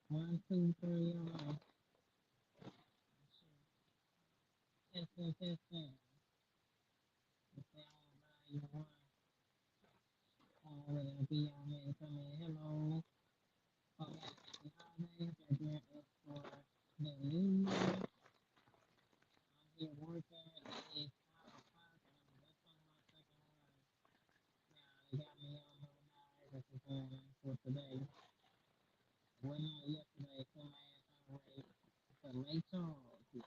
One, two, three, testing, testing. If they all by you one, with a be on me, come in, hello. Hope you happy holidays. You're gearing up for the new year. I'm here working. It's 5 o'clock and I'm just on my second one. Now they got me on my nerves for today. Went on yesterday, put my ass on rate to Lake Charles.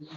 yeah,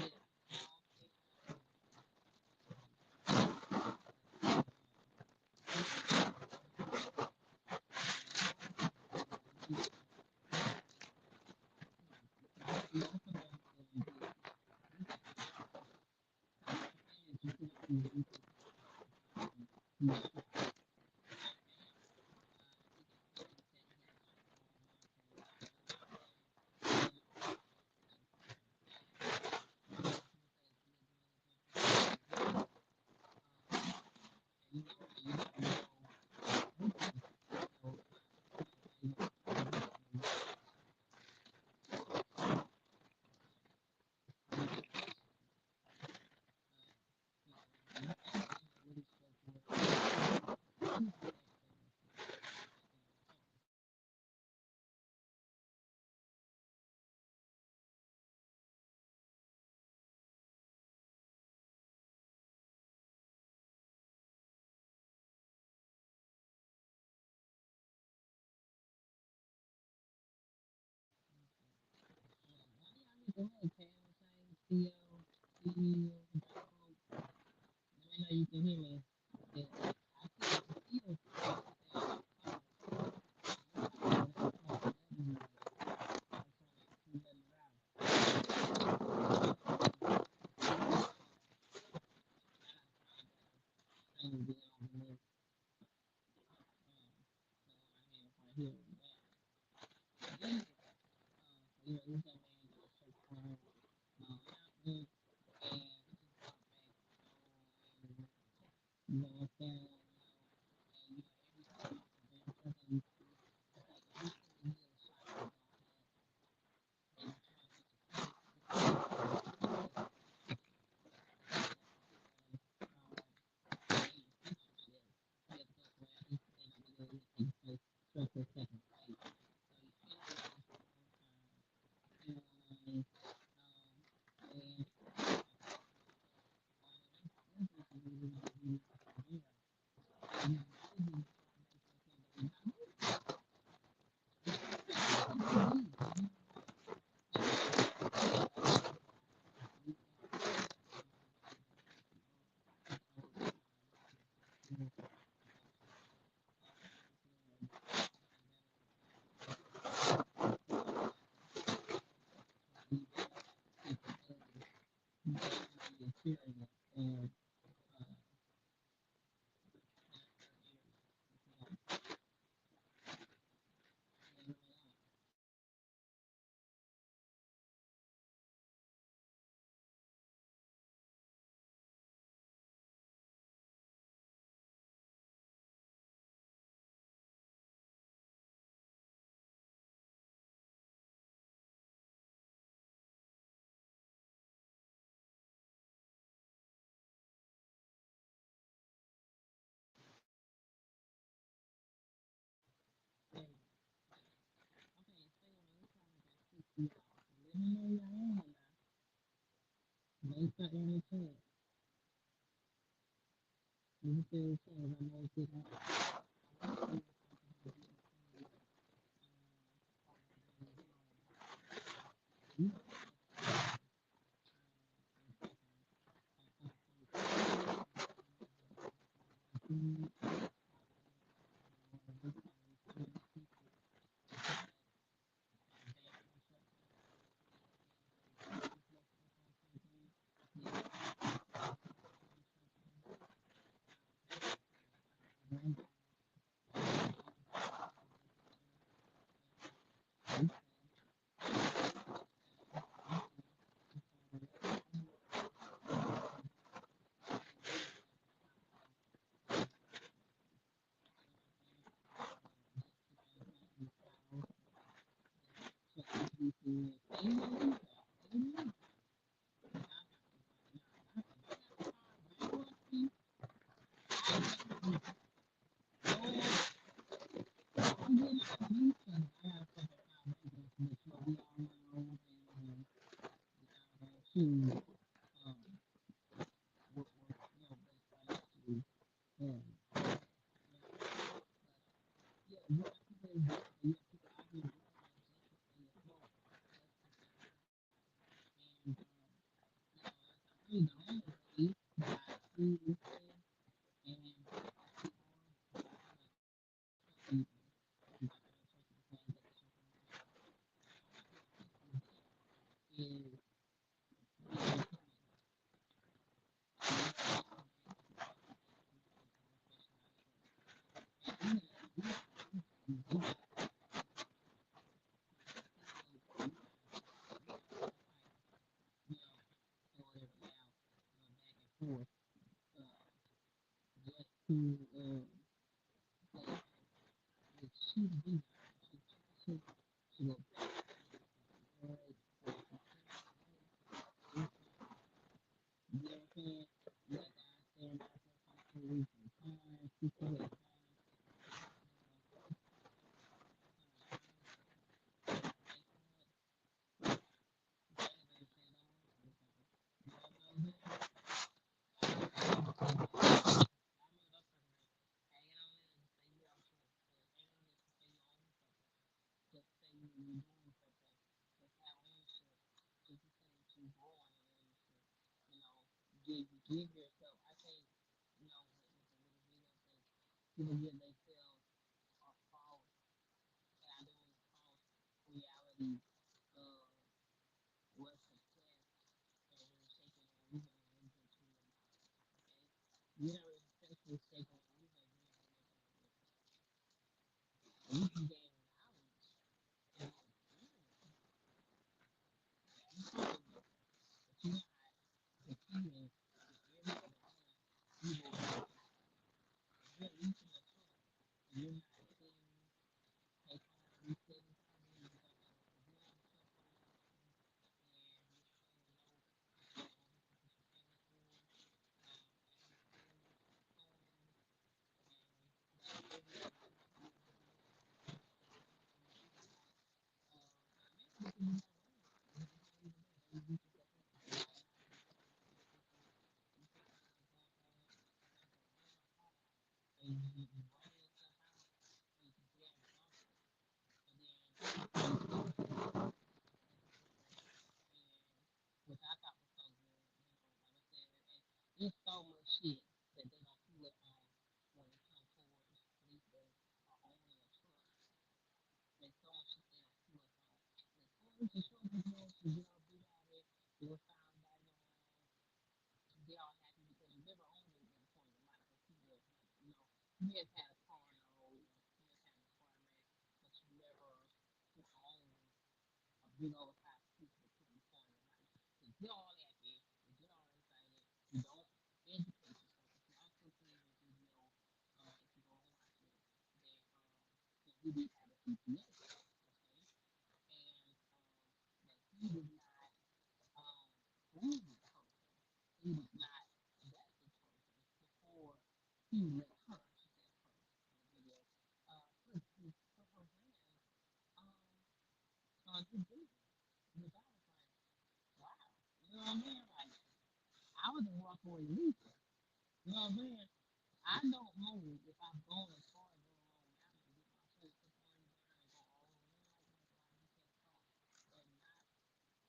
go ahead, Kale, say, Theo, Theo, let me know you can hear me. Yeah, I feel and let me know y'all in. Make something in the chat. Let me see the chat. I know it's to the only way that food is safe and is forth just to she do she she will you know what I'm saying? Like I said, for time, people at just say you're doing something, just have ownership, just to say that you're growing in ownership. You know, give yourself. I think, with the little video thing, people give themselves a false, and I don't false reality of what success and really shaking and moving and moving to your mind. Okay, you're not really successful shaking and moving if you're not making no difference. You can gain knowledge and experience, but you're not competing with every other one. You will you're reaching a truck and you're not sitting, take time to be sitting time, then you're gonna get on the truck for the option and you're not gonna know this is what you're paying for, and I'm still going and that every other truck will be and you feel like maybe because you're not running right. You know what I'm saying? Even then, maybe you beat yourself up because you're not running right. You feel like you're going hard and you burn yourself out and you can get exhausted. And then and which I thought was so good, like I said, it's so much shit that they don't pull it on when it comes towards leasing or owning a truck. There's so much shit they don't pull us on. They pull us to show people to get all big on it, do a sound bite on, get all happy because you never owned it at a point in your life. Let's keep it 100. You may have had a car note, you may have had an apartment, but you never owned a big oversized piece of equipment point in your life. To get all that big, to get all excited, you don't educate yourself. Because I also put in a video, if you go and watch it, that he did have a CPA, okay, and that he did not prove the person. He did not vet the person before he let her. She said her in the video. Put her hands um, on his business, which I was like, wow. You know what I mean? Like, I was a walk away leaper. You know what I'm saying? I don't know if I've gone as far as going on now and get my full security done and go all in like that so I can get that car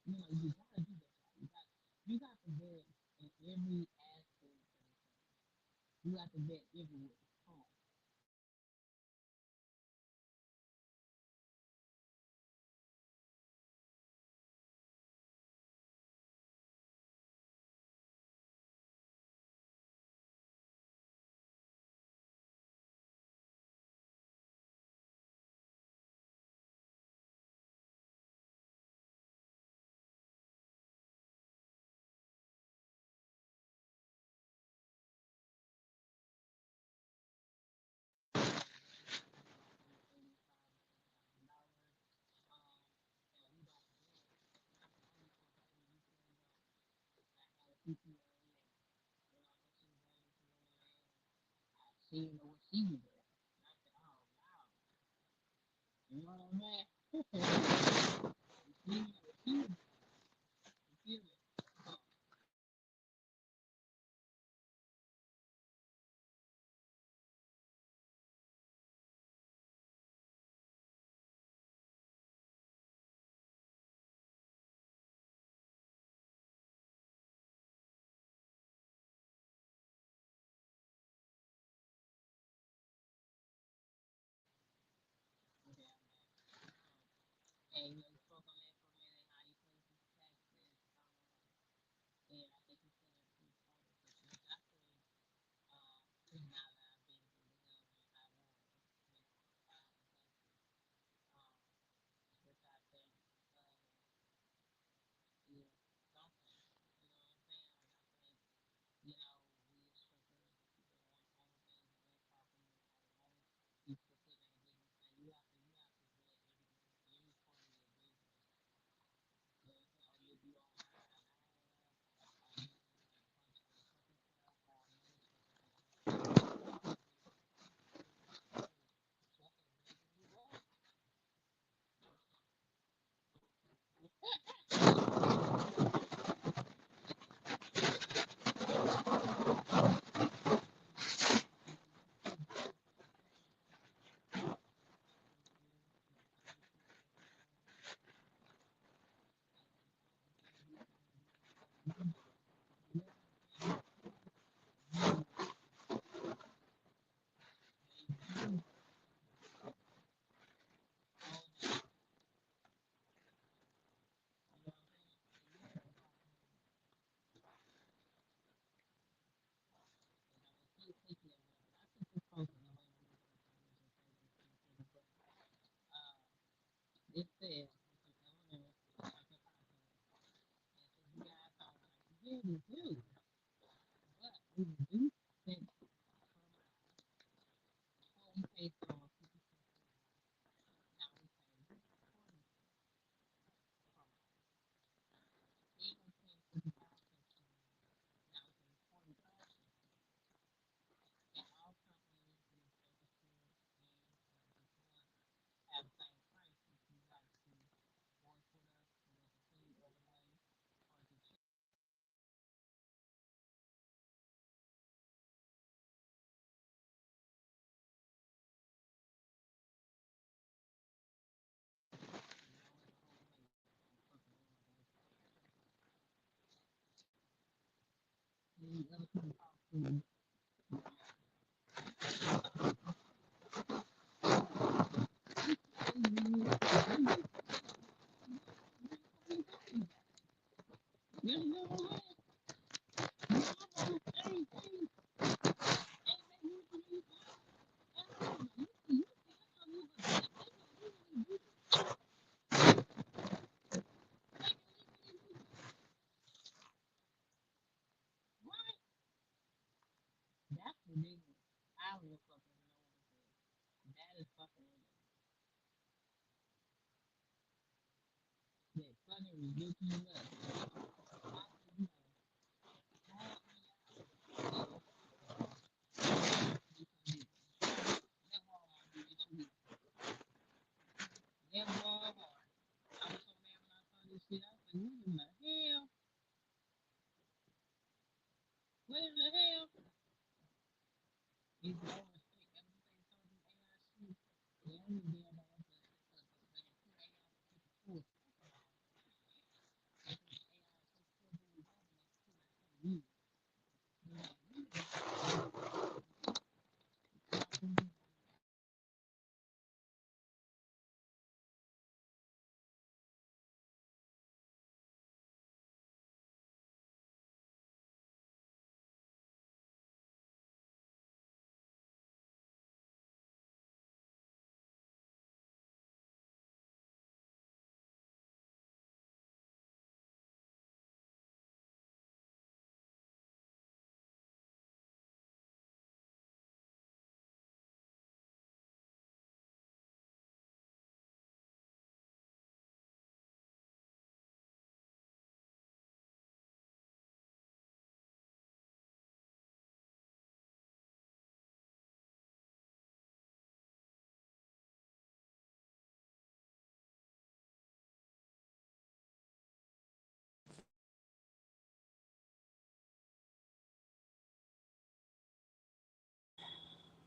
and not, you gotta do that, y'all. You got to vet in every aspect of the thing. You got to vet everywhere. Come on. $85,000 and we don't vet. I'm telling you for a fact when you pulled up, I had a CPA and I know she was going into land and she didn't know what she was doing. And I said, oh wow, you know what I mean? She didn't know what she was doing. You feel me? So It says, you guys don't like to hear this but we do think we pay for now we pay even paying for the now we pay 40,000 and all companies have the same price if you like to work with us to continue over the way or to check the other people talk to that's ridiculous. I don't even fucking know what it is. That is fucking ridiculous. That fucking ridiculous. Yeah, boy, I was so mad when I saw this shit. I said, what in the hell? What in the hell? These lower state, everything told them AI shit. They don't even damn know what the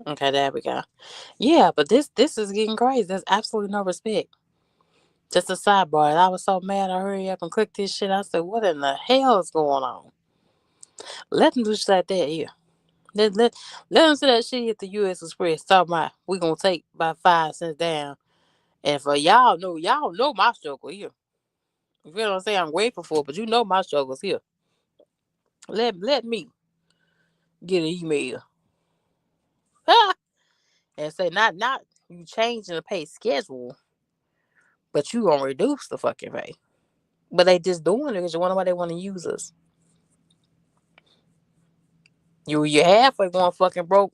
Okay, there we go. Yeah, but this is getting crazy. There's absolutely no respect. Just a sidebar. I was so mad. I hurry up and click this shit. I said, "What in the hell is going on?" Let them do shit like that here. Let them say that shit at the U.S. Express. Talking about we gonna take about 5 cents down. And for y'all know my struggle here. You feel what I'm saying? I'm grateful for, it, but you know my struggles here. Let me get an email and say not you changing the pay schedule, but you gonna reduce the fucking pay. But they just doing it because you wonder why they want to use us. You halfway going fucking broke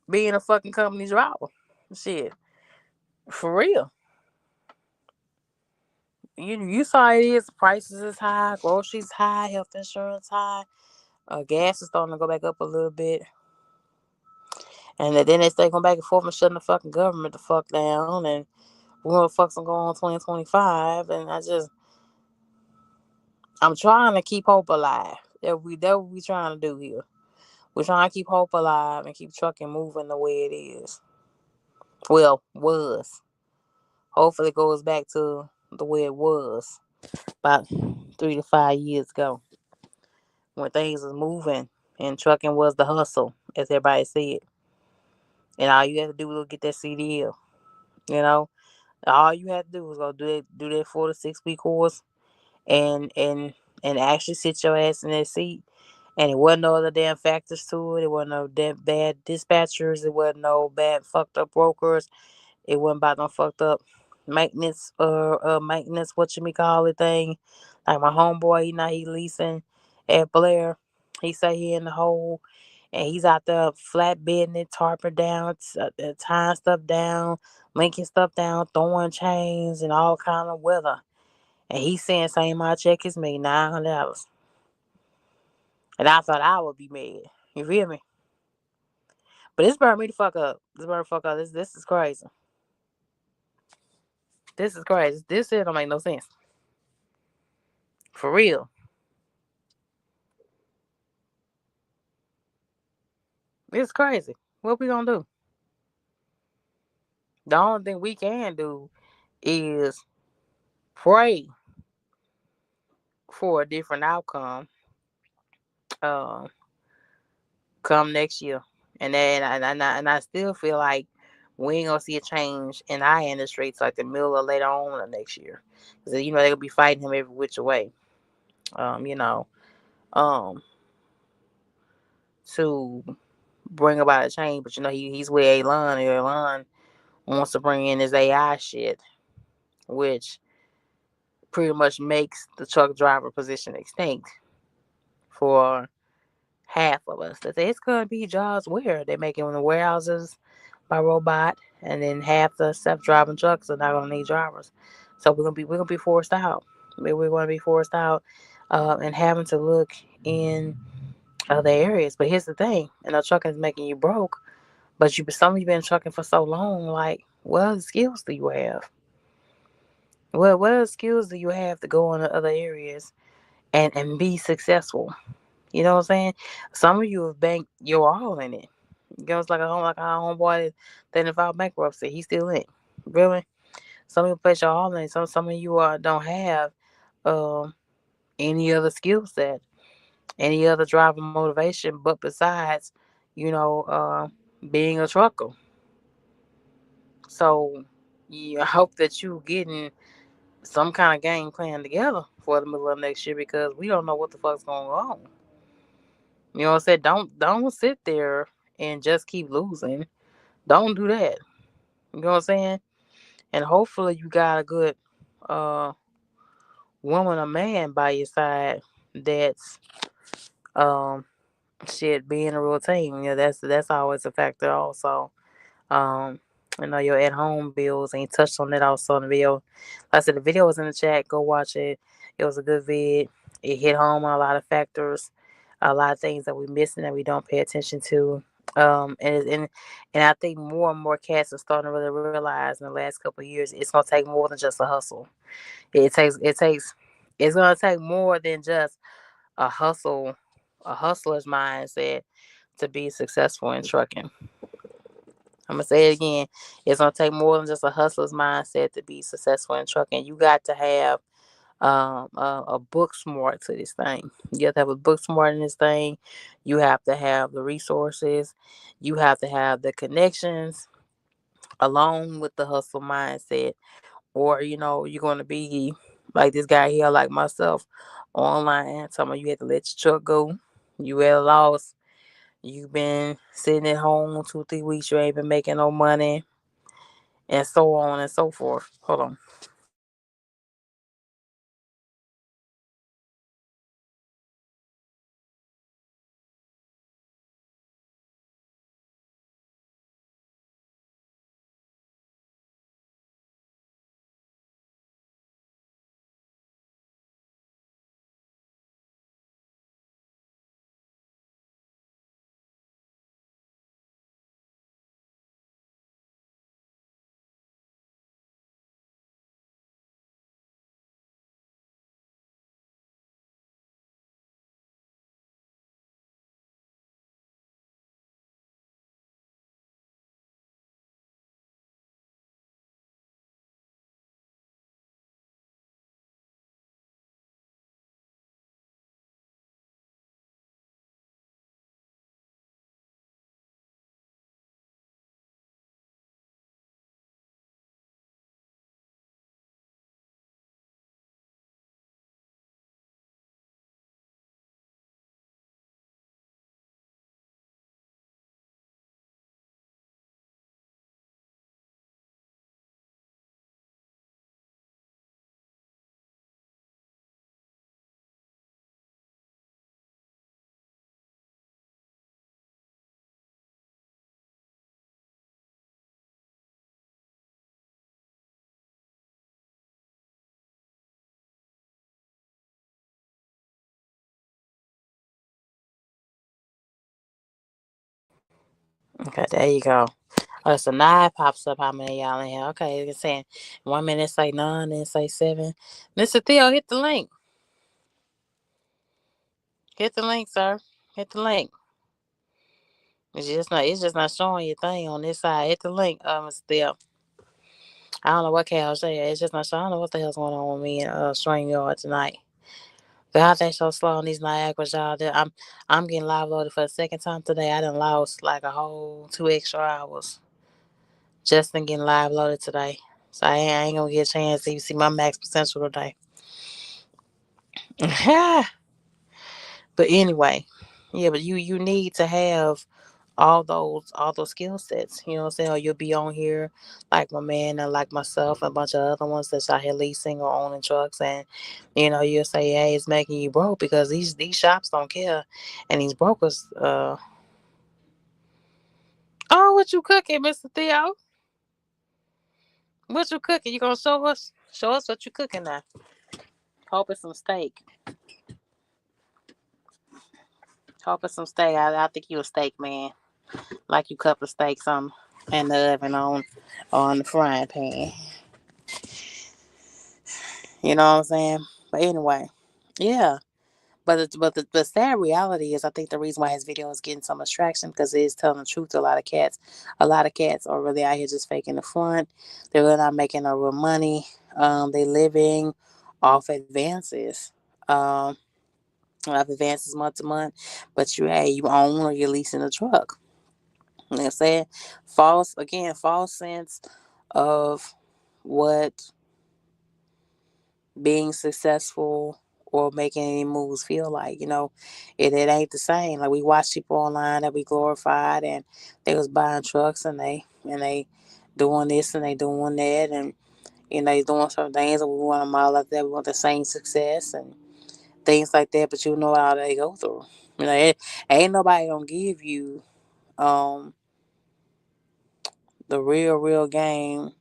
being a fucking company driver. Shit, for real. You saw it is. Prices is high, groceries high, health insurance high. Gas is starting to go back up a little bit, and then they stay going back and forth and shutting the fucking government the fuck down. And what the fuck's gonna go on 2025? And I'm trying to keep hope alive. That what we trying to do here. We're trying to keep hope alive and keep trucking moving the way it is. Well, was. Hopefully it goes back to the way it was about 3 to 5 years ago. when things was moving and trucking was the hustle, as everybody said. And all you had to do was get that CDL. You know, all you had to do was go do that 4 to 6 week course, and and and actually sit your ass in that seat. And it wasn't no other damn factors to it. It wasn't no damn bad dispatchers. It wasn't no bad fucked up brokers. It wasn't about no fucked up maintenance, what you may call it thing. Like my homeboy, he leasing at Blair. He say he in the hole, and he's out there flatbedding it, tarping down, tying stuff down, linking stuff down, throwing chains and all kind of weather. And he's saying same my check as me, $900. And I thought I would be mad. You feel me? But this burned me the fuck up. This is crazy. This is crazy. This shit don't make no sense. For real. It's crazy. What we gonna do? The only thing we can do is pray for a different outcome. Uh, come next year, and I still feel like we ain't gonna see a change in our industry till like the middle or later on of next year, because they're gonna be fighting him every which way. You know, um, to bring about a change, but he's with Elon, and Elon wants to bring in his AI shit, which pretty much makes the truck driver position extinct for half of us. That it's gonna be jobs where they're making the warehouses by robot, and then half the self-driving trucks are not gonna need drivers. So we're gonna be forced out. We're gonna be forced out, and having to look in other areas. But here's the thing: trucking is making you broke. But some of you been trucking for so long. Like, what other skills do you have? What other skills do you have to go into other areas and be successful? You know what I'm saying? Some of you have banked your all in it. It's like our homeboy that filed bankruptcy. He's still in. Really? Some of you put your all in it. Some of you don't have um any other skill set, any other driver motivation, but besides, you know, being a trucker. So I hope that you getting some kind of game plan together for the middle of next year, because we don't know what the fuck's going on. You know what I'm saying? Don't sit there and just keep losing. Don't do that. You know what I'm saying? And hopefully you got a good uh woman or man by your side that's um shit being a real team. That's always a factor also. Um, your at home bills, ain't touched on that also in the video. Like I said, the video was in the chat. Go watch it. It was a good vid. It hit home on a lot of factors, a lot of things that we missing that we don't pay attention to. And I think more and more cats are starting to really realize in the last couple of years it's gonna take more than just a hustle. It's gonna take more than just a hustle, a hustler's mindset to be successful in trucking. I'm gonna say it again. It's gonna take more than just a hustler's mindset to be successful in trucking. You got to have a book smart to this thing. You have to have a book smart in this thing. You have to have the resources. You have to have the connections along with the hustle mindset. Or you're gonna be like this guy here, like myself, online. Talking about you had to let your truck go. You at a loss. You've been sitting at home 2, 3 weeks. You ain't been making no money, and so on and so forth. Hold on. Okay, there you go. Oh, so now it pops up how many y'all in here. Okay, it's saying 1 minute say none, then say seven. Mr. Theo, hit the link. Hit the link, sir. Hit the link. It's just not showing your thing on this side. Hit the link, Mr. Theo. I don't know what Cal said. It's just not showing. I don't know what the hell's going on with me and StreamYard tonight. God, they so slow on these Niagaras, y'all. I'm getting live loaded for the second time today. I done lost like a whole 2 extra hours just in getting live loaded today. So I ain't gonna get a chance to even see my max potential today. But anyway, yeah, but you need to have all those skill sets. You know what I'm saying? Or you'll be on here like my man and like myself and a bunch of other ones that's out here leasing or owning trucks, and you'll say, hey, it's making you broke because these shops don't care, and these brokers. Oh, what you cooking, Mr. Theo? What you cooking? You gonna show us? Show us what you cooking now. Hope it's some steak. Hope it's some steak. I think you a steak man. Like you couple steaks in the oven on the frying pan. You know what I'm saying? But anyway, yeah. But the sad reality is, I think the reason why his video is getting so much traction because it is telling the truth to a lot of cats. A lot of cats are really out here just faking the front. They're really not making no real money. They living off advances. Um, off advances month to month. But you own or you're leasing a truck. You know what I'm saying? False sense of what being successful or making any moves feel like. It ain't the same. Like, we watch people online that we glorified, and they was buying trucks, and they doing this and they doing that, and they doing some things, and we want them all like that. We want the same success and things like that, but you know how they go through. Ain't nobody gonna give you um the real game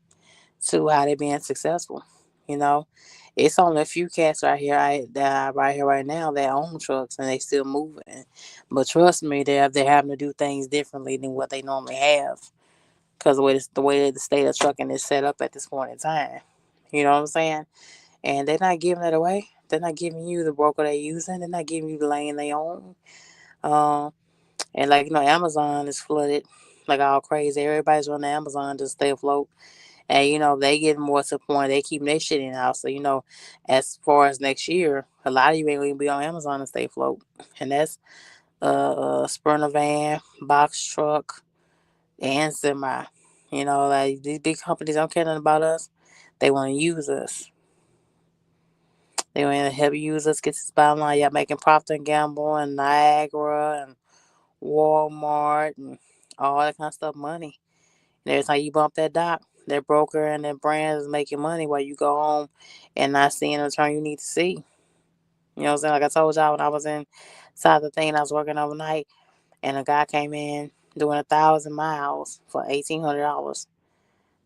to how they being successful. You know, it's only a few cats right here right now that own trucks and they still moving. But trust me, they're having to do things differently than what they normally have because the way the state of trucking is set up at this point in time. You know what I'm saying? And they're not giving it away. They're not giving you the broker they're using. They're not giving you the lane they own. Um, and like Amazon is flooded like all crazy. Everybody's running Amazon to stay afloat. And they get more to the point they keep their shit in house. So as far as next year, a lot of you ain't gonna be on Amazon and stay afloat. And that's Sprinter van, box truck, and semi. Like, these big companies don't care nothing about us. They want to use us. They want to help use us get this bottom line. Y'all making Procter and Gamble and Niagara and Walmart and all that kind of stuff money. And every time you bump that dock, that broker and that brand is making money while you go home and not seeing the return you need to see. You know what I'm saying? Like I told y'all, when I was inside the thing, I was working overnight, and a guy came in doing 1,000 miles for $1,800,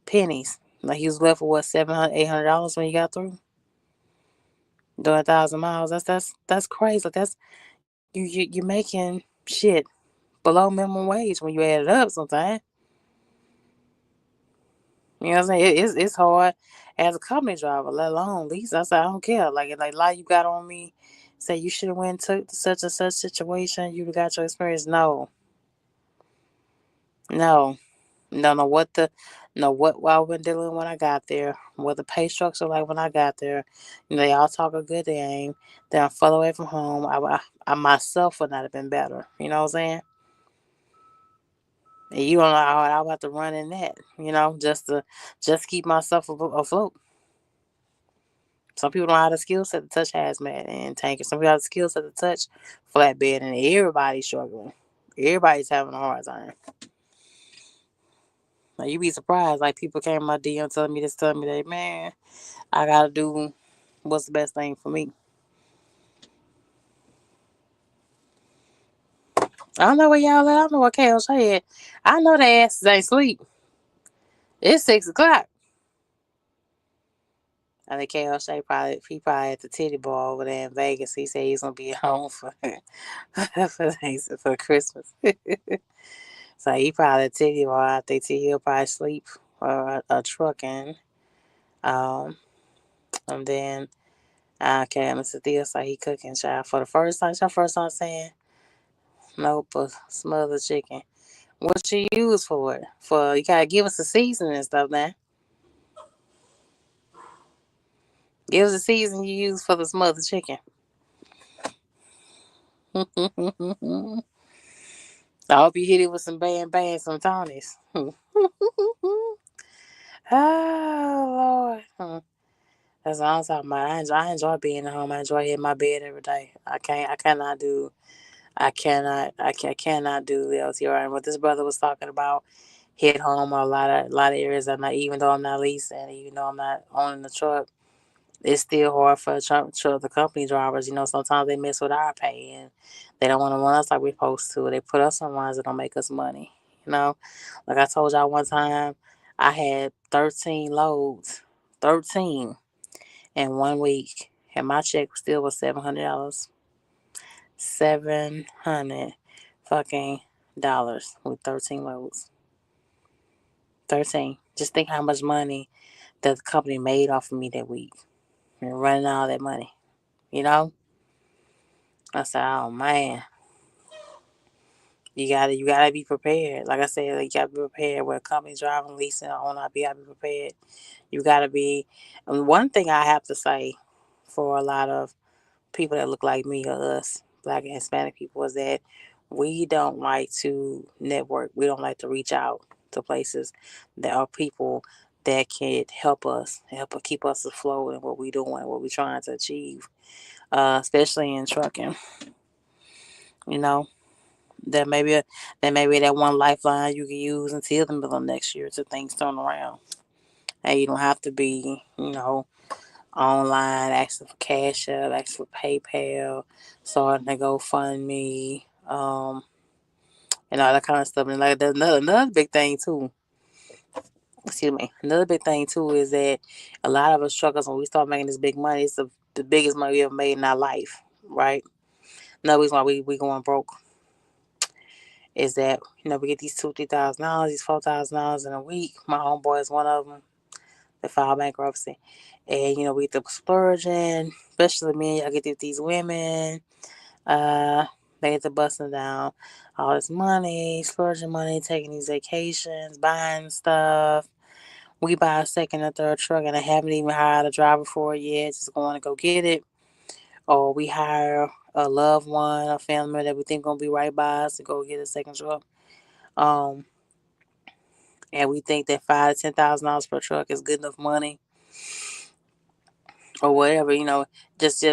pennies. Like, he was left with what, $700, $800 when he got through doing 1,000 miles. That's crazy. Like, that's you're making shit below minimum wage when you add it up. Sometimes. You know what I'm saying? It's hard as a company driver, let alone lease. I said, I don't care. Like a lot you got on me, say you should have went to such and such situation. You got your experience. No, no, no. What I've been dealing with when I got there. What the pay structure like when I got there. They all talk a good game. They're further away from home. I myself would not have been better. You know what I'm saying? And you don't know how I would have to run in that. Just keep myself afloat. Some people don't have the skill set to touch hazmat and tanker. Some people have the skill set to touch flatbed, and everybody's struggling. Everybody's having a hard time. Like, you be surprised. Like, people came in my DM telling me that, man, I gotta do what's the best thing for me. I don't know where y'all at. I don't know what Kale said. I know their asses ain't sleep. It's 6 o'clock. I think Kale Shay probably at the titty bar over there in Vegas. He said he's gonna be home for for Christmas. So he probably tell you, or I think he'll probably sleep or a trucking. Um, and then okay, Mr. Theo say he cooking child for the first time. It's your first time saying nope, a smothered chicken. What you use for it? For you gotta give us the seasoning and stuff now. Give us the season you use for the smothered chicken. I hope you hit it with some bang some Tonys. Oh Lord. That's what I'm talking about. I enjoy being at home. I enjoy hitting my bed every day. I cannot do I cannot do the LTR. And what this brother was talking about hit home a lot of areas. I'm not, even though I'm not leasing, even though I'm not owning the truck, it's still hard for the company drivers. You know, sometimes they mess with our pay and they don't want to run us like we're supposed to. They put us on runs that don't make us money. You know, like I told y'all one time, I had 13 loads, 13 in 1 week, and my check still was $700. 700 fucking dollars with 13 loads. 13. Just think how much money that the company made off of me that week. And running all that money. You know? I said, oh man, you gotta be prepared. Like I said, like, you gotta be prepared with a company driving, leasing, or not. You gotta be prepared. You gotta be. And one thing I have to say for a lot of people that look like me or us, Black and Hispanic people, is that we don't like to network. We don't like to reach out to places that are people that can help us keep us afloat in what we doing, what we trying to achieve. Especially in trucking, you know, that maybe that one lifeline you can use until the middle of next year till things turn around. And you don't have to be, online, asking for Cash App, asking for PayPal, starting to GoFundMe, and all that kind of stuff. And like there's another big thing too. Excuse me. Another big thing too is that a lot of us truckers, when we start making this big money, it's the biggest money we ever made in our life, right? Another reason why we going broke is that we get these $2,000, $3,000, these $4,000 in a week. My homeboy is one of them. They file bankruptcy, and we get the splurging, especially me. I get these women. Uh, they get to busting down all this money, splurging money, taking these vacations, buying stuff. We buy a second or third truck, and I haven't even hired a driver for it yet. Just going to go get it, or we hire a loved one, a family member that we think gonna be right by us to go get a second truck. Um, and we think that $5,000 to $10,000 per truck is good enough money, or whatever. Just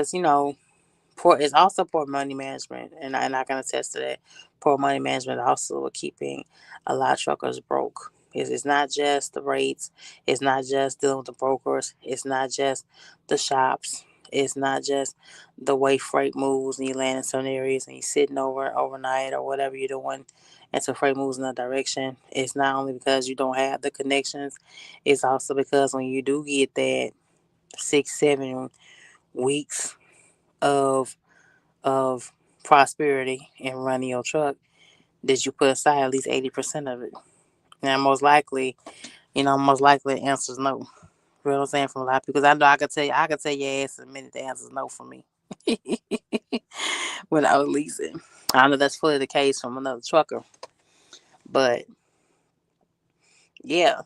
poor is also poor money management, and I can attest to that. Poor money management also keeping a lot of truckers broke. It's not just the rates. It's not just dealing with the brokers. It's not just the shops. It's not just the way freight moves and you land in certain areas and you're sitting overnight or whatever you're doing until freight moves in that direction. It's not only because you don't have the connections. It's also because when you do get that 6, 7 weeks of of prosperity and running your truck, did you put aside at least 80% of it? Now, most likely the answer is no. You know what I'm saying? From a lot of people, because I know I could tell your ass in a minute the answer is no for me. Without leasing, I know that's fully the case from another trucker, but yeah,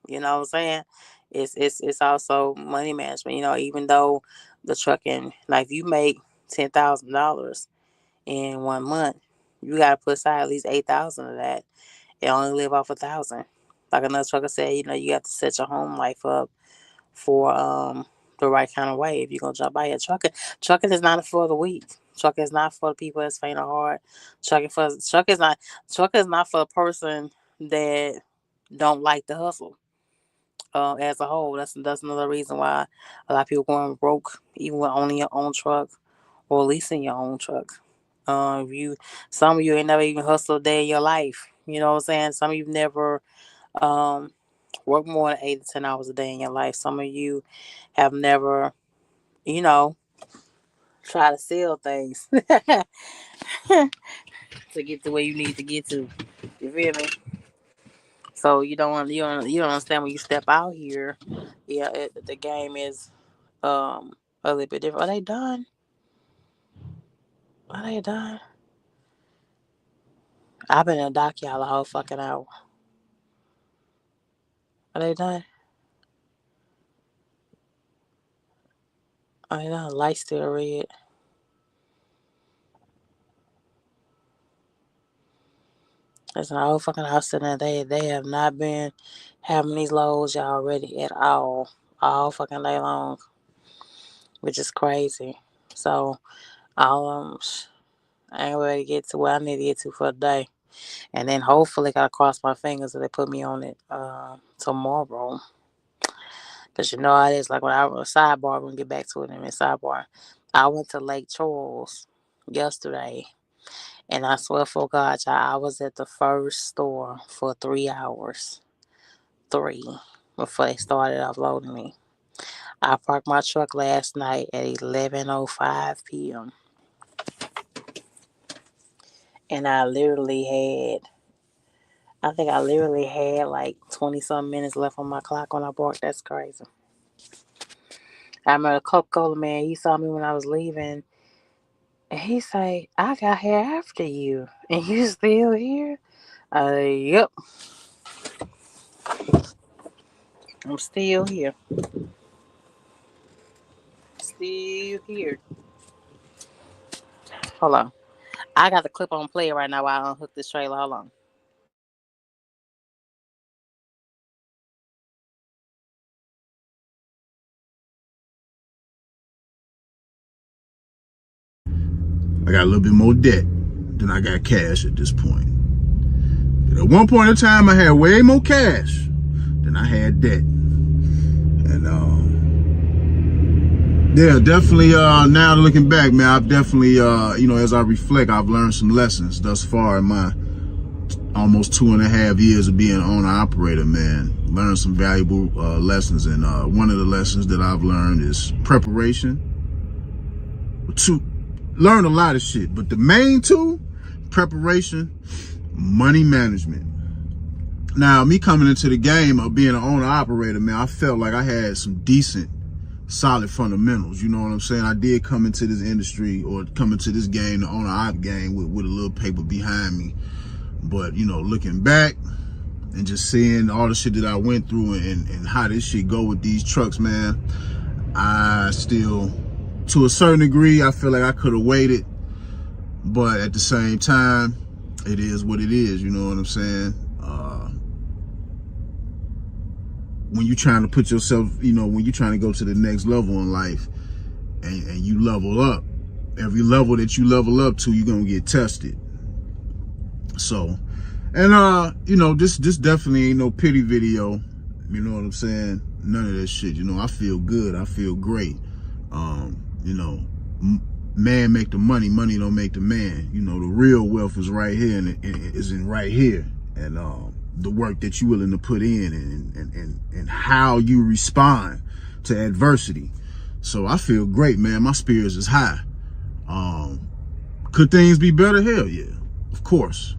you know what I'm saying. It's also money management. Even though the trucking, like if you make $10,000 in 1 month, you got to put aside at least 8,000 of that. It only live off 1,000. Like another trucker said, you have to set your home life up for the right kind of way if you're gonna jump out here. Trucking is not for the weak. Trucking is not for the people that's faint of heart. Trucking is not for the person that don't like the hustle. As a whole, that's another reason why a lot of people going broke, even with owning your own truck or leasing your own truck. Some of you ain't never even hustled a day in your life. You know what I'm saying? Some of you never um, worked more than 8 to 10 hours a day in your life. Some of you have never, you know, tried to sell things to get to where you need to get to. You feel me? So you don't understand when you step out here. Yeah, the game is a little bit different. Are they done? Are they done? I've been in the dock y'all the whole fucking hour. Are they done? Are they done? Light still red. There's an whole fucking house in there. They have not been having these loads y'all ready at all fucking day long, which is crazy. So I'll I ain't ready to get to where I need to get to for the day. And then hopefully gotta cross my fingers that they put me on it tomorrow. Cause you know how it is. Like when I was sidebar, we're gonna get back to it in a sidebar. I went to Lake Charles yesterday, and I swear for God, y'all, I was at the first store for 3 hours. Three before they started uploading me. I parked my truck last night at 11:05 p.m. and I think I literally had like 20 some minutes left on my clock when I parked. That's crazy. I remember the Coca-Cola man, he saw me when I was leaving, and he say, "I got here after you, and you still here?" Yep, I'm still here. Still here. Hold on. I got the clip on play right now while I unhook this trailer. Hold on. I got a little bit more debt than I got cash at this point. But at one point in time, I had way more cash than I had debt. And yeah, definitely now looking back, man, I've definitely, as I reflect, I've learned some lessons thus far in my almost 2.5 years of being an owner-operator, man. Learned some valuable lessons. And one of the lessons that I've learned is preparation. Learn a lot of shit, but the main two, preparation, money management. Now, me coming into the game of being an owner-operator, man, I felt like I had some decent, solid fundamentals. You know what I'm saying? I did come into this industry or come into this game, the owner-op game, with a little paper behind me. But, looking back and just seeing all the shit that I went through and how this shit go with these trucks, man, I still, to a certain degree, I feel like I could have waited. But at the same time, it is what it is, you know what I'm saying? When you're trying to put yourself, when you're trying to go to the next level in life and you level up, every level that you level up to, you're going to get tested. So, and, this definitely ain't no pity video. You know what I'm saying? None of that shit. I feel good. I feel great. Man make the money, money don't make the man. The real wealth is right here and it is in right here. And the work that you're willing to put in and how you respond to adversity. So I feel great, man. My spirits is high. Could things be better? Hell yeah. Of course.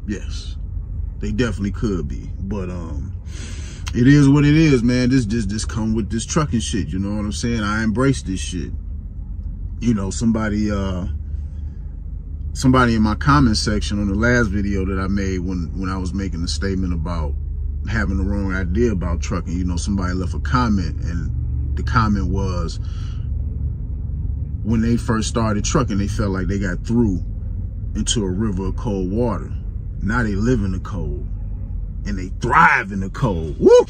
Yes. They definitely could be. But it is what it is, man. This come with this trucking shit, you know what I'm saying? I embrace this shit. Somebody in my comment section on the last video that I made when I was making a statement about having the wrong idea about trucking, somebody left a comment, and the comment was, when they first started trucking, they felt like they got through into a river of cold water. Now they live in the cold and they thrive in the cold. Woo!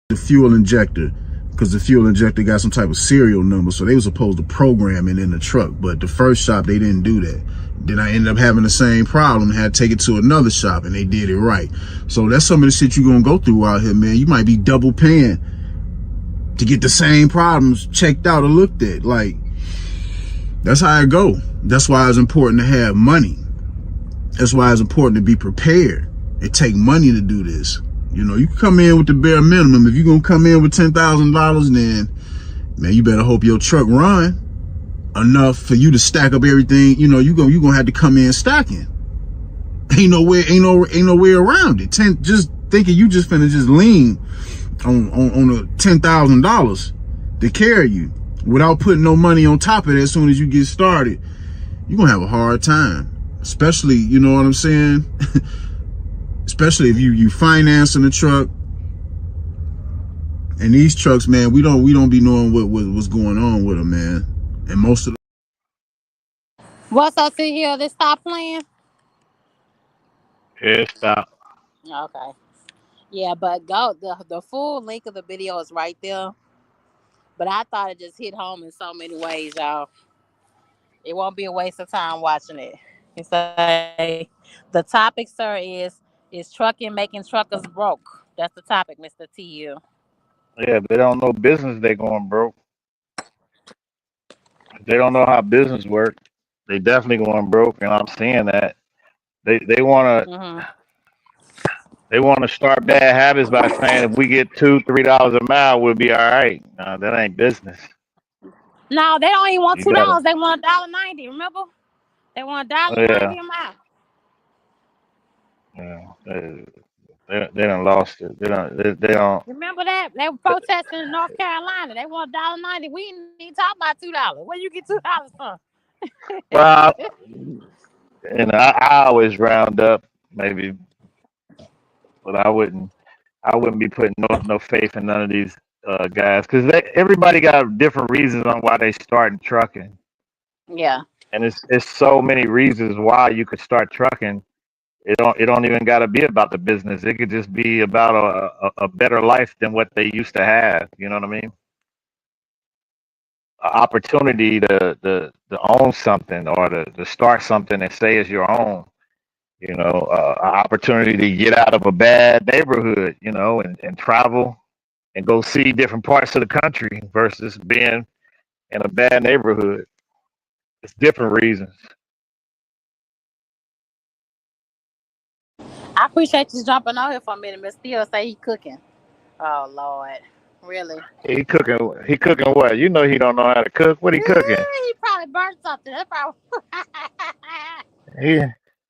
The fuel injector, because the fuel injector got some type of serial number, so they were supposed to program it in the truck. But the first shop, they didn't do that. Then I ended up having the same problem, had to take it to another shop, and they did it right. So that's some of the shit you're gonna go through out here, man. You might be double paying to get the same problems checked out or looked at. Like, that's how it go. That's why it's important to have money. That's why it's important to be prepared. It take money to do this. You can come in with the bare minimum. If you're going to come in with $10,000, then, man, you better hope your truck run enough for you to stack up everything. You're going to have to come in stacking. Ain't no way around it. Just thinking you just finna just lean on a $10,000 to carry you without putting no money on top of it. As soon as you get started, you're gonna have a hard time. Especially, you know what I'm saying? Especially if you financing a truck. And these trucks, man, we don't be knowing what's going on with them, man. And most of What's up to here? They stop playing? Yeah, stop. Okay. Yeah, but go the full link of the video is right there. But I thought it just hit home in so many ways, y'all. It won't be a waste of time watching it. You say the topic, sir, is trucking making truckers broke. That's the topic, Mr. TU. Yeah, if they don't know business, they going broke. If they don't know how business work, they definitely going broke. And I'm seeing that they wanna Hmm. they wanna start bad habits by saying if we get $2, $3 a mile, we'll be all right. No, that ain't business. No, they don't even want You gotta, $2. They want $1.90. Remember? They want a dollar yeah, ninety a mile. yeah. They done lost it. They don't. Remember that? They were protesting in North Carolina. They want $1.90. We ain't even talking about $2. Where you get $2 from? Well, I always round up maybe, but I wouldn't be putting no faith in none of these guys because everybody got different reasons on why they starting trucking, Yeah. and it's so many reasons why you could start trucking. It don't even got to be about the business. It could just be about a better life than what they used to have. You know what I mean? An opportunity to own something or to start something and say it's your own. You know, an opportunity to get out of a bad neighborhood. You know, and travel and go see different parts of the country versus being in a bad neighborhood. It's different reasons. I appreciate you jumping on here for a minute, but still say he cooking. Oh Lord. Really? He cooking. He cooking what? You know he don't know how to cook. What he cooking? He probably burnt something. That's probably He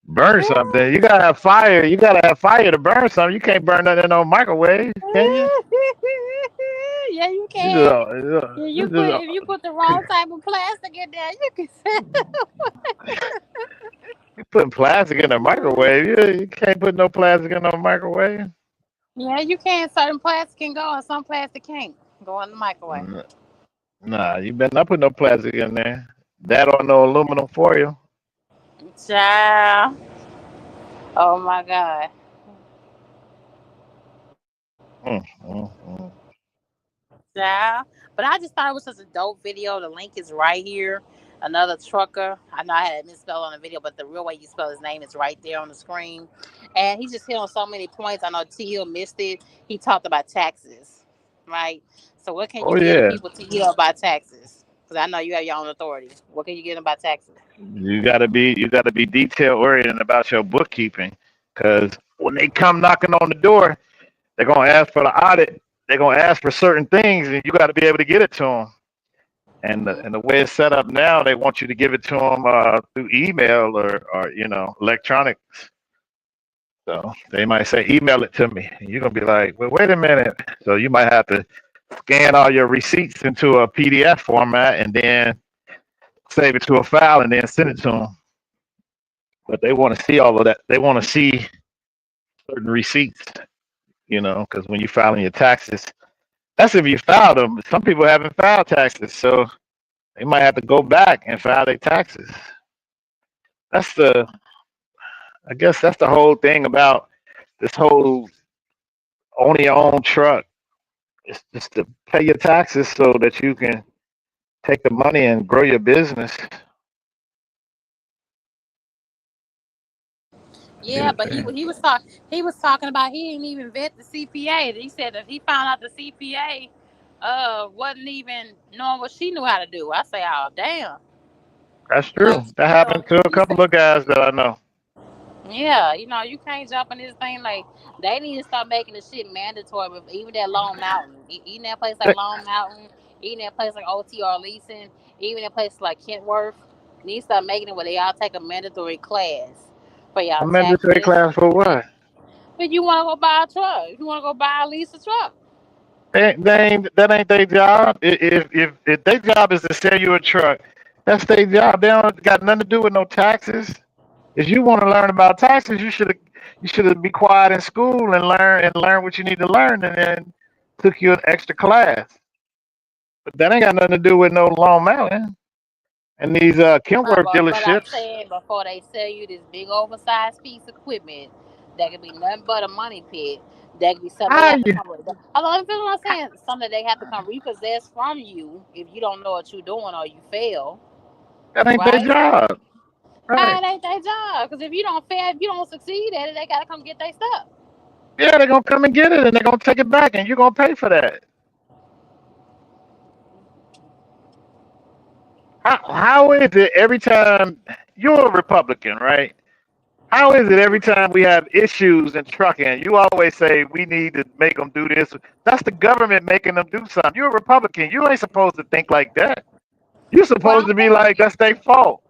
burn something. You gotta have fire. You gotta have fire to burn something. You can't burn nothing in no microwave, can you? yeah, you You can. Yeah, just, you just, if you put the wrong type of plastic in there, you can. you putting plastic in the microwave. You can't put no plastic in no microwave. Yeah, you can. Certain plastic can go, and some plastic can't go in the microwave. N- Nah, you better not put no plastic in there. That or no aluminum foil. Child. Oh my God. Mm. Yeah, but I just thought it was such a dope video. The link is right here. Another trucker. I know I had it misspelled on the video, but the real way you spell his name is right there on the screen. And he just hit on so many points. I know T Hill missed it. He talked about taxes, right? So what can you Oh give the yeah. people to hear about taxes? Because I know you have your own authority. What can you get them about taxes? You gotta be detail oriented about your bookkeeping, because when they come knocking on the door, they're gonna ask for the audit. They're gonna ask for certain things, and you got to be able to get it to them. Hmm. And the way it's set up now, they want you to give it to them through email or electronic. So they might say email it to me, and you're gonna be like, well, wait a minute. So you might have to scan all your receipts into a PDF format and then save it to a file and then send it to them. But they want to see all of that. They want to see certain receipts, because when you're filing your taxes, that's if you filed them. Some people haven't filed taxes, so they might have to go back and file their taxes. That's the, I guess that's the whole thing about this whole owning your own truck. It's just to pay your taxes so that you can take the money and grow your business. Yeah, but he was talking about he didn't even vet the CPA. He said that he found out the CPA wasn't even knowing what she knew how to do. I say, oh damn. That's Cause true. That happened to a he said, couple of guys that I know. yeah, you can't jump in this thing like they need to start making the shit mandatory. But even that Long Mountain, eating that place like Long Mountain, eating that place like OTR Leasing, even that place like Kentworth, need to start making it where they all take a mandatory class for A y'all mandatory taxes. class for what? But you want to go buy a truck. You want to go buy a lease a truck. That ain't their job. If their job is to sell you a truck, that's their job. They don't got nothing to do with no taxes. If you want to learn about taxes, you should be quiet in school and learn what you need to learn, and then took you an extra class. But that ain't got nothing to do with no Long Mountain and these Kentworth But I'm dealerships. saying before they sell you this big oversized piece of equipment that could be nothing but a money pit, that could be something they How have to you? come with. Hold on, you feel what I'm saying? Something they have to come repossess from you if you don't know what you're doing or you fail, That ain't their right? job, How right? it ain't their job? Because if you don't fail, if you don't succeed at it, they gotta come get their stuff. Yeah, they're gonna come and get it, and they're gonna take it back, and you're gonna pay for that. How is it every time you're a Republican, right? How is it every time we have issues in trucking, you always say we need to make them do this? That's the government making them do something. You're a Republican. You ain't supposed to think like that. You're Well, supposed I'm to be thinking like that's their fault.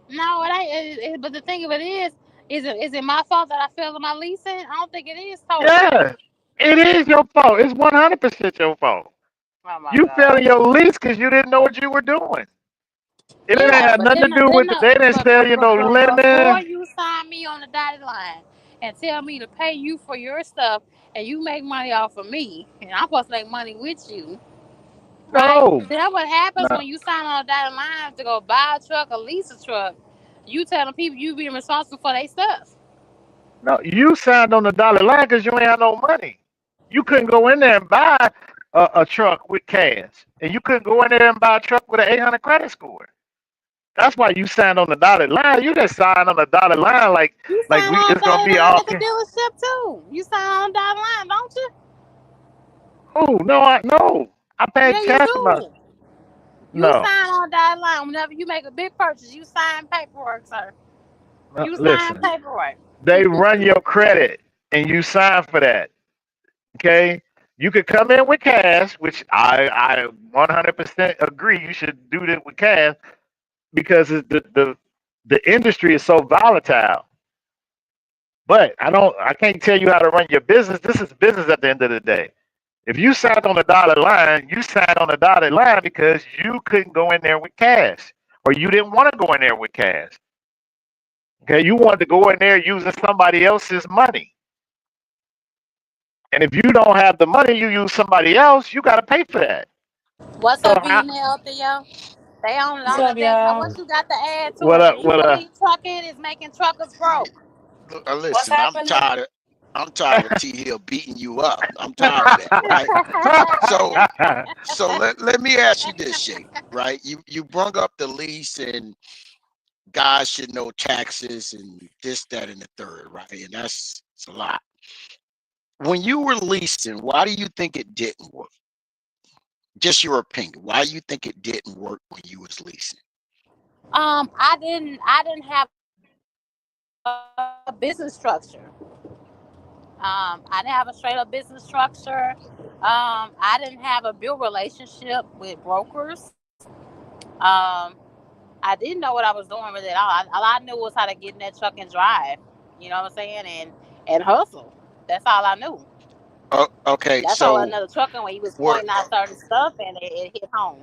no, it ain't. But the thing of it is it my fault that I failed in my leasing? I don't think it is totally. Yeah, it is your fault. It's 100% your fault. Oh my You failing god. your lease because you didn't know what you were doing. It ain't Yeah, had but nothing to do with it. They didn't sell you no but before lemon. you sign me on the dotted line and tell me to pay you for your stuff and you make money off of me and I'm supposed to make money with you, right? No, See, that's what happens no, when you sign on the dotted line to go buy a truck or lease a truck. You telling people you being responsible for their stuff. no. You signed on the dotted line because you ain't had no money. You couldn't go in there and buy a truck with cash, and you couldn't go in there and buy a truck with an 800 credit score. That's why you signed on the dotted line. You just signed on the dotted line You like sign we on the it's gonna dotted be line all. at the dealership too. You sign on the dotted line, don't you? Oh no, no. I paid Yeah, you cash for my do. You no. sign on the dotted line whenever you make a big purchase. You sign paperwork, sir. No, You sign listen, paperwork. they run your credit and you sign for that. Okay, you could come in with cash, which I 100% agree. You should do this with cash because the industry is so volatile. But I can't tell you how to run your business. This is business at the end of the day. If you signed on the dotted line, you signed on the dotted line because you couldn't go in there with cash, or you didn't want to go in there with cash. Okay, you wanted to go in there using somebody else's money. And if you don't have the money, you use somebody else, you got to pay for that. What's So up, female Theo? They What's only up, thing. y'all? What you got to add to what it? up? Do you What up? believe trucking is making truckers broke? What's Listen, happening? I'm tired of T Hill beating you up. I'm tired of that, right? So let me ask you this, Shay, right? You brung up the lease and guys should know taxes and this, that, and the third, right? And that's it's a lot. When you were leasing, why do you think it didn't work? Just your opinion. Why do you think it didn't work when you was leasing? I didn't have a business structure. I didn't have a straight up business structure. I didn't have a built relationship with brokers. Um, I didn't know what I was doing really at all I knew was how to get in that truck and drive. You know what I'm saying? And hustle. That's all I knew. Okay, That's all so another trucking when he was we're pointing out certain stuff and it hit home.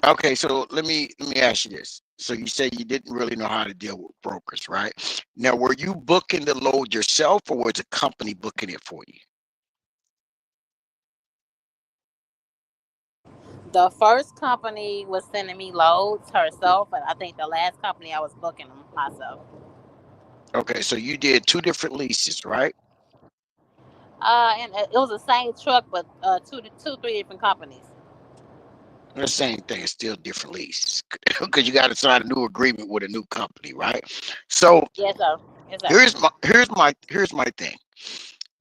okay. So let me ask you this. So you say you didn't really know how to deal with brokers, right? Now, were you booking the load yourself, or was a company booking it for you? The first company was sending me loads herself, and I think the last company I was booking them myself. Okay, so you did two different leases, right? And it was the same truck, but three different companies. The same thing, it's still different leases because you got to sign a new agreement with a new company, right? So Yes, sir. Yes, sir. here's my thing.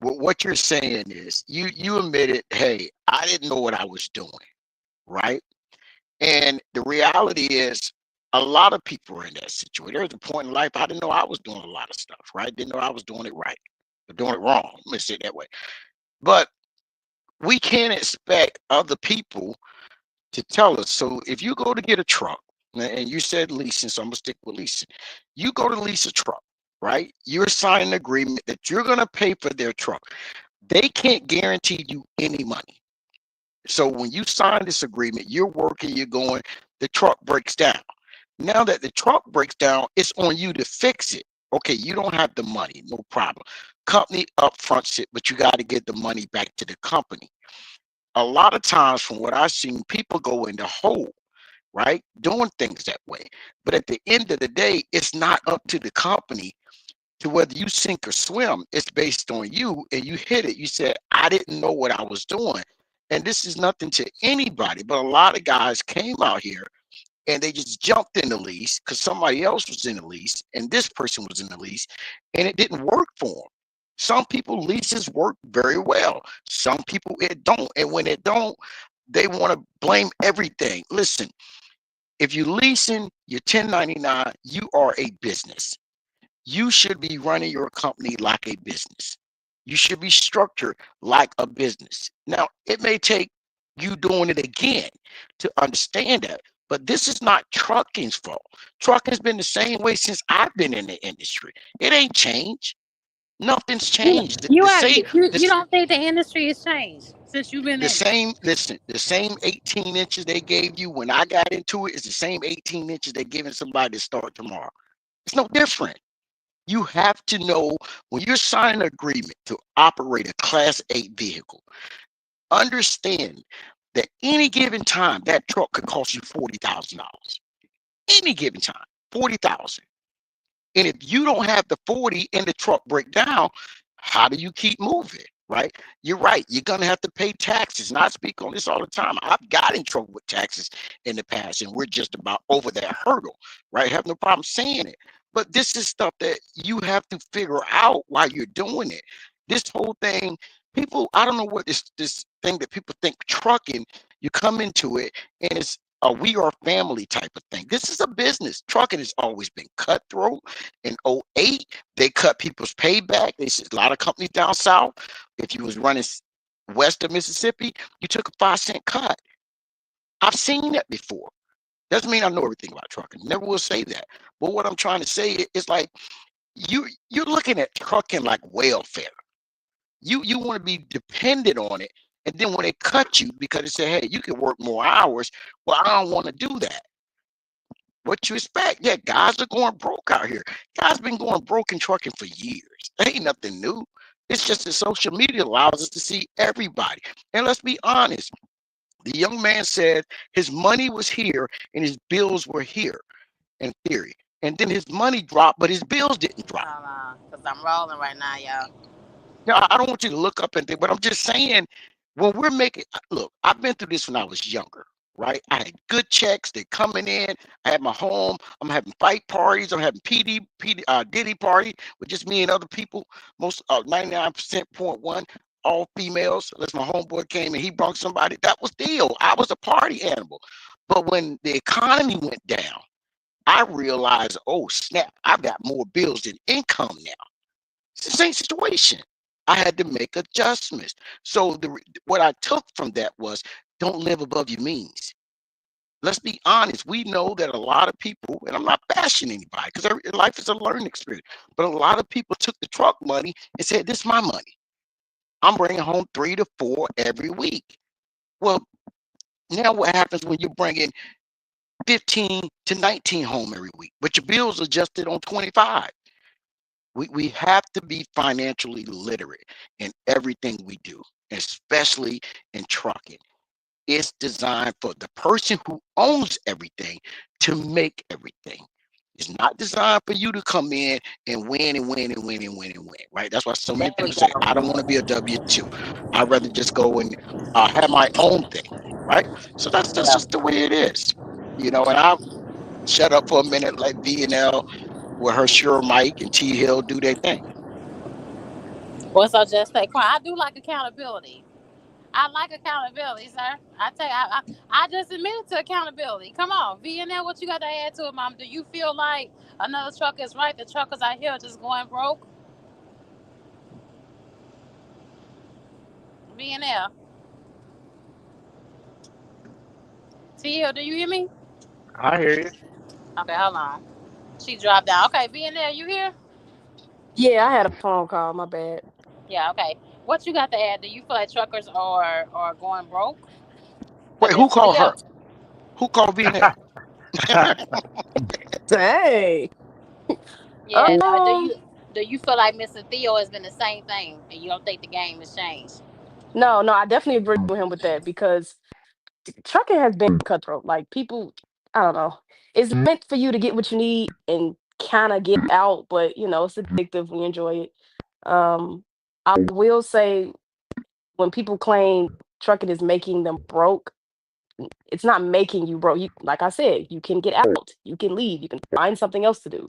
What you're saying is you admitted, hey, I didn't know what I was doing, right? And the reality is, a lot of people are in that situation. There's a point in life I didn't know I was doing a lot of stuff, right? Didn't know I was doing it right, or doing it wrong. Let me say it that way. But we can't expect other people to tell us. So if you go to get a truck, and you said leasing, so I'm gonna stick with leasing. You go to lease a truck, right? You're signing an agreement that you're gonna pay for their truck. They can't guarantee you any money. So when you sign this agreement, you're working, you're going, the truck breaks down. Now that the truck breaks down, it's on you to fix it. Okay, you don't have the money, no problem. Company upfronts it, but you got to get the money back to the company. A lot of times, from what I've seen, people go in the hole, right? Doing things that way. But at the end of the day, it's not up to the company to whether you sink or swim. It's based on you, and you hit it. You said, I didn't know what I was doing. And this is nothing to anybody, but a lot of guys came out here and they just jumped in the lease because somebody else was in the lease and this person was in the lease, and it didn't work for them. Some people leases work very well. Some people it don't. And when it don't, they want to blame everything. Listen, if you're leasing, you're 1099, you are a business. You should be running your company like a business. You should be structured like a business. Now, it may take you doing it again to understand that, but this is not trucking's fault. Trucking's been the same way since I've been in the industry. It ain't changed. Nothing's You changed. you The are same, you the, don't think the industry has changed since you've been the in it? same, listen, the same 18 inches they gave you when I got into it is the same 18 inches they're giving somebody to start tomorrow. It's no different. You have to know when you're signing an agreement to operate a Class 8 vehicle, understand that any given time that truck could cost you $40,000. Any given time, 40,000. And if you don't have the 40 and the truck break down, how do you keep moving? Right? You're right. You're gonna have to pay taxes. And I speak on this all the time. I've got in trouble with taxes in the past, and we're just about over that hurdle, right? Have no problem saying it. But this is stuff that you have to figure out while you're doing it. This whole thing, people, I don't know what this thing that people think trucking, you come into it and it's a we are family type of thing. This is a business. Trucking has always been cutthroat. In '08, they cut people's payback. They said a lot of companies down south, if you was running west of Mississippi, you took a 5 cent cut. I've seen that before. Doesn't mean I know everything about trucking. Never will say that. But what I'm trying to say is like you're looking at trucking like welfare. You want to be dependent on it. And then when they cut you because they say, hey, you can work more hours, well, I don't want to do that. What you expect? Yeah, guys are going broke out here. Guys been going broke in trucking for years. That ain't nothing new. It's just that social media allows us to see everybody. And let's be honest. The young man said his money was here and his bills were here in theory. And then his money dropped, but his bills didn't drop. Hold on, because I'm rolling right now, y'all. Now, I don't want you to look up and think, but I'm just saying, when we're making, look, I've been through this when I was younger, right? I had good checks, they're coming in. I had my home. I'm having fight parties. I'm having Diddy party with just me and other people, most 99.1%, all females. Unless my homeboy came and he brought somebody, that was deal. I was a party animal. But when the economy went down, I realized, oh snap, I've got more bills than income now. It's the same situation. I had to make adjustments. So what I took from that was don't live above your means. Let's be honest. We know that a lot of people, and I'm not bashing anybody because life is a learning experience, but a lot of people took the truck money and said, this is my money. I'm bringing home 3 to 4 every week. Well, now what happens when you're bringing 15 to 19 home every week, but your bills adjusted on 25? We have to be financially literate in everything we do, especially in trucking. It's designed for the person who owns everything to make everything. It's not designed for you to come in and win and win and win and win and win, right? That's why so There many we people say, I don't go. want to be a W-2. I'd rather just go and have my own thing, right? So that's Yeah. just the way it is, and I'll shut up for a minute, let V and L with her sure Mike and T Hill do their thing. What's up, just say, I do like accountability. I like accountability, sir. I just admitted to accountability. Come on, VNL, what you got to add to it, Mom? Do you feel like another truck is right? The truckers out here are just going broke? VNL. TL, do you hear me? I hear you. Okay, hold on. She dropped down. Okay, being there, you here? Yeah, I had a phone call. My bad. Yeah, okay. What you got to add? Do you feel like truckers are going broke? Because Wait, this who called video, her? Who called VNL? Dang. yeah. Um, Do you feel like Mr. Theo has been the same thing, and you don't think the game has changed? no, no, I definitely agree with him with that because trucking has been cutthroat. Like people, I don't know. It's meant for you to get what you need and kind of get out, but it's addictive. We enjoy it. I will say when people claim trucking is making them broke, it's not making you broke. Like I said, you can get out, you can leave, you can find something else to do.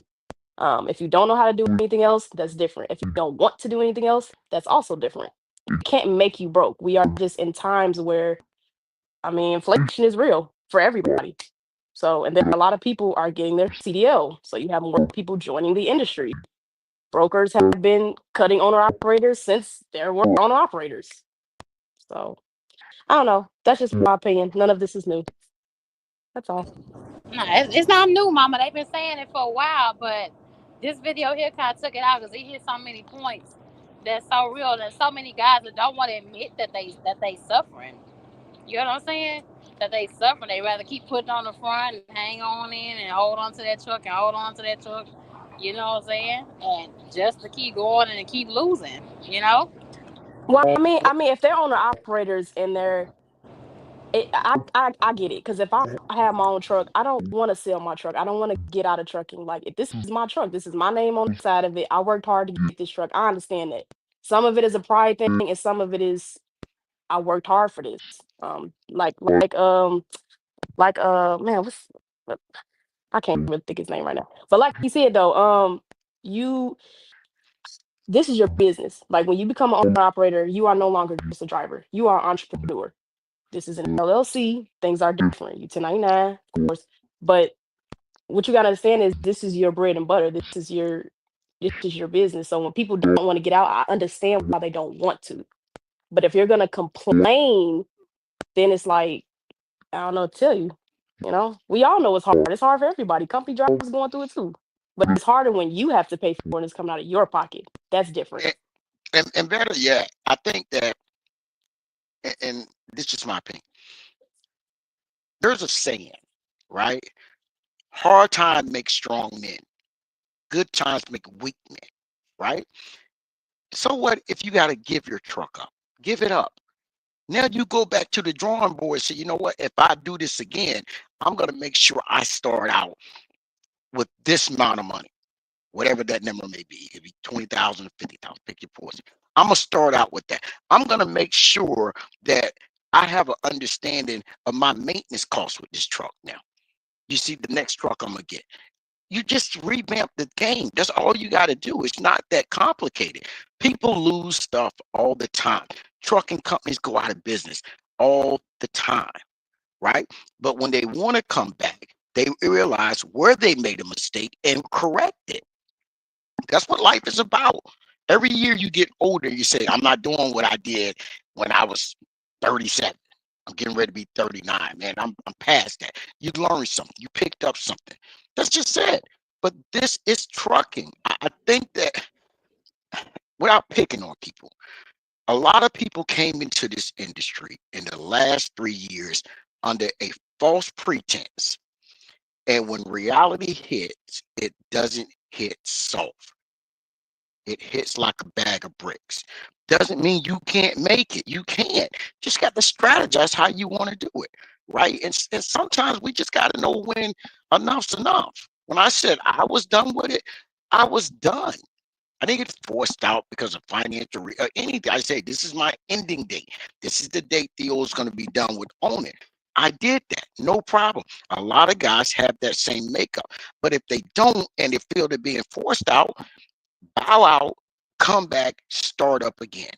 If you don't know how to do anything else, that's different. If you don't want to do anything else, that's also different. It can't make you broke. We are just in times where, I mean, inflation is real for everybody. So, and then a lot of people are getting their CDL. So you have more people joining the industry. Brokers have been cutting owner operators since there were owner operators. So I don't know. That's just my opinion. None of this is new. That's all. No, it's not new, Mama. They've been saying it for a while, but this video here kind of took it out because it hit so many points that's so real, and so many guys that don't want to admit that they suffering. You know what I'm saying? That they suffering. They rather keep putting on the front and hang on in and hold on to that truck and hold on to that truck. You know what I'm saying? And just to keep going and to keep losing. You know? Well, I mean, if they're owner operators and I get it because if I have my own truck, I don't want to sell my truck. I don't want to get out of trucking. Like, if this is my truck, this is my name on the side of it. I worked hard to get this truck. I understand that. Some of it is a pride thing, and some of it is I worked hard for this. Man, what- I can't really think his name right now. But like you said though, you this is your business. Like when you become an owner operator, you are no longer just a driver. You are an entrepreneur. This is an LLC. Things are different. You 1099, of course. But what you gotta understand is this is your bread and butter. This is your business. So when people don't want to get out, I understand why they don't want to. But if you're gonna complain, then it's like, I don't know what to tell you. We all know it's hard. It's hard for everybody. Company drivers going through it too. But it's harder when you have to pay for it and it's coming out of your pocket. That's different. And better yet, I think that, and this is my opinion. There's a saying, right? Hard time makes strong men. Good times make weak men, right? So what if you got to give your truck up? Give it up. Now you go back to the drawing board and say, you know what? If I do this again, I'm going to make sure I start out with this amount of money, whatever that number may be. It be 20,000 or 50,000, pick your poison. I'm going to start out with that. I'm going to make sure that I have an understanding of my maintenance costs with this truck now. You see, the next truck I'm going to get. You just revamp the game. That's all you got to do. It's not that complicated. People lose stuff all the time. Trucking companies go out of business all the time, right? But when they want to come back, they realize where they made a mistake and correct it. That's what life is about. Every year you get older, you say, I'm not doing what I did when I was 37. I'm getting ready to be 39, man. I'm past that. You learned something. You picked up something. That's just it. But this is trucking. I think that without picking on people, a lot of people came into this industry in the last 3 years under a false pretense. And when reality hits, it doesn't hit soft. It hits like a bag of bricks. Doesn't mean you can't make it. You can't. Just got to strategize how you want to do it, right? And sometimes we just got to know when enough's enough. When I said I was done with it, I was done. I didn't get forced out because of financial or anything. I say this is my ending date. This is the date Theo is going to be done with owning. I did that, no problem. A lot of guys have that same makeup, but if they don't and they feel they're being forced out, bow out, come back, start up again.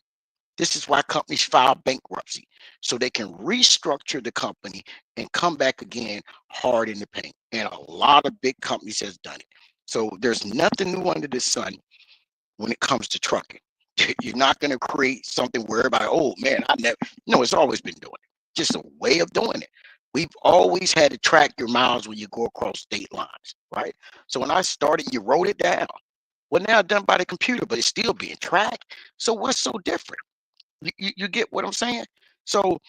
This is why companies file bankruptcy, so they can restructure the company and come back again hard in the paint. And a lot of big companies has done it. So there's nothing new under the sun when it comes to trucking. You're not going to create something where everybody, oh man, I never. No, it's always been doing it. Just a way of doing it. We've always had to track your miles when you go across state lines, right? So when I started, you wrote it down. Well, now done by the computer, but it's still being tracked. So what's so different? You get what I'm saying? So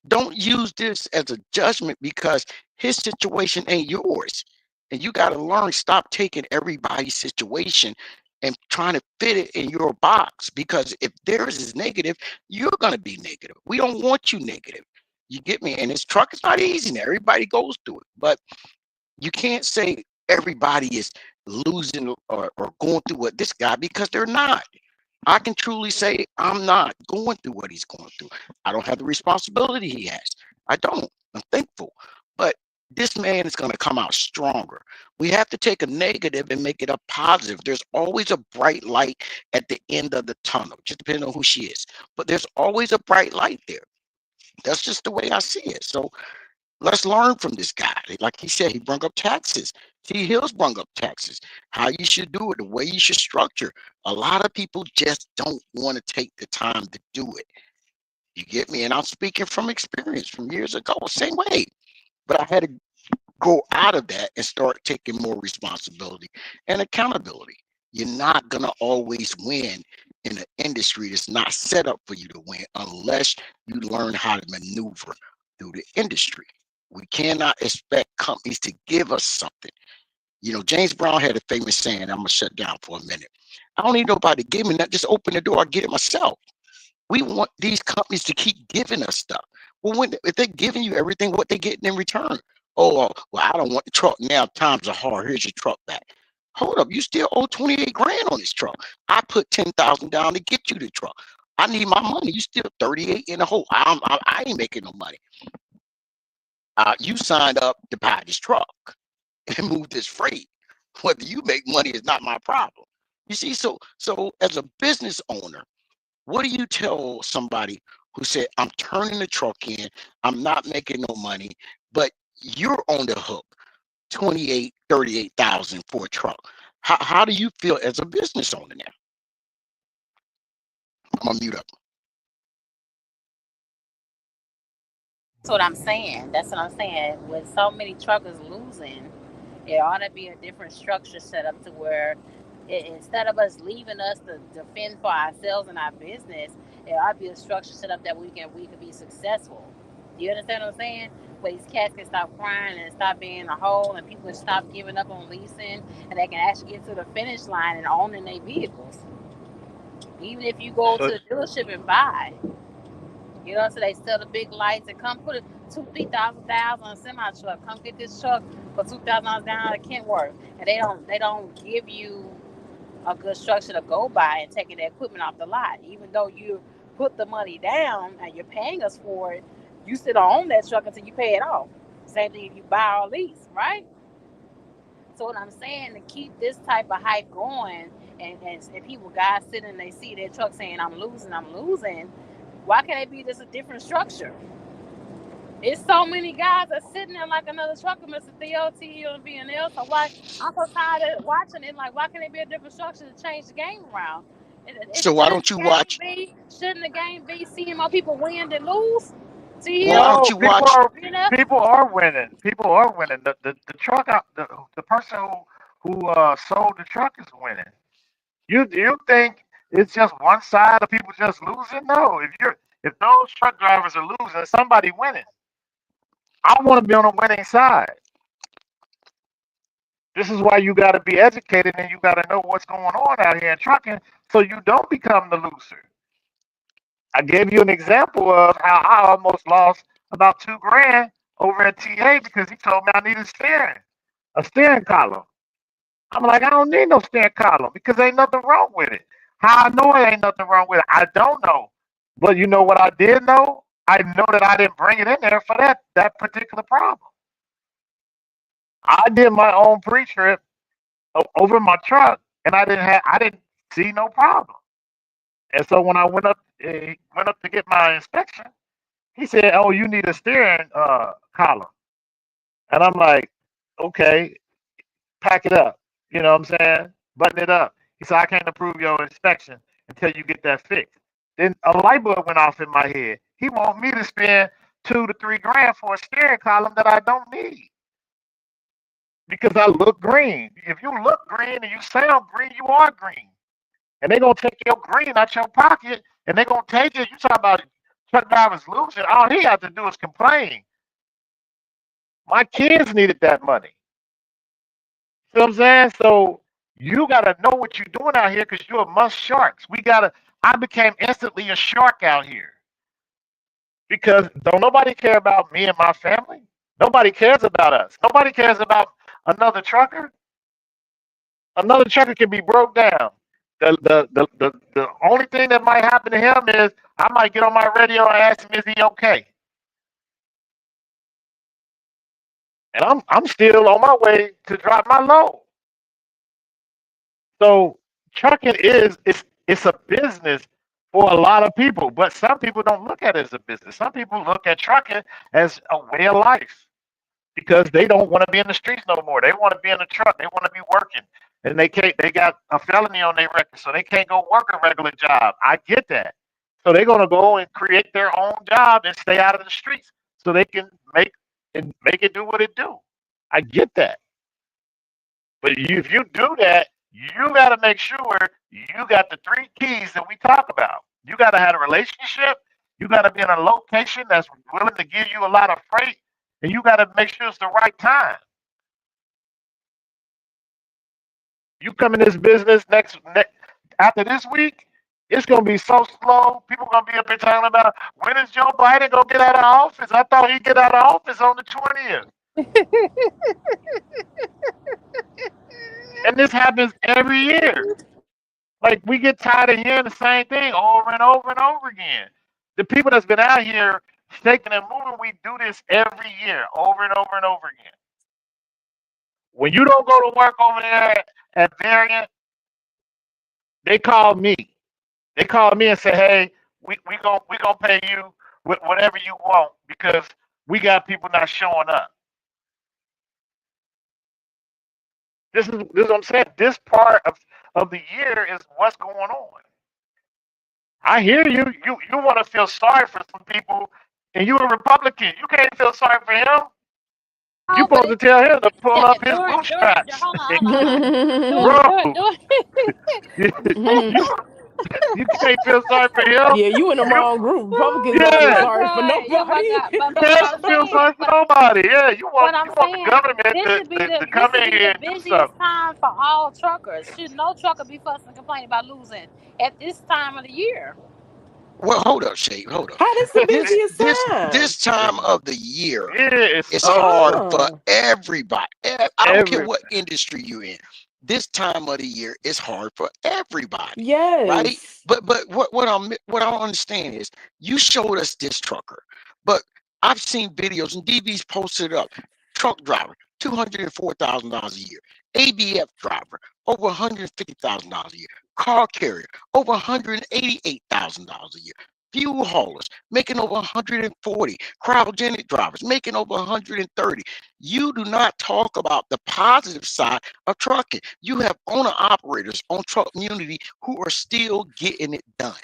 don't use this as a judgment because his situation ain't yours. And you got to learn, stop taking everybody's situation and trying to fit it in your box because if theirs is negative, you're going to be negative. We don't want you negative. You get me? And this truck is not easy now. Everybody goes through it. But you can't say everybody is losing or going through what this guy because they're not. I can truly say I'm not going through what he's going through. I don't have the responsibility he has. I don't. I'm thankful. But this man is going to come out stronger. We have to take a negative and make it a positive. There's always a bright light at the end of the tunnel, just depending on who she is. But there's always a bright light there. That's just the way I see it. So let's learn from this guy. Like he said, he brought up taxes. T. Hills brought up taxes. How you should do it, the way you should structure. A lot of people just don't want to take the time to do it. You get me? And I'm speaking from experience from years ago, same way. But I had to go out of that and start taking more responsibility and accountability. You're not going to always win in an industry that's not set up for you to win unless you learn how to maneuver through the industry. We cannot expect companies to give us something. You know, James Brown had a famous saying, I'm going to shut down for a minute. I don't need nobody to give me that. Just open the door. I get it myself. We want these companies to keep giving us stuff. Well, if they're giving you everything, what they getting in return? Oh, well, I don't want the truck now. Times are hard. Here's your truck back. Hold up. You still owe 28 grand on this truck. I put 10,000 down to get you the truck. I need my money. You still 38 in the hole. I ain't making no money. You signed up to buy this truck and move this freight. Whether you make money is not my problem. You see, so as a business owner, what do you tell somebody who said, I'm turning the truck in, I'm not making no money, but you're on the hook, 28, 38,000 for a truck? How do you feel as a business owner now? I'm gonna mute up. That's what I'm saying. That's what I'm saying. With so many truckers losing, it ought to be a different structure set up to where instead of us leaving us to defend for ourselves and our business, it ought to be a structure set up that we can be successful. Do you understand what I'm saying? Where these cats can stop crying and stop being a hole, and people can stop giving up on leasing, and they can actually get to the finish line and owning their vehicles. Even if you go to So the dealership and buy, you know, so they sell the big lights and come put a $2,000, $3,000 on a semi truck. Come get this truck for $2,000 down at Kentworth, and they don't give you a good structure to go by and taking the equipment off the lot. Even though you put the money down and you're paying us for it, you still don't own that truck until you pay it off. Same thing if you buy or lease, right? So what I'm saying, to keep this type of hype going, and people guys sitting and they see their truck saying I'm losing, why can't it be just a different structure? It's so many guys that sitting there like another trucker, Mr. Theo, TU, and BNL. So why I'm so tired of watching it? Like, why can't it be a different structure to change the game around? It So why shouldn't don't the you game watch? be shouldn't the game be seeing more people win than lose? Well, why TU, don't no, you watch? BNL. people are winning. People are winning. The truck out the person who sold the truck is winning. You think it's just one side of people just losing? No, if those truck drivers are losing, somebody winning. I want to be on the winning side. This is why you got to be educated and you got to know what's going on out here in trucking so you don't become the loser. I gave you an example of how I almost lost about 2 grand over at TA because he told me I needed a steering column. I'm like, I don't need no steering column because ain't nothing wrong with it. How I know it ain't nothing wrong with it, I don't know. But you know what I did know? I know that I didn't bring it in there for that particular problem. I did my own pre-trip over my truck, and I didn't see no problem. And so when I went up to get my inspection, he said, "Oh, you need a steering column," and I'm like, "Okay, pack it up." You know what I'm saying? Button it up. He said, "I can't approve your inspection until you get that fixed." Then a light bulb went off in my head. He want me to spend 2 to 3 grand for a steering column that I don't need because I look green. If you look green and you sound green, you are green. And they're gonna take your green out your pocket and they're gonna take it. You talk about truck drivers losing, all he has to do is complain. My kids needed that money. See what I'm saying? So you gotta know what you're doing out here because you're amongst sharks. I became instantly a shark out here because don't nobody care about me and my family. Nobody cares about us. Nobody cares about another trucker. Another trucker can be broke down. The only thing that might happen to him is I might get on my radio and ask him, is he okay? And I'm still on my way to drop my load. So trucking it's a business for a lot of people, but some people don't look at it as a business. Some people look at trucking as a way of life because they don't want to be in the streets no more. They want to be in the truck. They want to be working. And they can't they got a felony on their record, so they can't go work a regular job. I get that. So they're gonna go and create their own job and stay out of the streets so they can make it do what it do. I get that. But if you do that, you got to make sure you got the 3 keys that we talk about. You got to have a relationship. You got to be in a location that's willing to give you a lot of freight, and you got to make sure it's the right time. You come in this business next after this week, it's gonna be so slow. People gonna be up here talking about when is Joe Biden gonna get out of office? I thought he'd get out of office on the 20th. And this happens every year. Like we get tired of hearing the same thing over and over and over again. The people that's been out here shaking and moving, we do this every year, over and over and over again. When you don't go to work over there at Variant, they call me. They call me and say, "Hey, we gonna pay you with whatever you want because we got people not showing up." This is what I'm saying. This part of the year is what's going on. I hear you. You want to feel sorry for some people, and you're a Republican. You can't feel sorry for him. You Oh, but supposed to tell him to pull up his during bootstraps and hold on. grow. During you you can't feel sorry for him. Yeah, you in the You wrong group. Republicans don't oh feel yeah. my sorry for god, oh my nobody. god. But You what I'm can't feel saying, sorry for nobody. Yeah, what I'm you want the saying, government to this come would in be here the and do busiest something. time for all truckers. Should no trucker be fussing and complaining about losing at this time of the year? Well, hold up, Shay. Hold up. How this the This busiest this time? this time of the year Yeah, it's is hard slow. for Uh-uh. everybody. I don't care Every what industry you're in. This time of the year is hard for everybody, right? Yes. But what I don't understand is you showed us this trucker, but I've seen videos and DB's posted up. Truck driver, $204,000 a year. ABF driver, over $150,000 a year. Car carrier, over $188,000 a year. Fuel haulers making over 140, cryogenic drivers making over 130. You do not talk about the positive side of trucking. You have owner operators on Truck Community who are still getting it done.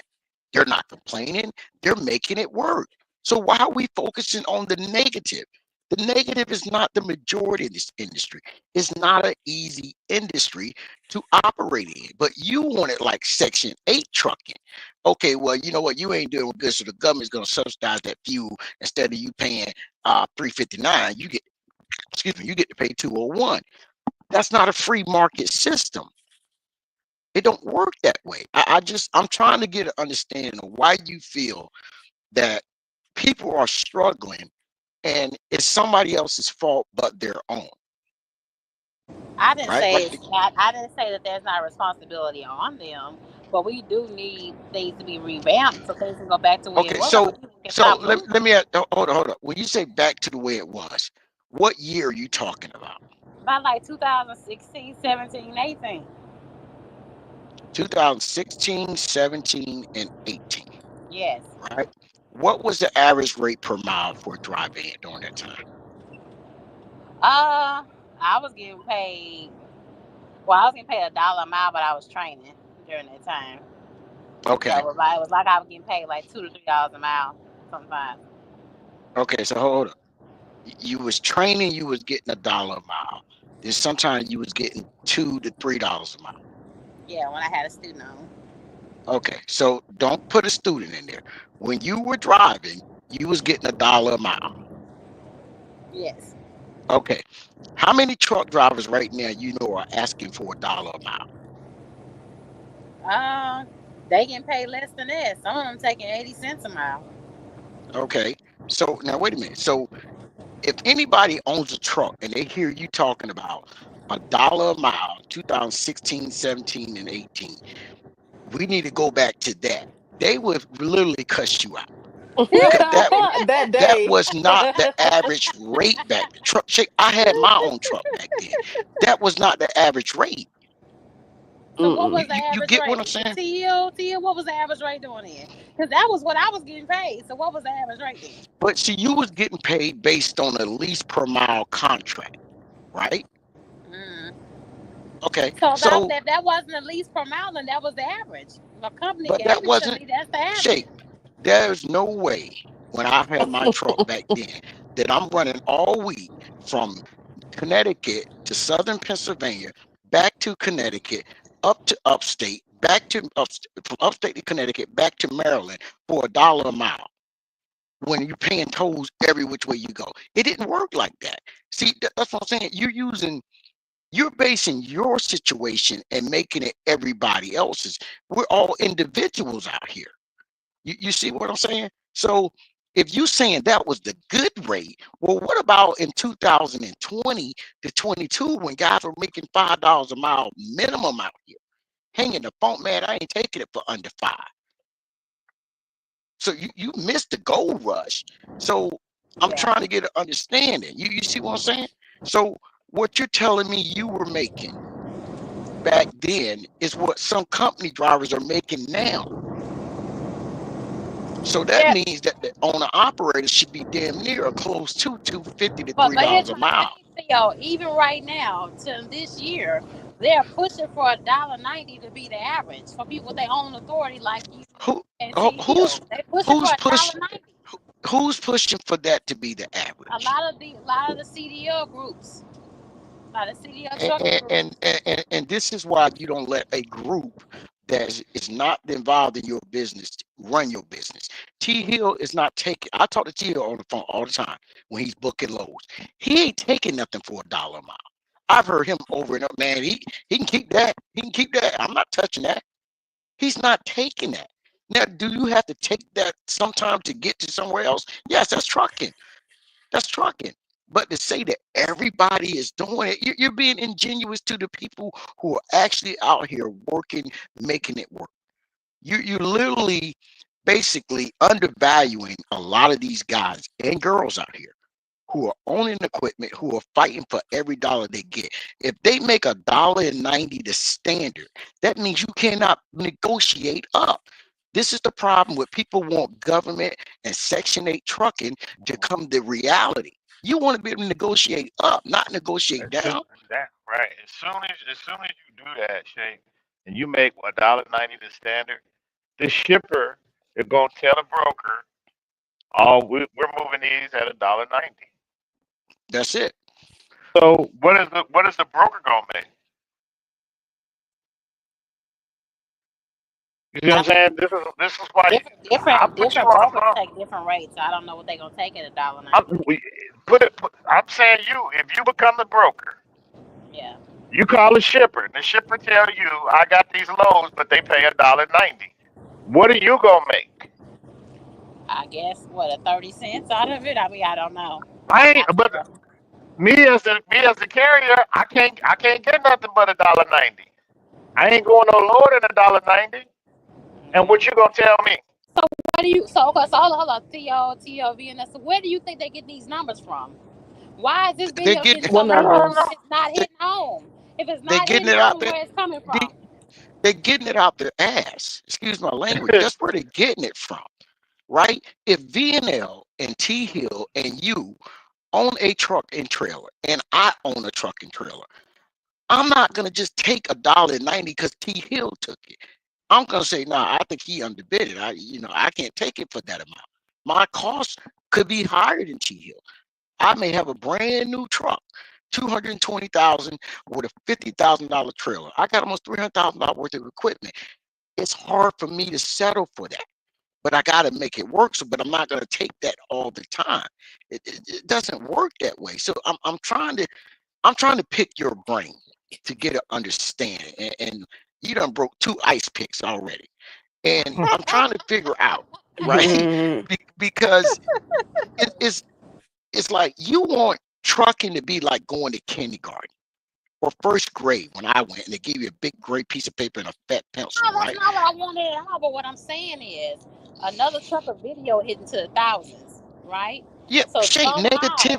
They're not complaining, they're making it work. So why are we focusing on the negative? The negative is not the majority of this industry. It's not an easy industry to operate in. But you want it like Section 8 trucking. Okay, well, you know what? You ain't doing good, so the government's gonna subsidize that fuel instead of you paying 359. You get, excuse me, you get to pay 201. That's not a free market system. It don't work that way. I'm trying to get an understanding of why you feel that people are struggling and it's somebody else's fault but their own, I didn't right? say Like, it's not, I didn't say that there's not a responsibility on them, but we do need things to be revamped so things can go back to where it okay, was. So people can so stop let me losing. hold on. When you say back to the way it was, what year are you talking about? By like 2016, 17, 18. 2016, 17, and 18, Yes. right? What was the average rate per mile for a drive in during that time? Uh, I was getting paid. Well, I was getting paid $1 a mile, but I was training during that time. So Okay. it was like I was getting paid like $2 to $3 a mile sometimes. Okay, so hold up. You was training, you was getting $1 a mile. Then sometimes you was getting $2 to $3 a mile. Yeah, when I had a student on. Okay, so don't put a student in there. When you were driving, you was getting $1 a mile. Yes. Okay, how many truck drivers right now you know are asking for $1 a mile? Uh, they can pay less than that. Some of them taking 80 cents a mile. Okay, so now wait a minute. So if anybody owns a truck and they hear you talking about $1 a mile, 2016, 17, and 18, we need to go back to that. They would literally cuss you out because That that day. was not the average rate back. Truck shake. I had my own truck back then. That was not the average rate. So what Mm-mm. was the You average get what I'm rate? saying? TL, what was the average rate doing then? Because that was what I was getting paid. So what was the average rate then? But see, you was getting paid based on a lease per mile contract, right? Mm. Okay, So that, so that wasn't the least per mile, then that was the average. The company but gave that it to wasn't me. That's the average. shake. There's no way when I had my truck back then that I'm running all week from Connecticut to southern Pennsylvania, back to Connecticut, up to upstate, back to from upstate to Connecticut, back to Maryland for $1 a mile when you're paying tolls every which way you go. It didn't work like that. See, that's what I'm saying. You're basing your situation and making it everybody else's. We're all individuals out here. You see what I'm saying? So if you saying that was the good rate, well, what about in 2020 to 22 when guys were making $5 a mile minimum out here? Hanging the phone, man, I ain't taking it for under 5. So you missed the gold rush. So I'm Yeah. trying to get an understanding. You see what I'm saying? So what you're telling me you were making back then is what some company drivers are making now. So that Yeah. means that the owner operator should be damn near or close to 250 to But here's $3 a my mile. thing, Theo. Even right now, to this year, they're pushing for $1.90 to be the average for people with their own authority like you Who and who- T who's Hill. They pushing for who's a dollar push ninety. who's pushing for that to be the A average? lot of the CDL groups, a lot of CDL trucking and groups. and, and this is why you don't let a group that is not involved in your business run your business. T Hill is not taking. I talk to T Hill on the phone all the time when he's booking loads. He ain't taking nothing for $1 a mile. I've heard him over and over, man. He can keep that. He can keep that. I'm not touching that. He's not taking that. Now, do you have to take that sometime to get to somewhere else? Yes, that's trucking. That's trucking. But to say that everybody is doing it, you're being ingenuous to the people who are actually out here working, making it work. You're literally basically undervaluing a lot of these guys and girls out here who are owning equipment, who are fighting for every dollar they get. If they make $1.90 the standard, that means you cannot negotiate up. This is the problem with people want government and Section 8 trucking to come to reality. You want to be able to negotiate up, not negotiate As soon down. that right, as soon as you do that, Shay, and you make $1.90 the standard, the shipper is gonna tell the broker, "Oh, we're moving these at $1.90." That's it. So what is the broker gonna make? You see what I'm I mean, saying? This is why I put you different on the brokers phone. take different rates. So I don't know what they're gonna take at a dollar I'm, ninety. we, put it. I'm saying if you become the broker, Yeah, you call the shipper, and the shipper tell you, "I got these loads, but they pay $1.90." What are you gonna make? I guess what, a 30 cents out of it. I mean, I don't know. I I'm ain't, not but sure. me as the carrier, I can't get nothing but $1.90. I ain't going no lower than $1.90. And what you gonna tell me? So where do you? So okay, so hold on, Theo, TLV, so where do you think they get these numbers from? Why is this They're video getting getting so What I much don't if numbers? know. it's not they, hitting home? If it's they're not getting hitting it out home, there. where it's coming They, from? they're getting it out their ass. Excuse my language. That's where they're getting it from, right? If VNL and T Hill and you own a truck and trailer, and I own a truck and trailer, I'm not gonna just take $1.90 because T Hill took it. I'm gonna say, nah, I think he underbid it. I can't take it for that amount. My cost could be higher than T Hill. I may have a brand new truck, 220,000 with a $50,000 trailer. I got almost $300,000 worth of equipment. It's hard for me to settle for that, but I got to make it work. So, but I'm not going to take that all the time. It doesn't work that way. So I'm trying to pick your brain to get an understanding. And you done broke 2 ice picks already. And I'm trying to figure out, right? Because it's like you want trucking to be like going to kindergarten or first grade when I went, and they give you a big gray piece of paper and a fat pencil, No, that's right? not what I wanted at all. But what I'm saying is, another trucker video hitting to the thousands, right? Yeah, So Shay, somehow,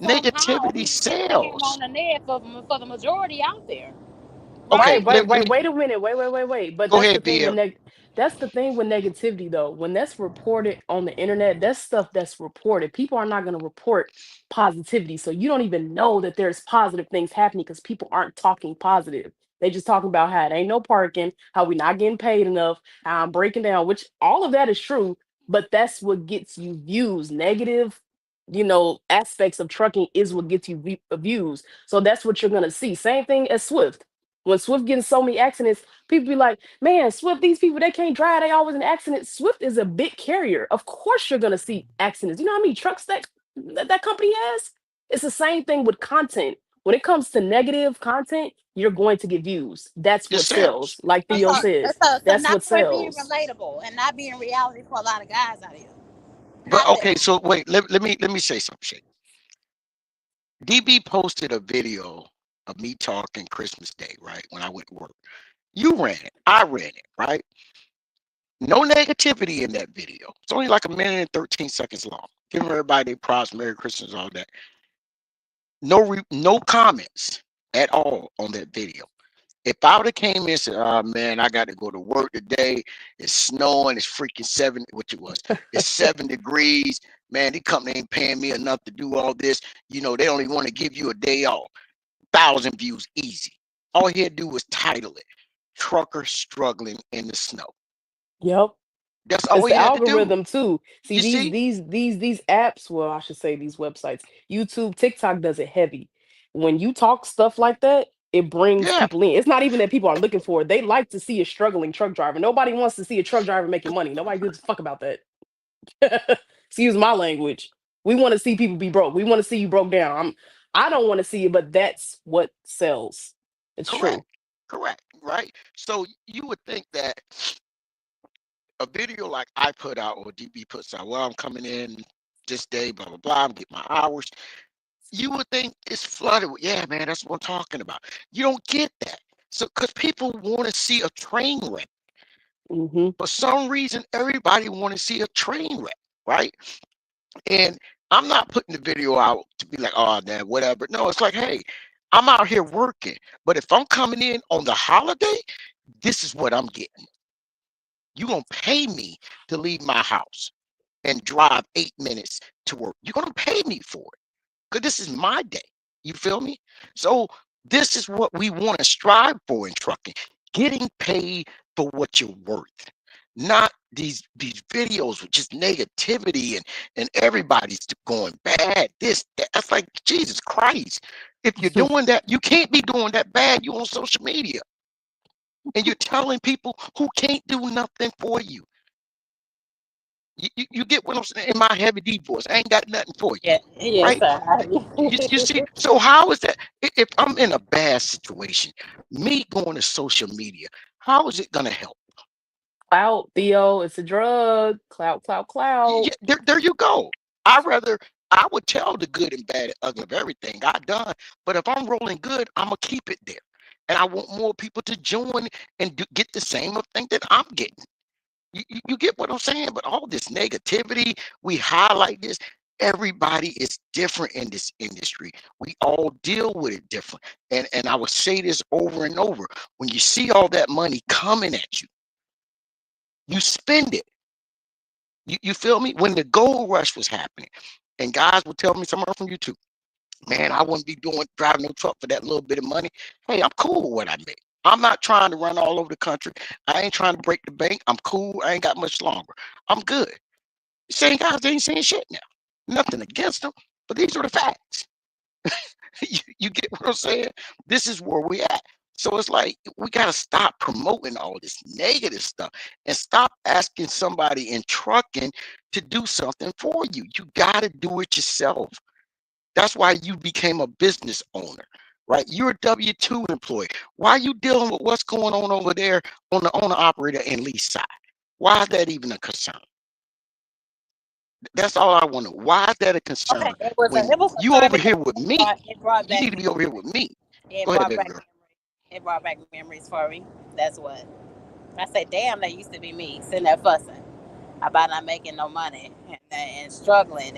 somehow negativity he came on sells. the net for the majority out there, Okay, right? Wait a minute. Wait. But go that's the ahead, thing with BL. that's the thing with negativity though. When that's reported on the internet, that's stuff that's reported. People are not going to report positivity. So you don't even know that there's positive things happening because people aren't talking positive. They just talking about how it ain't no parking, how we not getting paid enough, how I'm breaking down, which all of that is true, but that's what gets you views. Negative, aspects of trucking is what gets you views. So that's what you're gonna see. Same thing as Swift. When Swift getting so many accidents, people be like, man, Swift, these people, they can't drive. They always in accidents. Swift is a big carrier. Of course you're going to see accidents. You know how many trucks that company has? It's the same thing with content. When it comes to negative content, you're going to get views. That's It what sells. sells. Like So, Theo says, so that's not what for being sells. relatable and not being reality for a lot of guys out here. But Not okay, that. so wait, let me say something, Shay. DB posted a video of me talking Christmas Day, right? When I went to work. You ran it. I ran it, right? No negativity in that video. It's only like a minute and 13 seconds long. Giving everybody their props, Merry Christmas, all that. No comments at all on that video. If I would have came in and said, "Oh man, I got to go to work today. It's snowing. It's freaking what it was. It's 7 degrees. Man, the company ain't paying me enough to do all this. They only want to give you a day off. 1,000 views easy. All he had to do was title it, "Trucker Struggling in the Snow." Yep. That's It's all the he had to do. algorithm too. See You these see? these these these apps, well, I should say these websites, YouTube, TikTok does it heavy. When you talk stuff like that, it brings Yeah. people in. It's not even that people are looking for it. They like to see a struggling truck driver. Nobody wants to see a truck driver making money. Nobody gives a fuck about that. Excuse my language. We want to see people be broke. We want to see you broke down. I don't want to see it, but that's what sells. It's Correct. true. Correct. Right. So you would think that a video like I put out or DB puts out, well, I'm coming in this day, blah blah blah. I'm getting my hours. You would think it's flooded with, yeah, man, that's what I'm talking about. You don't get that. So, because people want to see a train wreck. Hmm. For some reason, everybody want to see a train wreck, right? And I'm not putting the video out to be like, oh, man, whatever. No, it's like, hey, I'm out here working, but if I'm coming in on the holiday, this is what I'm getting. You're gonna pay me to leave my house and drive 8 minutes to work. You're gonna pay me for it because this is my day. You feel me? So this is what we want to strive for in trucking: getting paid for what you're worth, not these videos with just negativity and everybody's going bad. This that. That's like Jesus Christ. If you're doing that, you can't be doing that bad. You on social media and you're telling people who can't do nothing for you. You get what I'm saying? In my heavy D voice, I ain't got nothing for you, Yeah, yes, right? sir. You see, so how is that? If I'm in a bad situation, me going to social media, how is it gonna help? Clout, Theo, it's a drug. Clout, clout, clout. Yeah, there you go. I would tell the good and bad and ugly of everything I done, but if I'm rolling good, I'm gonna keep it there, and I want more people to join and get the same thing that I'm getting. You get what I'm saying? But all this negativity, we highlight this. Everybody is different in this industry. We all deal with it different. And I would say this over and over. When you see all that money coming at you, you spend it. You feel me? When the gold rush was happening, and guys would tell me, someone from YouTube, man, I wouldn't be driving no truck for that little bit of money. Hey, I'm cool with what I make. I'm not trying to run all over the country. I ain't trying to break the bank. I'm cool. I ain't got much longer. I'm good. Same guys ain't saying shit now. Nothing against them, but these are the facts. You get what I'm saying? This is where we at. So it's like we gotta stop promoting all this negative stuff and stop asking somebody in trucking to do something for you. You gotta do it yourself. That's why you became a business owner, right? You're a W-2 employee. Why are you dealing with what's going on over there on the owner operator and lease side? Why is that even a concern? That's all I want to know. Why is that a concern Okay, it was a when you concern over because here with me? it brought You back need to be over here with me. it Go ahead, brought baby back girl. it brought back memories for me. That's what I say. Damn, that used to be me sitting there fussing about not making no money and struggling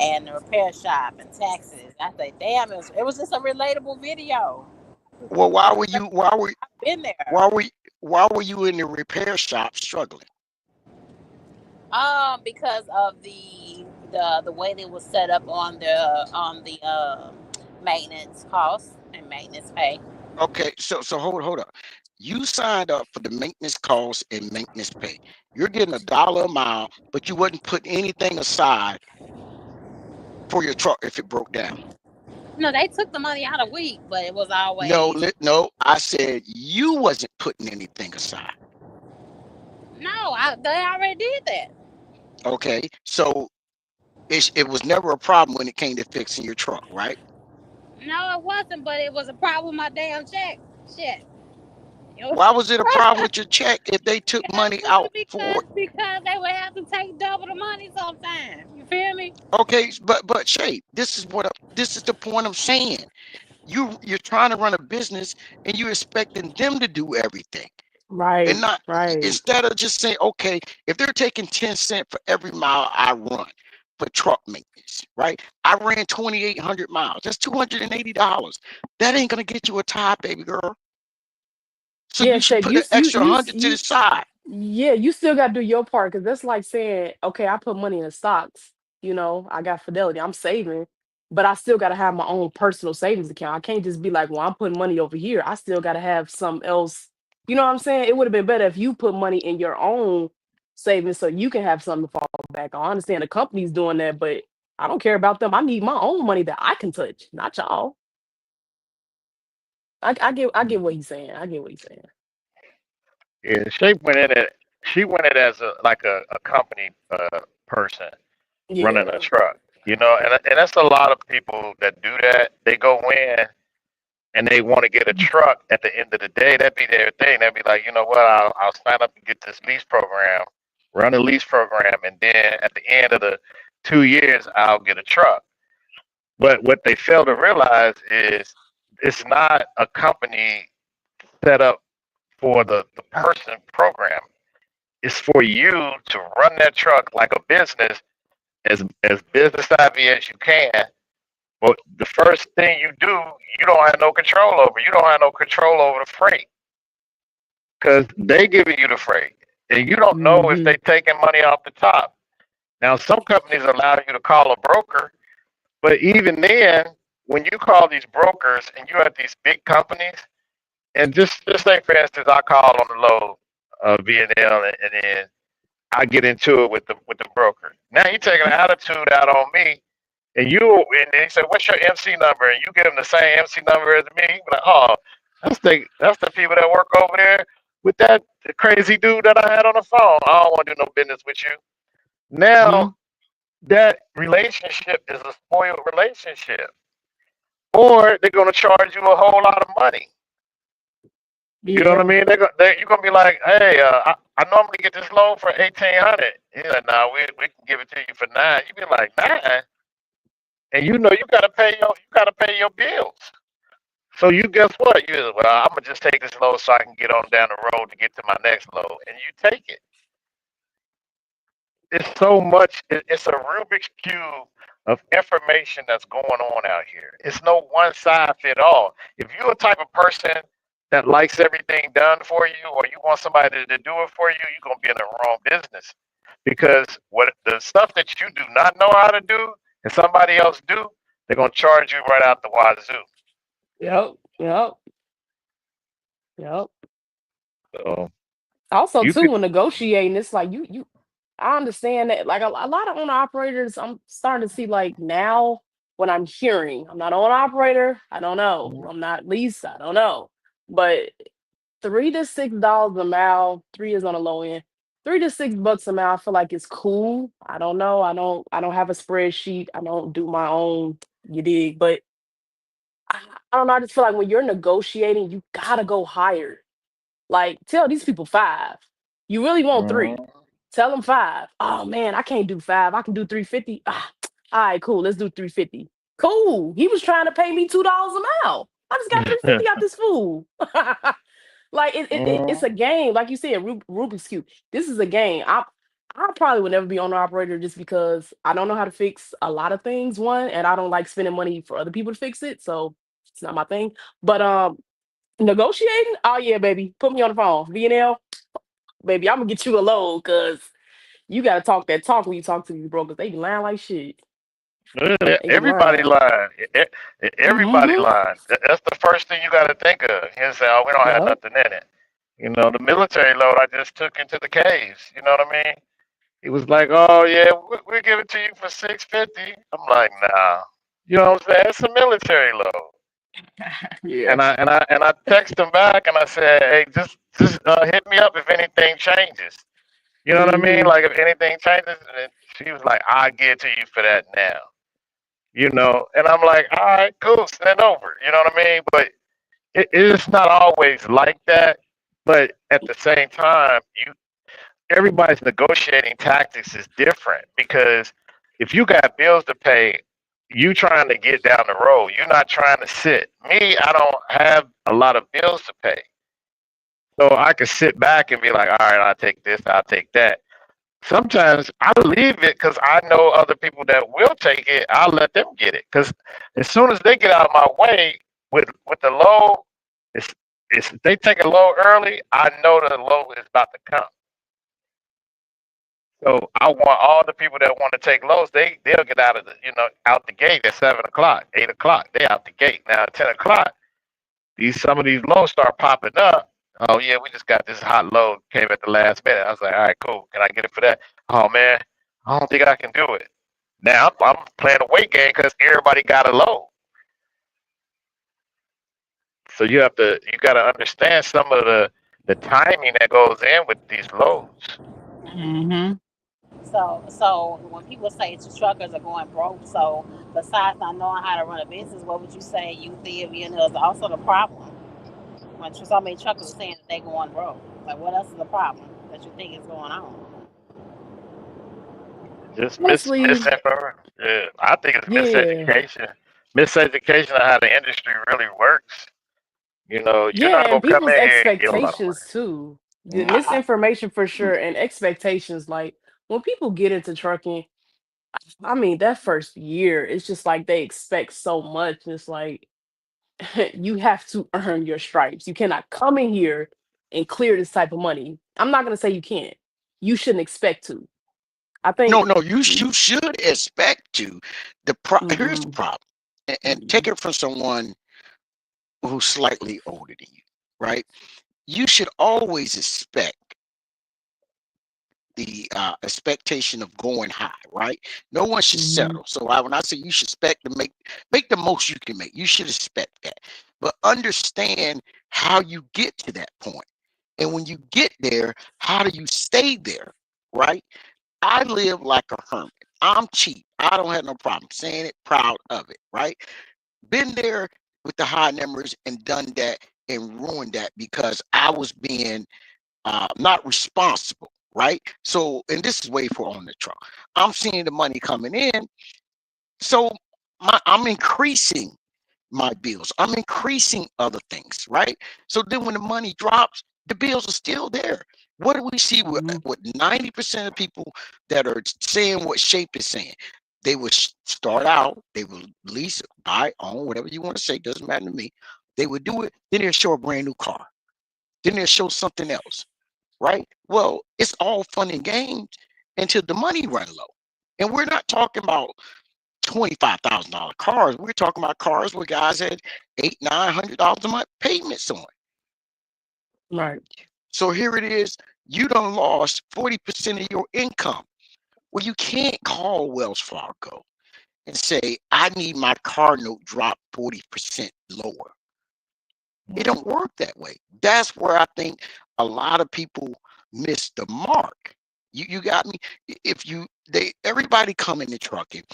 and the repair shop and taxes. I say, damn, it was just a relatable video. Well, I why was were like, you why were I've been there. why were why were you in the repair shop struggling? Because of the way they was set up on the maintenance costs and maintenance pay. Okay, so hold up. You signed up for the maintenance costs and maintenance pay. You're getting $1 a mile, but you wouldn't put anything aside for your truck if it broke down. No, they took the money out a week, but it was No, always no, I said you wasn't putting anything aside. no. They already did that. Okay, so it was never a problem when it came to fixing your truck, right? No, it wasn't, but it was a problem with my damn check. Shit. It was Why was it a problem with your check if they took money out for it? because they would have to take double the money sometimes. You feel me? Okay, but Shay, this is the point I'm saying. You're trying to run a business and you're expecting them to do everything. And Right, not right. instead of just saying, okay, if they're taking 10 cents for every mile I run for truck maintenance, right? I ran 2,800 miles. That's $280. That ain't gonna get you a tie, baby girl. So Yeah, you should Shape, put an extra 100 to the side. yeah, you still got to do your part because that's like saying, okay, I put money in the stocks. I got Fidelity, I'm saving, but I still got to have my own personal savings account. I can't just be like, well, I'm putting money over here. I still got to have some else. You know what I'm saying? It would have been better if you put money in your own savings so you can have something to fall back on. I understand the company's doing that, but I don't care about them. I need my own money that I can touch, not y'all. I get what he's saying. I get what he's saying. Yeah, she went in as a company person running a Yeah. truck, and that's a lot of people that do that. They go in and they want to get a truck at the end of the day. That'd be their thing. They'd be like, you know what, I'll sign up and get this lease program, run a lease program, and then at the end of the 2 years, I'll get a truck. But what they fail to realize is it's not a company set up for the person program. It's for you to run that truck like a business, as business savvy as you can. But the first thing you do, you don't have no control over. You don't have no control over the freight because they giving you the freight, and you don't know if Hmm. they taking money off the top. Now, some companies allow you to call a broker, but even then, when you call these brokers and you're at these big companies, and just say for instance, I call on the low VNL, and then I get into it with the broker. Now you taking an attitude out on me, and they say, "What's your MC number?" And you give them the same MC number as me. Be like, oh, that's the people that work over there with that crazy dude that I had on the phone. I don't want to do no business with you. Now that relationship is a spoiled relationship, or they're gonna charge you a whole lot of money. You know what I Yeah. mean? You're gonna be like, hey, I normally get this loan for 1,800. He's like, nah, we can give it to you for 9. You be like 9, and you gotta pay your bills. So you guess what? Well, I'm gonna just take this load so I can get on down the road to get to my next load, and you take it. It's so much. It's a Rubik's cube of information that's going on out here. It's no one size fit all. If you're a type of person that likes everything done for you, or you want somebody to do it for you, you're gonna be in the wrong business. Because what the stuff that you do not know how to do and somebody else do, they're gonna charge you right out the wazoo. Yep. Yep. Yep. So Also, you too, could, when negotiating, it's like you. I understand that. Like a lot of owner operators, I'm starting to see like now what I'm hearing. I'm not an owner operator. I don't know. I'm not lease. I don't know. But $3 to $6 a mile. Three is on the low end. $3 to $6 a mile. I feel like it's cool. I don't know. I don't have a spreadsheet. I don't do my own. You dig? But I, I don't know. I just feel like when you're negotiating, you gotta go higher. Like, tell these people five. You really want three. Mhm. Tell them five. Oh man, I can't do five. I can do 350. Ah, all right, cool. Let's do 350. Cool. He was trying to pay me $2 a mile. I just got 350 out this fool. Like it's Mhm. a game. Like you said, Rubik's Cube. This is a game. I probably would never be owner operator just because I don't know how to fix a lot of things. One, and I don't like spending money for other people to fix it. So it's not my thing. But negotiating, oh yeah, baby. Put me on the phone. VNL, baby, I'm gonna get you a load because you gotta talk that talk when you talk to these brokers. They be lying like shit. Yeah, They be everybody lying. lying. Everybody Mm-hmm. lying. That's the first thing you got to think of. You say, "Oh, we don't have Yep. nothing in it." You know, the military load I just took into the caves. You know what I mean? He was like, "Oh yeah, we give it to you for 650." I'm like, "Nah." You know what I'm saying? It's a military load. Yeah. And I text him back and I said, "Hey, just hit me up if anything changes." You know what I mean? Mm-hmm. Like if anything changes, and she was like, "I'll get it to you for that now." You know, and I'm like, "All right, cool, send over." You know what I mean? But it's not always like that. But at the same time, everybody's negotiating tactics is different because if you got bills to pay, you trying to get down the road. You're not trying to sit. Me, I don't have a lot of bills to pay. So I could sit back and be like, all right, I'll take this, I'll take that. Sometimes I leave it because I know other people that will take it. I'll let them get it because as soon as they get out of my way with the low, it's it's they take a low early. I know the low is about to come. So I want all the people that want to take lows. They'll get out of out the gate at 7 o'clock, 8 o'clock. They out the gate now. At 10 o'clock, some of these lows start popping up. Oh yeah, we just got this hot low came at the last minute. I was like, all right, cool. Can I get it for that? Oh man, I don't think I can do it. Now I'm playing a weight game because everybody got a low. So you got to understand some of the timing that goes in with these lows. Mm-hmm. So when people say truckers are going broke, so besides not knowing how to run a business, what would you say you feel is also the problem? When so many truckers are saying that they're going broke, like what else is the problem that you think is going on? Just Honestly, misinformation. Yeah, I think it's yeah. miseducation. Miseducation of how the industry really works. You know, you're Yeah, not and gonna come people's in here and get a lot of expectations too. The money. I, misinformation for sure and expectations. Like when people get into trucking, I mean, that first year, it's just like they expect so much. And it's like you have to earn your stripes. You cannot come in here and clear this type of money. I'm not gonna say you can't. You shouldn't expect to. I No, think. no, you should expect to. Here's the Mhm, problem, and take mhm, it from someone who's slightly older than you, right? You should always expect the expectation of going high, right? No one should mhm, settle. So when I say you should expect to make the most you can make, you should expect that. But understand how you get to that point. And when you get there, how do you stay there, right? I live like a hermit. I'm cheap. I don't have no problem saying it, proud of it, right? Been there with the high numbers and done that and ruined that because I was being not responsible, right? So, and this is way for on the truck. I'm seeing the money coming in, so I'm increasing my bills. I'm increasing other things, right? So then when the money drops, the bills are still there. What do we see mhm, with 90% of people that are saying what Shape is saying? They would start out, they would lease, buy, own, whatever you want to say, doesn't matter to me. They would do it, then they'll show a brand new car. Then they'll show something else, right? Well, it's all fun and games until the money run low. And we're not talking about $25,000 cars. We're talking about cars where guys had $800, $900 a month payments on. right. So here it is. You done lost 40% of your income. Well, you can't call Wells Fargo and say, I need my car note dropped 40% lower. It don't work that way. That's where I think a lot of people miss the mark. You got me? If you they everybody come into trucking,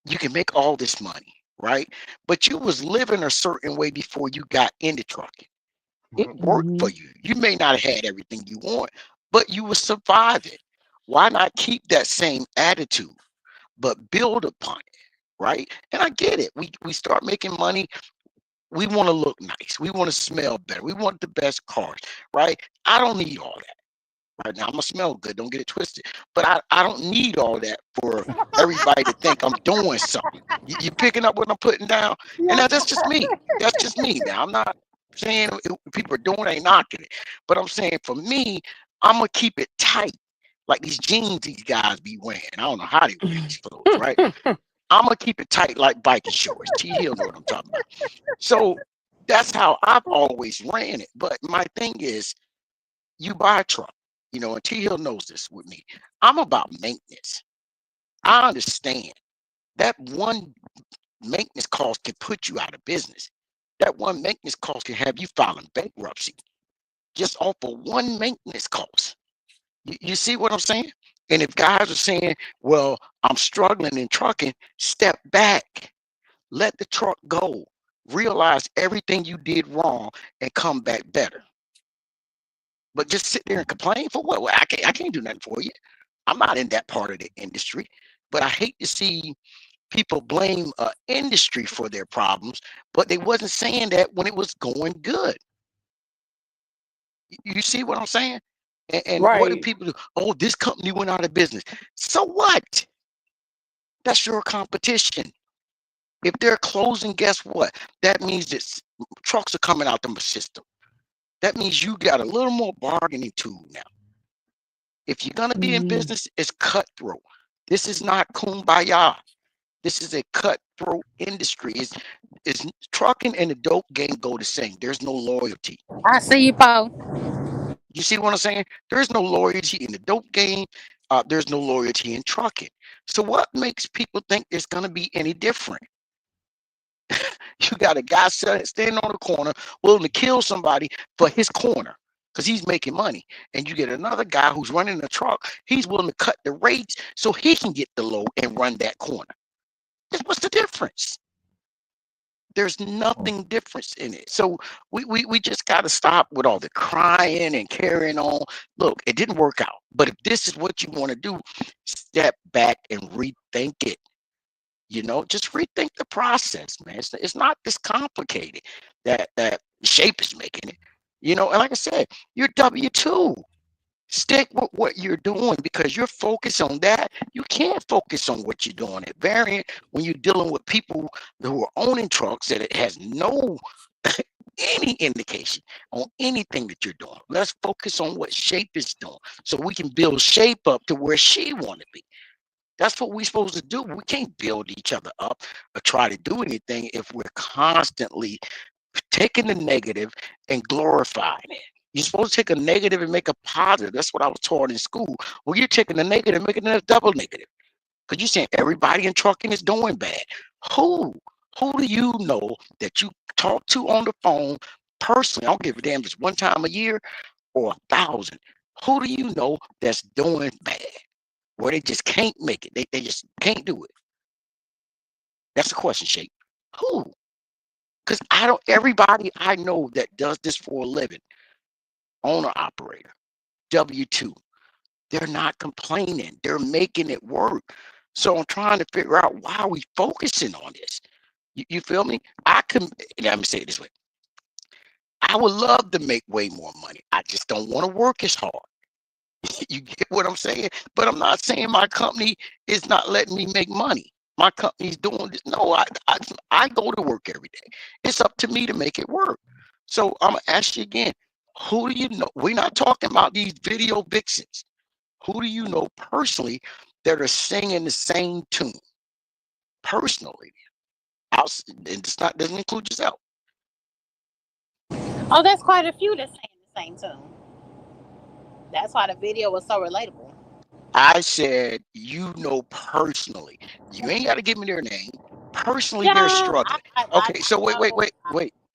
you can make all this money, right? But you was living a certain way before you got into trucking. It worked Hmm. for you. You may not have had everything you want, but you were surviving. Why not keep that same attitude, but build upon it, right? And I get it. We start making money. We want to look nice. We want to smell better. We want the best cars, right? I don't need all that. Right now, I'm gonna smell good. Don't get it twisted. But I don't need all that for everybody to think I'm doing something. You picking up what I'm putting down? And that's just me. That's just me. Now I'm not saying people are doing, ain't knocking it. But I'm saying for me, I'm gonna keep it tight, like these jeans these guys be wearing. I don't know how they wear these clothes, right? I'm gonna keep it tight like biking shorts. T Hill know what I'm talking about. So that's how I've always ran it. But my thing is, you buy a truck, and T Hill knows this with me. I'm about maintenance. I understand that one maintenance cost can put you out of business. That one maintenance cost can have you filing bankruptcy just off of one maintenance cost. You see what I'm saying? And if guys are saying, well, I'm struggling in trucking, step back, let the truck go, realize everything you did wrong and come back better. But just sit there and complain for what? Well, I can't do nothing for you. I'm not in that part of the industry. But I hate to see people blame industry for their problems, but they wasn't saying that when it was going good. You see what I'm saying? And what do Right. people do? Oh, this company went out of business. So what? That's your competition. If they're closing, guess what? That means that trucks are coming out the system. That means you got a little more bargaining tool now. If you're gonna be in Hmm. business, it's cutthroat. This is not kumbaya. This is a cutthroat industry. It's trucking and the dope game go the same. There's no loyalty. I see you, Paul. You see what I'm saying? There's no loyalty in the dope game. There's no loyalty in trucking. So what makes people think it's gonna be any different? You got a guy standing on the corner willing to kill somebody for his corner because he's making money. And you get another guy who's running a truck. He's willing to cut the rates so he can get the load and run that corner. What's the difference? There's nothing different in it. So we just got to stop with all the crying and carrying on. Look, it didn't work out. But if this is what you want to do, step back and rethink it. Just rethink the process, man. It's not this complicated that shape is making it. And like I said, you're W-2. Stick with what you're doing because you're focused on that. You can't focus on what you're doing at Variant when you're dealing with people who are owning trucks that it has no any indication on anything that you're doing. Let's focus on what Shape is doing so we can build Shape up to where she want to be. That's what we're supposed to do. We can't build each other up or try to do anything if we're constantly taking the negative and glorifying it. You're supposed to take a negative and make a positive. That's what I was taught in school. Well, you're taking the negative, making it a double negative. Because you're saying everybody in trucking is doing bad. Who? Who do you know that you talk to on the phone personally? I don't give a damn if it's one time a year or 1,000. Who do you know that's doing bad? Where they just can't make it. They just can't do it. That's the question, Shape. Who? Because everybody I know that does this for a living, owner operator, W-2, they're not complaining. They're making it work. So I'm trying to figure out why are we focusing on this? You feel me? Let me say it this way. I would love to make way more money. I just don't want to work as hard. You get what I'm saying? But I'm not saying my company is not letting me make money. My company's doing this. No, I go to work every day. It's up to me to make it work. So I'm gonna ask you again. Who do you know? We're not talking about these video vixens. Who do you know personally that are singing the same tune personally? And it's not doesn't include yourself. Oh, there's quite a few that's saying the same tune. That's why the video was so relatable. I said, you know, personally. You ain't got to give me their name. Personally, Yeah, they're struggling. Okay, so I know.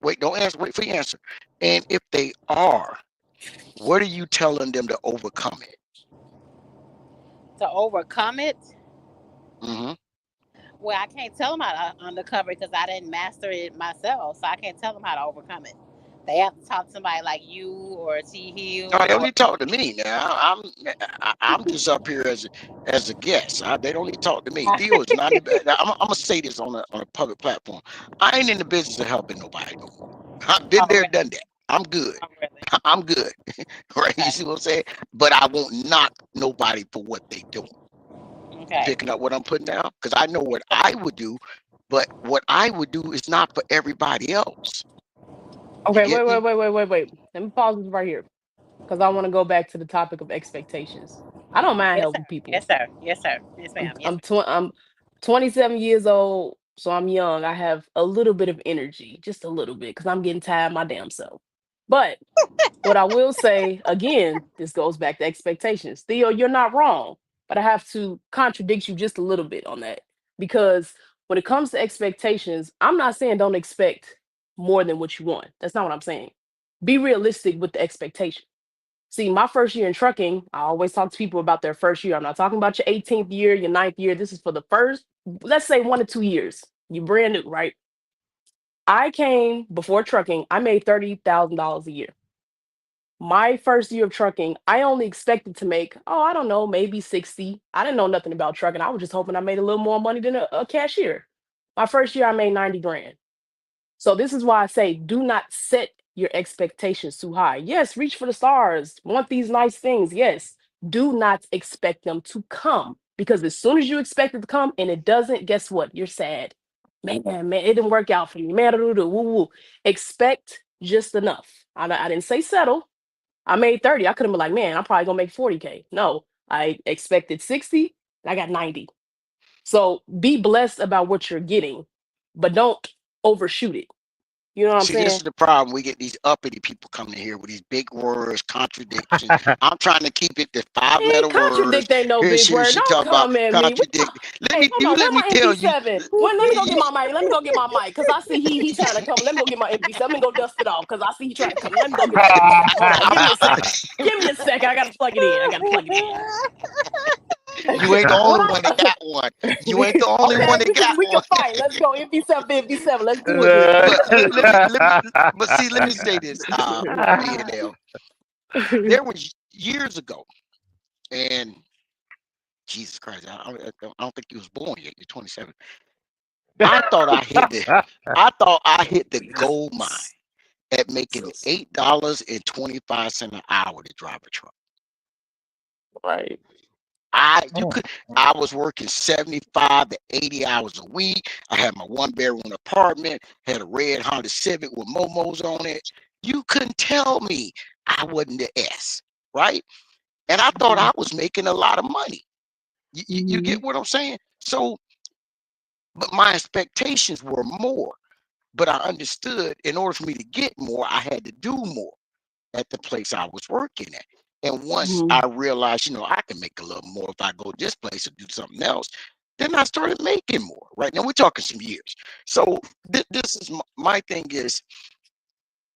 wait. Don't answer. Wait for your answer. And if they are, what are you telling them to overcome it? To overcome it, Hmm. well, I can't tell them how to undercover because I didn't master it myself, so I can't tell them how to overcome it. They have to talk to somebody like you or T No, they Hill don't or need to talk to me now. I'm just up here as a guest. They don't need to talk to me. Theo is not. I'm gonna say this on a public platform. I ain't in the business of helping nobody no more. I've been oh there, really? done that. I'm good. Oh really? I'm good. Right? You Okay. see what I'm saying? But I won't knock nobody for what they do. You Okay. picking up what I'm putting down? Because I know what I would do, but what I would do is not for everybody else. You Okay, get me? wait. Let me pause this right here because I want to go back to the topic of expectations. I don't mind Yes sir. helping people. Yes sir. Yes sir. Yes I'm ma'am. Yes I'm tw- I'm 27 years old, so I'm young. I have a little bit of energy, just a little bit, because I'm getting tired of my damn self. But what I will say again, this goes back to expectations. Theo, you're not wrong, but I have to contradict you just a little bit on that because when it comes to expectations, I'm not saying don't expect more than what you want. That's not what I'm saying. Be realistic with the expectation. See, my first year in trucking, I always talk to people about their first year. I'm not talking about your 18th year, your ninth year. This is for the first, let's say 1 to 2 years. You're brand new, right? I came before trucking, I made $30,000 a year. My first year of trucking, I only expected to make, oh, I don't know, maybe 60. I didn't know nothing about trucking. I was just hoping I made a little more money than a cashier. My first year, I made 90 grand. So this is why I say do not set your expectations too high. Yes, reach for the stars. Want these nice things. Yes. Do not expect them to come because as soon as you expect it to come and it doesn't, guess what? You're sad. Man, it didn't work out for me. Man, woo woo. Expect just enough. I didn't say settle. I made 30. I could have been like, man, I'm probably gonna make 40K. No, I expected 60 and I got 90. So be blessed about what you're getting, but don't overshoot it. You know what I'm See, this saying? is the problem. We get these uppity people coming in here with these big words, contradictions. I'm trying to keep it to five Hey, letter words. contradict ain't no Here big she word. Don't talk about come at me. contradict. Let Hey, me hold you on. let Where me my tell you. MP7? Let me go get my mic. Let me go get my mic. Cause I see he trying to come. Let me go get my MP7. Let me go dust it off. Cause I see he trying to come. Let me go get my MP7. Hold on. Give me a second. Give me a second. I gotta plug it in. I gotta plug it in. You ain't the what only one that got one. You ain't the only okay, one that got we can one. fight. Let's go. MP7, MP7. Let's do it then. But let me see. Let me say this. B and L. There was years ago, and Jesus Christ, I don't think you was born yet. You're 27. I thought I hit the I thought I hit the gold mine at making $8.25 an hour to drive a truck. Right. You could I was working 75 to 80 hours a week. I had my one bedroom apartment, had a red Honda Civic with Momos on it. You couldn't tell me I wasn't the S, right? And I thought I was making a lot of money. You Mm-hmm. get what I'm saying? So, but my expectations were more. But I understood in order for me to get more, I had to do more at the place I was working at. And once Mm-hmm. I realized, I can make a little more if I go this place or do something else, then I started making more. Right now, we're talking some years. So this is my thing is,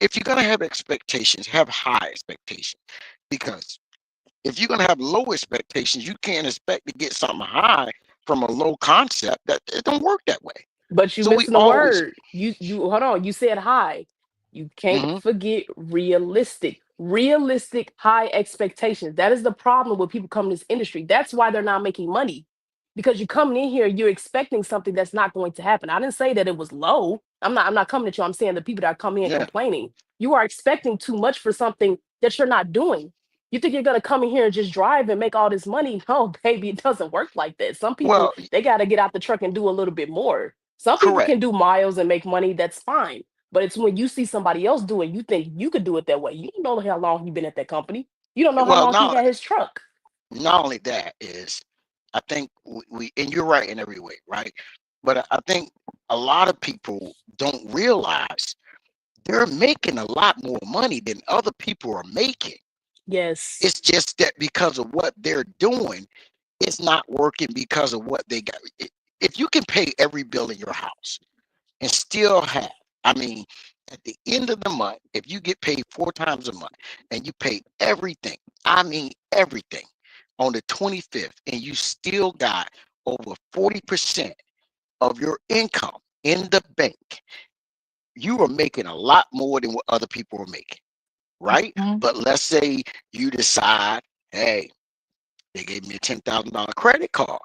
if you're gonna have expectations, have high expectations, because if you're gonna have low expectations, you can't expect to get something high from a low concept. That it don't work that way. But you So we missing a always, word. You hold on. You said high. You can't mhm, forget realistic. Realistic high expectations. That is the problem with people coming to this industry. That's why they're not making money. Because you're coming in here, you're expecting something that's not going to happen. I didn't say that it was low. I'm not coming at you. I'm saying the people that come in yeah. complaining. You are expecting too much for something that you're not doing. You think you're gonna come in here and just drive and make all this money? No, baby, it doesn't work like that. Some people Well, they gotta get out the truck and do a little bit more. Some people correct. can do miles and make money, that's fine. But it's when you see somebody else do it, you think you could do it that way. You don't know how long he's been at that company. You don't know how Well, long he not had his truck. not only that is, I think we and you're right in every way, right? But I think a lot of people don't realize they're making a lot more money than other people are making. Yes. It's just that because of what they're doing, it's not working because of what they got. If you can pay every bill in your house and still have, I mean, at the end of the month, if you get paid 4 times a month and you pay everything, I mean everything, on the 25th, and you still got over 40% of your income in the bank, you are making a lot more than what other people are making, right? Mhm. But let's say you decide, hey, they gave me a $10,000 credit card,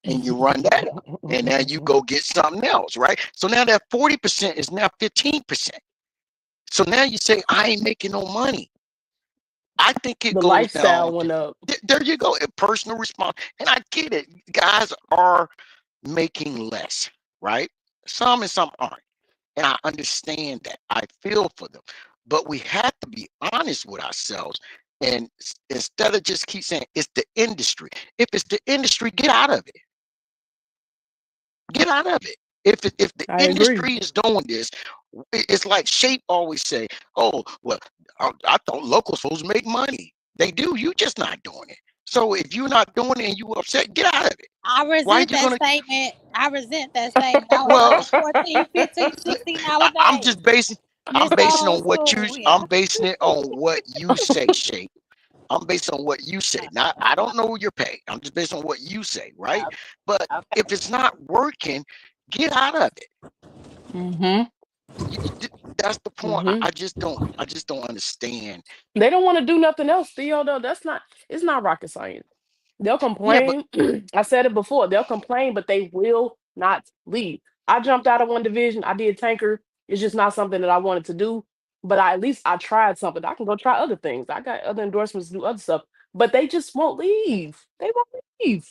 and you run that up, and now you go get something else, right? So now that 40% is now 15%. So now you say, I ain't making no money. I think it The goes lifestyle down to, went up. there you go, a personal response. And I get it. Guys are making less, right? Some and some aren't. And I understand that. I feel for them. But we have to be honest with ourselves. And instead of just keep saying it's the industry, if it's the industry, get out of it. Get out of it. If the I agree. industry is doing this, it's like Shape always say, "Oh, well, I thought locals supposed to make money. They do. You just not doing it. So if you're not doing it and you upset, get out of it. I Why resent you that gonna? statement. I resent that statement. I was Well, working 14, 15, 16 hour I'm days. just basing. I'm Mr. basing Old on what you. School here. I'm basing it on what you say, Shape. I'm based on what you say. Not, I don't know your pay. I'm just based on what you say, right? But if it's not working, get out of it. Mm-hmm. That's the point. Hmm. I just don't. I just don't understand. They don't want to do nothing else, Theo. Though that's not. It's not rocket science. They'll Yeah, but complain. I said it before. They'll complain, but they will not leave. I jumped out of one division. I did tanker. It's just not something that I wanted to do. But at least I tried something. I can go try other things. I got other endorsements to do other stuff. But they just won't leave. They won't leave.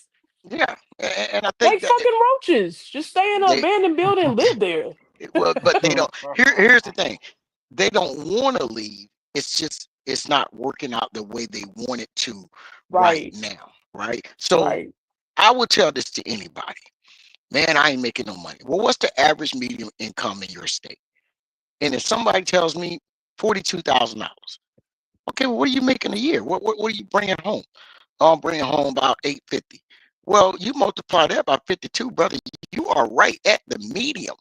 yeah, and I think Like that fucking roaches. Just stay in an they abandoned building and live there. well, but they don't. Here's the thing. They don't want to leave. It's just it's not working out the way they want it to right Right. now, right? So Right. I would tell this to anybody. Man, I ain't making no money. Well, what's the average median income in your state? And if somebody tells me $42,000, okay, well, what are you making a year? What are you bringing home? Oh, I'm bringing home about 850. Well, you multiply that by 52, brother. You are right at the medium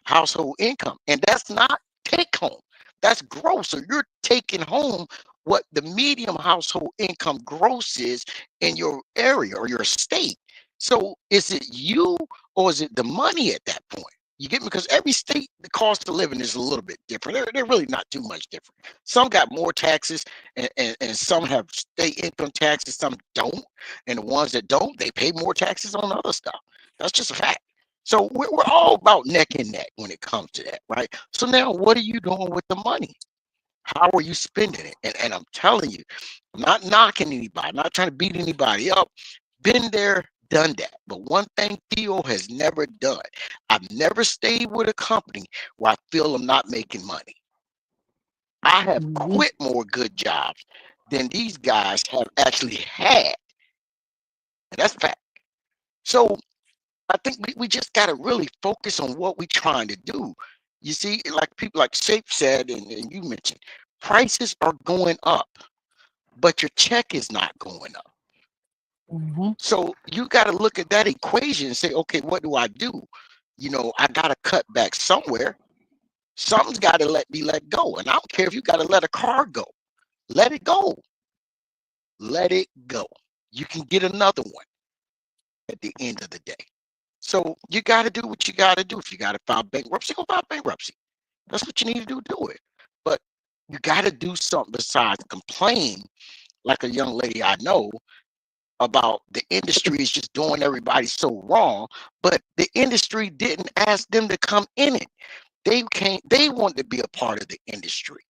household income, and that's not take home. That's gross. So you're taking home what the medium household income gross is in your area or your state. So is it you or is it the money at that point? You get me? Because every state, the cost of living is a little bit different. They're really not too much different. Some got more taxes, and some have state income taxes, some don't. And the ones that don't, they pay more taxes on other stuff. That's just a fact. So we're all about neck and neck when it comes to that, right? So now what are you doing with the money? How are you spending it? And I'm telling you, I'm not knocking anybody, I'm not trying to beat anybody up. Been there, done that. But one thing Theo has never done, I've never stayed with a company where I feel I'm not making money. I have Mhm. quit more good jobs than these guys have actually had. And that's fact. So I think we just got to really focus on what we're trying to do. You see, like people like Shape said, and you mentioned, prices are going up, but your check is not going up. Mm-hmm. So you got to look at that equation and say, okay, what do I do? You know, I got to cut back somewhere. Something's got to be let go. And I don't care if you got to let a car go. Let it go. Let it go. You can get another one at the end of the day. So you got to do what you got to do. If you got to file bankruptcy, go file bankruptcy. That's what you need to do it. But you got to do something besides complain like a young lady I know about the industry is just doing everybody so wrong. But the industry didn't ask them to come in it. They wanted to be a part of the industry.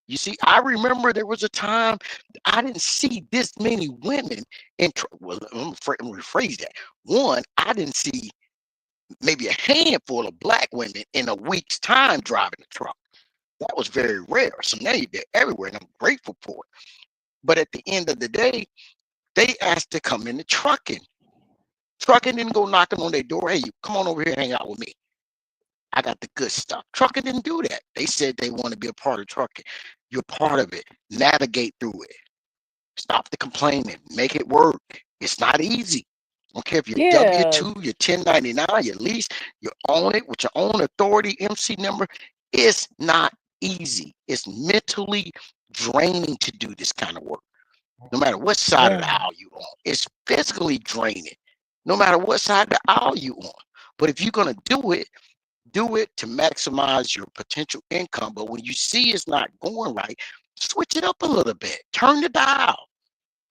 You see, I remember there was a time I didn't see this many women in. Well, let me rephrase that. One, I didn't see maybe a handful of black women in a week's time driving a truck. That was very rare. So now they're everywhere, and I'm grateful for it. But at the end of the day, they asked to come into trucking. Trucking didn't go knocking on their door. Hey, you come on over here, hang out with me. I got the good stuff. Trucking didn't do that. They said they want to be a part of trucking. You're part of it. Navigate through it. Stop the complaining. Make it work. It's not easy. I don't care if you're Yeah. W-2, you're 1099, your lease, you own it with your own authority, MC number. It's not easy. It's mentally draining to do this kind of work. No matter what side of Yeah. the aisle you on, it's physically draining. No matter what side of the aisle you on. But if you're gonna do it to maximize your potential income. But when you see it's not going right, switch it up a little bit. Turn the dial.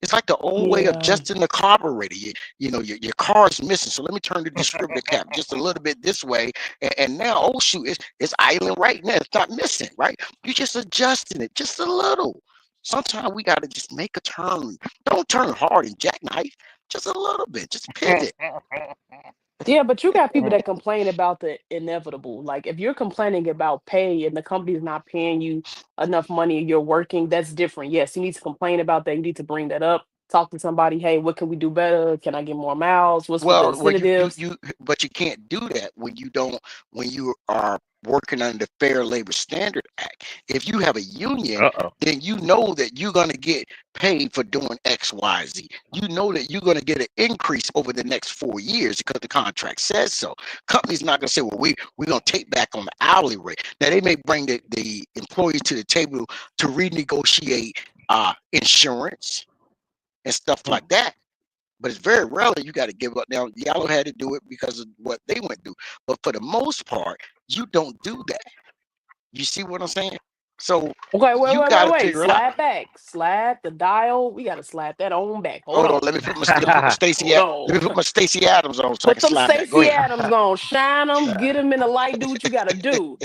It's like the old way of Yeah. adjusting the carburetor. Your car is missing. So let me turn the distributor cap just a little bit this way. And now, oh shoot, it's idling right now. It's not missing, right? You're just adjusting it just a little. Sometimes we got to just make a turn. Don't turn hard and jackknife, just a little bit. Just pivot. Yeah, but you got people that complain about the inevitable. Like if you're complaining about pay and the company's not paying you enough money and you're working, that's different. Yes, you need to complain about that. You need to bring that up. Talk to somebody. Hey, what can we do better? Can I get more miles? What's with the Well, incentives? but you can't do that when you are working under the Fair Labor Standard Act. If you have a union, Uh-oh. then you know that you're going to get paid for doing X, Y, Z. You know that you're going to get an increase over the next 4 years because the contract says so. Company's not going to say, well, we're going to take back on the hourly rate. Now, they may bring the employees to the table to renegotiate insurance and stuff like that. But it's very rarely you got to give up. Now, Yellow had to do it because of what they went through. But for the most part, you don't do that. You see what I'm saying? So Okay, you got to wait. figure it out. Slide back. Slide the dial. We gotta slide that on back. Hold Hold on, on. let me put my Hold Let me on. put my Stacey Adams on so I Put can them slide back. Go Stacey ahead. Adams on. Shine them. Get them in the light. Do what you gotta do.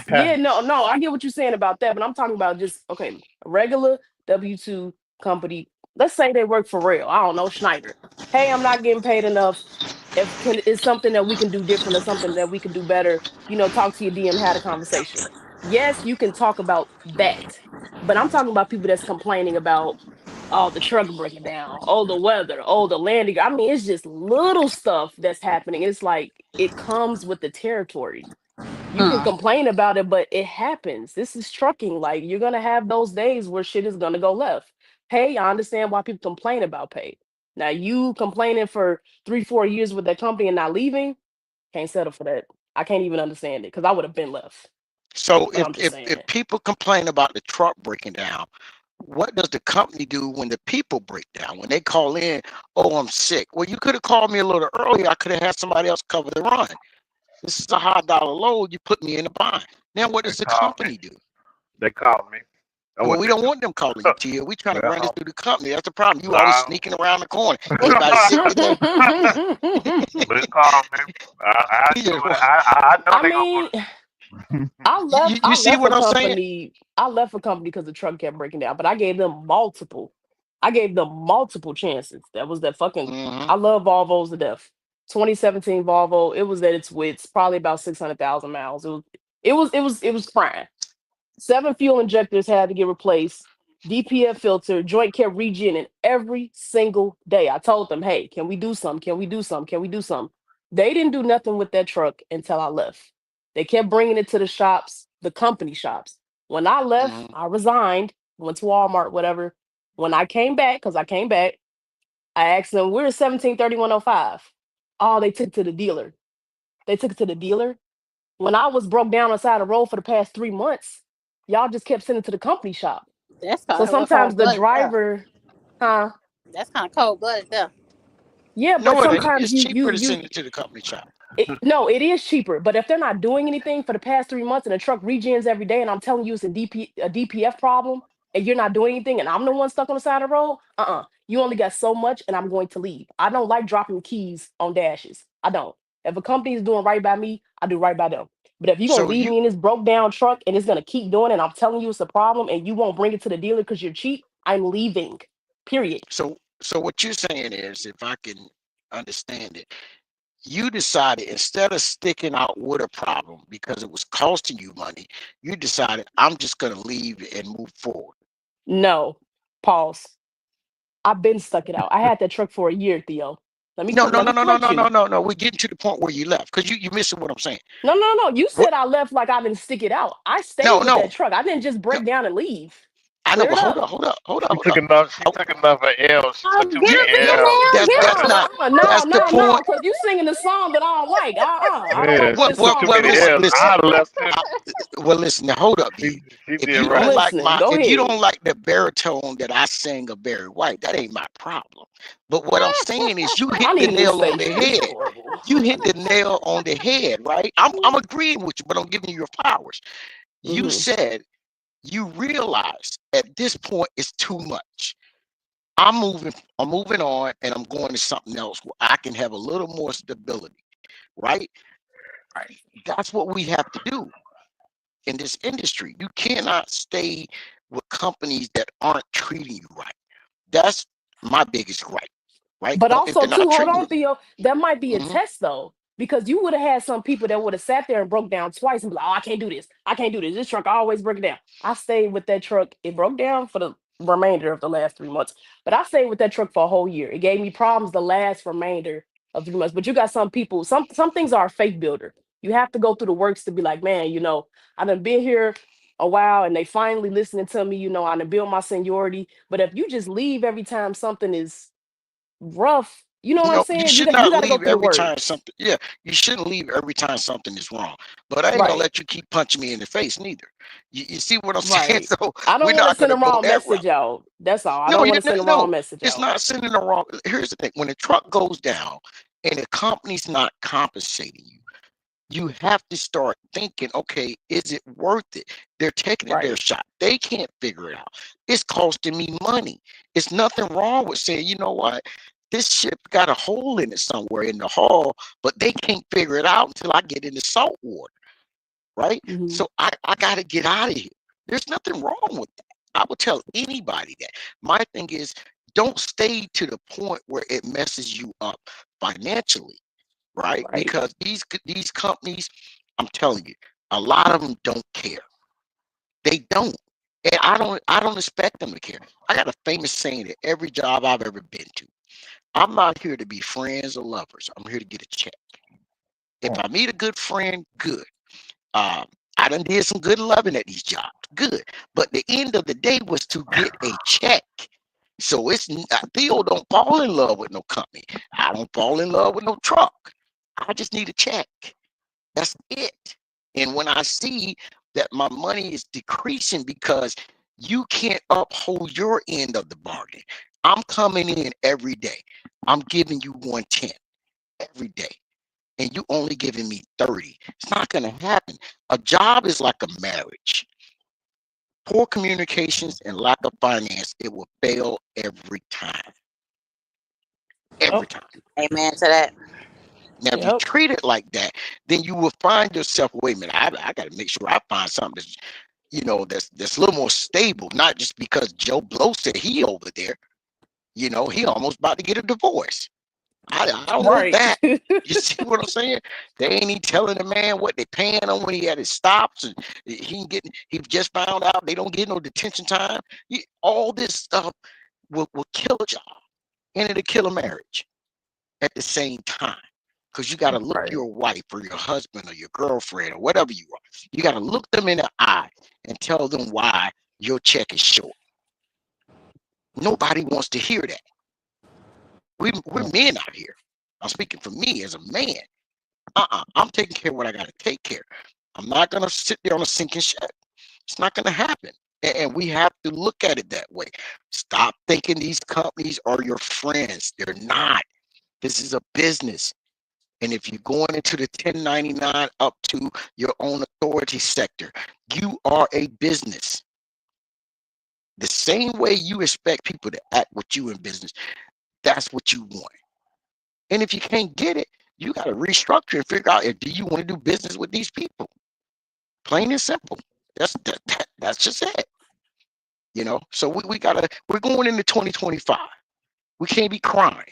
Yeah, no, I get what you're saying about that, but I'm talking about just okay, a regular W-2 company. Let's say they work for real. I don't know, Schneider. Hey, I'm not getting paid enough. If can is something that we can do different or something that we can do better, talk to your DM, had a conversation. Yes, you can talk about that. But I'm talking about people that's complaining about oh the truck breaking down, oh the weather, oh the landing. I mean, it's just little stuff that's happening. It's like it comes with the territory. You can Mm. complain about it, but it happens. This is trucking. Like you're gonna have those days where shit is gonna go left. Pay, I understand why people complain about pay. Now you complaining for 3, 4 years with that company and not leaving, can't settle for that. I can't even understand it because I would have been left. So But I'm just saying. if people complain about the truck breaking down, what does the company do when the people break down? When they call in, oh, I'm sick. Well, you could have called me a little earlier. I could have had somebody else cover the run. This is a high dollar load. You put me in a bind. Now, what They does the called me. company do? They called me. That's Well, what we they don't do. want them calling you, Tia. We trying to run this Well, through the company. That's the problem. You always well, sneaking around the corner. Anybody sick today? they called me. I You know know, it. I know I they gonna mean, put. I left you I see left what a I'm saying? company. I left a company because the truck kept breaking down, but I gave them multiple. I gave them multiple chances. That was that fucking Hmm. I love Volvos to death. 2017 Volvo, it was at its wits, probably about 600,000 miles. It was crying. 7 fuel injectors had to get replaced. DPF filter, joint kept regenerating every single day. I told them, hey, can we do something? Can we do something? Can we do something? They didn't do nothing with that truck until I left. They kept bringing it to the shops, the company shops. When I left, Hmm. I resigned, went to Walmart, whatever. When I came back, because I came back, I asked them, where's 173105? Oh, they took it to the dealer. They took it to the dealer. When I was broke down on the side of the road for the past 3 months, y'all just kept sending to the company shop. That's So kind of sometimes cold the blooded there. driver, huh? That's kind of cold blooded there. Yeah, but No, it ain't. sometimes It's cheaper to send it to the company shop. no, it is cheaper. But if they're not doing anything for the past 3 months and the truck regens every day, and I'm telling you it's a DPF problem, and you're not doing anything, and I'm the one stuck on the side of the road, you only got so much, and I'm going to leave. I don't like dropping keys on dashes. I don't. If a company is doing right by me, I do right by them. But if you're gonna So leave you me in this broke down truck and it's gonna keep doing it, and I'm telling you it's a problem, and you won't bring it to the dealer because you're cheap, I'm leaving. Period. so what you're saying is, if I can understand it, you decided instead of sticking out with a problem because it was costing you money, you decided I'm just gonna leave and move forward. No. Pause. I've been stuck it out. I had that truck for a year, Theo. Let me No, no, let no, me no, no, correct no, no, you. no, no. We're getting to the point where you left because you missing what I'm saying. No, no, no. You What? said I left like I didn't stick it out. I stayed No, with that no, truck. I didn't just no. break down and leave. I know, Clear but it hold up. up, hold up, hold up, She hold took up. enough. She Oh, took enough of L. She took too Give many me L's. now. Give that's me. not No, that's the no, point. no. Because you singing the song that I don't like. I don't Yeah, like she this took too song. Well, many listen, L's. listen. I left too. I, well, listen. Now, hold up, She V. she If did you I'm don't right. like listening. my, Go if you ahead. don't like the baritone that I sing of Barry White, that ain't my problem. But what I'm saying is, you hit I the need a new nail on the station. This is head. horrible. You hit the nail on the head, right? I'm agreeing with you, but I'm giving you your flowers. You Hmm. said you realize at this point it's too much. I'm moving on, and I'm going to something else where I can have a little more stability, right? Right. That's what we have to do in this industry. You cannot stay with companies that aren't treating you right. That's my biggest gripe, right? But Don't, if also, they're too, not hold treating on, you, Theo. That might be a mhm, test, though, because you would have had some people that would have sat there and broke down twice and be like, "Oh, I can't do this. I can't do this. This truck always breaks down." I stayed with that truck. It broke down for the remainder of the last 3 months, but I stayed with that truck for a whole year. It gave me problems the last remainder of 3 months. But you got some people. Some things are a faith builder. You have to go through the works to be like, man, I done been here a while, and they finally listening to me. I done built my seniority. But if you just leave every time something is rough. You know what I'm no, you saying? should You not got to go leave through the every time works, something. Yeah, you shouldn't leave every time something is wrong. But I ain't gonna right? let you keep punching me in the face neither. You see what I'm saying? Right. So I we're don't want to not send gonna a go wrong that route. message out. That's all. I No, don't want to send a no, wrong message it's out. not sending the wrong. Here's the thing: when the truck goes down and the company's not compensating you, you have to start thinking, okay, is it worth it? They're taking it their Right. shot. They can't figure it out. It's costing me money. It's nothing wrong with saying, you know what? This ship got a hole in it somewhere in the hull, but they can't figure it out until I get in the salt water, right? Hmm. So I got to get out of here. There's nothing wrong with that. I would tell anybody that. My thing is, don't stay to the point where it messes you up financially, right? Right. Because these companies, I'm telling you, a lot of them don't care. They don't. And I don't expect them to care. I got a famous saying at every job I've ever been to. I'm not here to be friends or lovers. I'm here to get a check. If I meet a good friend, good. Um, I done did some good loving at these jobs, good. But the end of the day was to get a check. So Theo don't fall in love with no company. I don't fall in love with no truck. I just need a check. That's it. And when I see that my money is decreasing because you can't uphold your end of the bargain, I'm coming in every day. I'm giving you 110 every day, and you only giving me 30. It's not going to happen. A job is like a marriage. Poor communications and lack of finance, it will fail every time. Every Yep. time. Amen to that. Now, if you Yep. treat it like that, then you will find yourself, wait a minute, I got to make sure I find something that's, that's a little more stable, not just because Joe Blow said he over there, he almost about to get a divorce. I don't want Right. that. You see what I'm saying? They ain't even telling the man what they paying him when he had his stops, and he just found out they don't get no detention time. All this stuff will kill a job, and it'll kill a marriage at the same time. Because you got to look Right. your wife or your husband or your girlfriend or whatever you are. You got to look them in the eye and tell them why your check is short. Nobody wants to hear that. We're men out here. I'm speaking for me as a man. I'm taking care of what I got to take care. I'm not going to sit there on a sinking ship. It's not going to happen. And we have to look at it that way. Stop thinking these companies are your friends. They're not. This is a business. And if you're going into the 1099 up to your own authority sector, you are a business. The same way you expect people to act with you in business, that's what you want. And if you can't get it, you got to restructure and figure out if do you want to do business with these people. Plain and simple. That's just it. So we're going into 2025. We can't be crying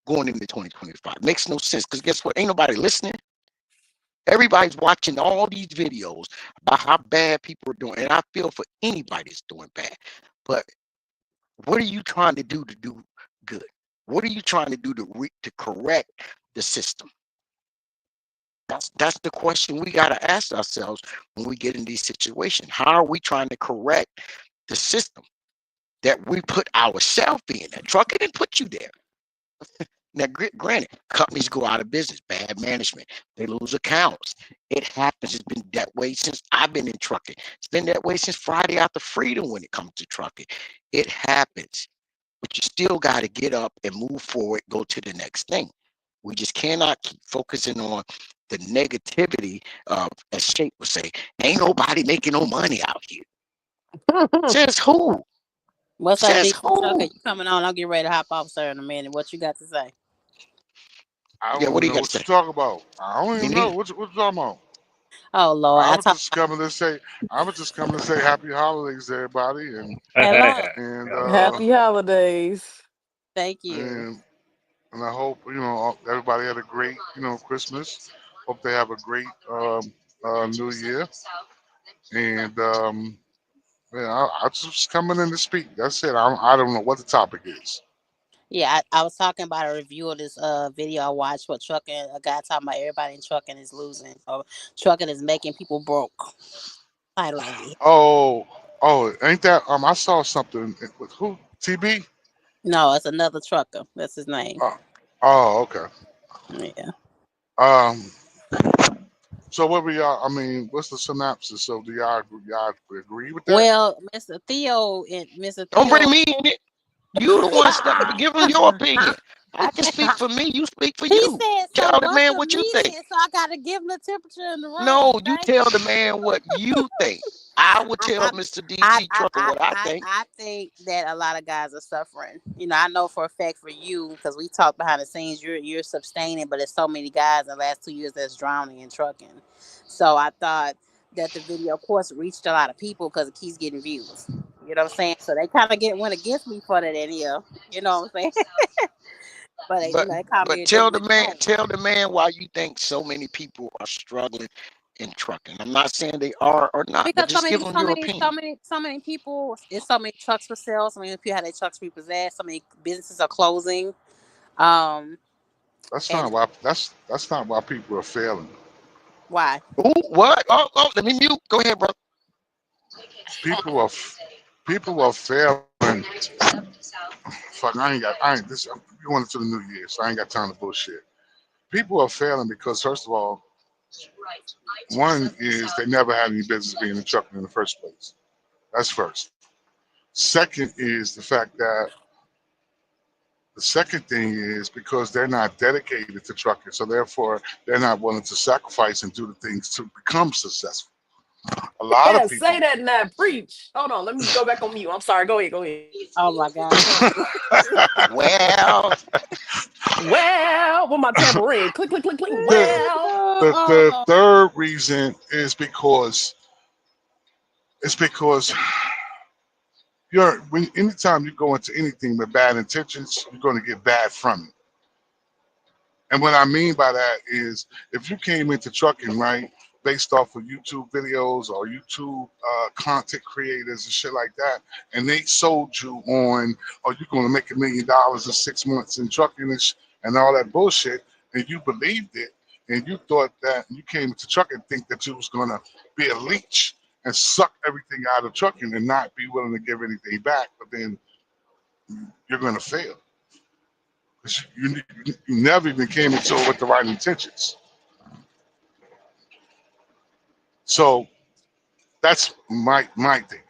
going into 2025. Makes no sense because guess what? Ain't nobody listening. Everybody's watching all these videos about how bad people are doing. And I feel for anybody that's doing bad. But what are you trying to do good? What are you trying to do to correct the system? That's the question we got to ask ourselves when we get in these situations. How are we trying to correct the system that we put ourselves in? That trucker didn't put you there. Now, granted, companies go out of business, bad management, they lose accounts. It happens. It's been that way since I've been in trucking. It's been that way since Friday After Freedom when it comes to trucking. It happens, but you still got to get up and move forward, go to the next thing. We just cannot keep focusing on the negativity of, as Shape would say, ain't nobody making no money out here. Says who? What's up, Says DC Trucker? who? You coming on? I'll get ready to hop off, sir, in a minute. What you got to say? I Yeah, don't what do even you know got to what you say? talk about. I don't Me even know neither. what you talking about. Oh Lord, I I was talk. just coming to say, I was just coming to say happy holidays to everybody, Hello. and Happy holidays. Thank you. and and I hope everybody had a great Christmas. Hope they have a great New Year, and yeah, I just coming in to speak. That's it. I don't know what the topic is. Yeah, I was talking about a review of this video I watched for trucking. A guy talking about everybody in trucking is losing, or trucking is making people broke. Title of it. Oh, oh, ain't that I saw something with who? TB? No, it's another trucker. That's his name. Uh, oh, okay. Yeah. Um, so what we y'all? I mean, what's the synopsis? So do y'all agree with that? Well, Mr. Theo and Mr. Don't Theo. bring me in it. You the one give them your opinion. I can speak for me. You speak for He you. said so Tell the much man of what you me think. then, so I gotta give him the temperature in the room. No, you Thank tell the you. man what you think. I would tell I, Mr. I, DC I, Trucker I, what I I, think. I think that a lot of guys are suffering. You know, I know for a fact for you because we talked behind the scenes. You're sustaining, but there's so many guys in the last 2 years that's drowning in trucking. So I thought that the video, of course, reached a lot of people because it keeps getting views. You know what I'm saying? So they kind of went against me for that in here. You know what I'm saying? But But they called me but a different tone. tell the man why you think so many people are struggling in trucking. I'm not saying they are or not, but Because just give them your opinion. so many people, it's so many trucks for sale. So many people have their trucks repossessed. So many businesses are closing. Um, That's and not why. That's not why people are failing. why? Ooh, what? Oh, let me mute. Go ahead, bro. People are people are failing. Fuck, I ain't this. We going into the new year, so I ain't got time to bullshit. People are failing because first of all, one is they never had any business being in trucking in the first place. That's first. Second is the fact that the second thing is because they're not dedicated to trucking, so therefore they're not willing to sacrifice and do the things to become successful. A lot of Yeah, say people. that now. Preach. Hold on. Let me go back on mute. I'm sorry. Go ahead. Go ahead. Oh my God, please. Well, Well, with my tambourine. Click, click, click, click. the, Well. Oh the Lord. third reason is because it's because anytime you go into anything with bad intentions, you're going to get bad from it. And what I mean by that is if you came into trucking, right, based off of YouTube videos or YouTube content creators and shit like that, and they sold you on, oh, you're going to make $1 million in 6 months in trucking and all that bullshit, and you believed it, and you thought that you came into trucking think that you was going to be a leech and suck everything out of trucking and not be willing to give anything back, but then you're going to fail. 'Cause you never even came into it with the right intentions. So that's my thing.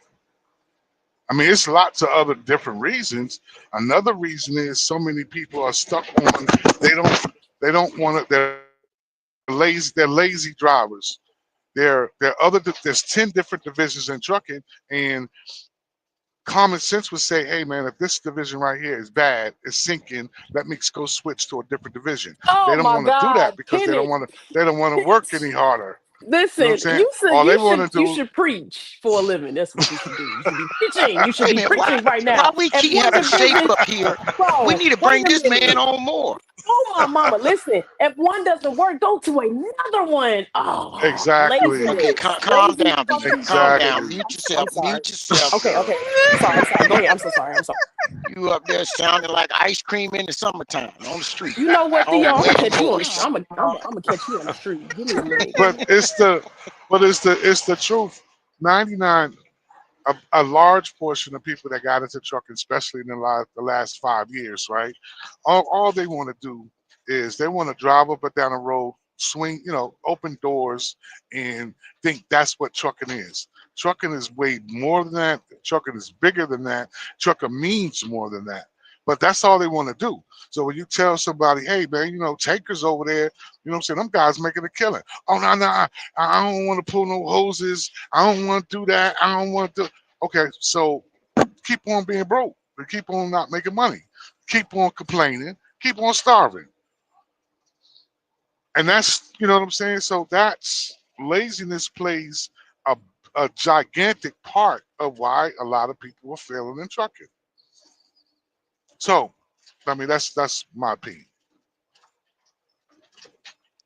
I mean, it's lots of other different reasons. Another reason is so many people are stuck on they don't want to. They're lazy drivers. There's 10 different divisions in trucking, and common sense would say, hey man, if this division right here is bad, it's sinking, let me go switch to a different division. They Oh don't my want to do that God. because Pin it. they don't want to work any harder. You know what I'm Listen, saying? All they want to you do. should preach for a living. That's what you should do. You should be preaching. You should wait a be minute. preaching right Why now. we If keep one having Shape division, up here? We bro, need to wait bring a this man minute. on more. Oh my mama, listen. If one doesn't work, go to another one. Oh, Exactly. Okay, laziness. calm Lazy down, V. fucking Calm drivers. down. Exactly. Mute I'm yourself. sorry. Mute yourself, Okay, girl. okay. I'm sorry. Go ahead. I'm so sorry. I'm sorry. you up there sounding like ice cream in the summertime on the street, You know what, all Theo? I'm gonna wet and catch you on. moist. I'm gonna catch you on the street. Give me a minute. but it's the truth. 99 a large portion of people that got into trucking, especially in the last 5 years, right? All they want to do is they want to drive up and down the road, swing, open doors, and think that's what trucking is. Trucking is way more than that. Trucking is bigger than that. Trucking means more than that. But that's all they want to do. So when you tell somebody, hey man, tankers over there, what I'm saying, them guys making a killing. Oh no, no, I don't want to pull no hoses. I don't want to do that. I don't want to. Okay, so keep on being broke. Keep on not making money. Keep on complaining. Keep on starving. And that's, you know what I'm saying? So that's laziness plays a, a gigantic part of why a lot of people are failing in trucking. So, I mean, that's my opinion.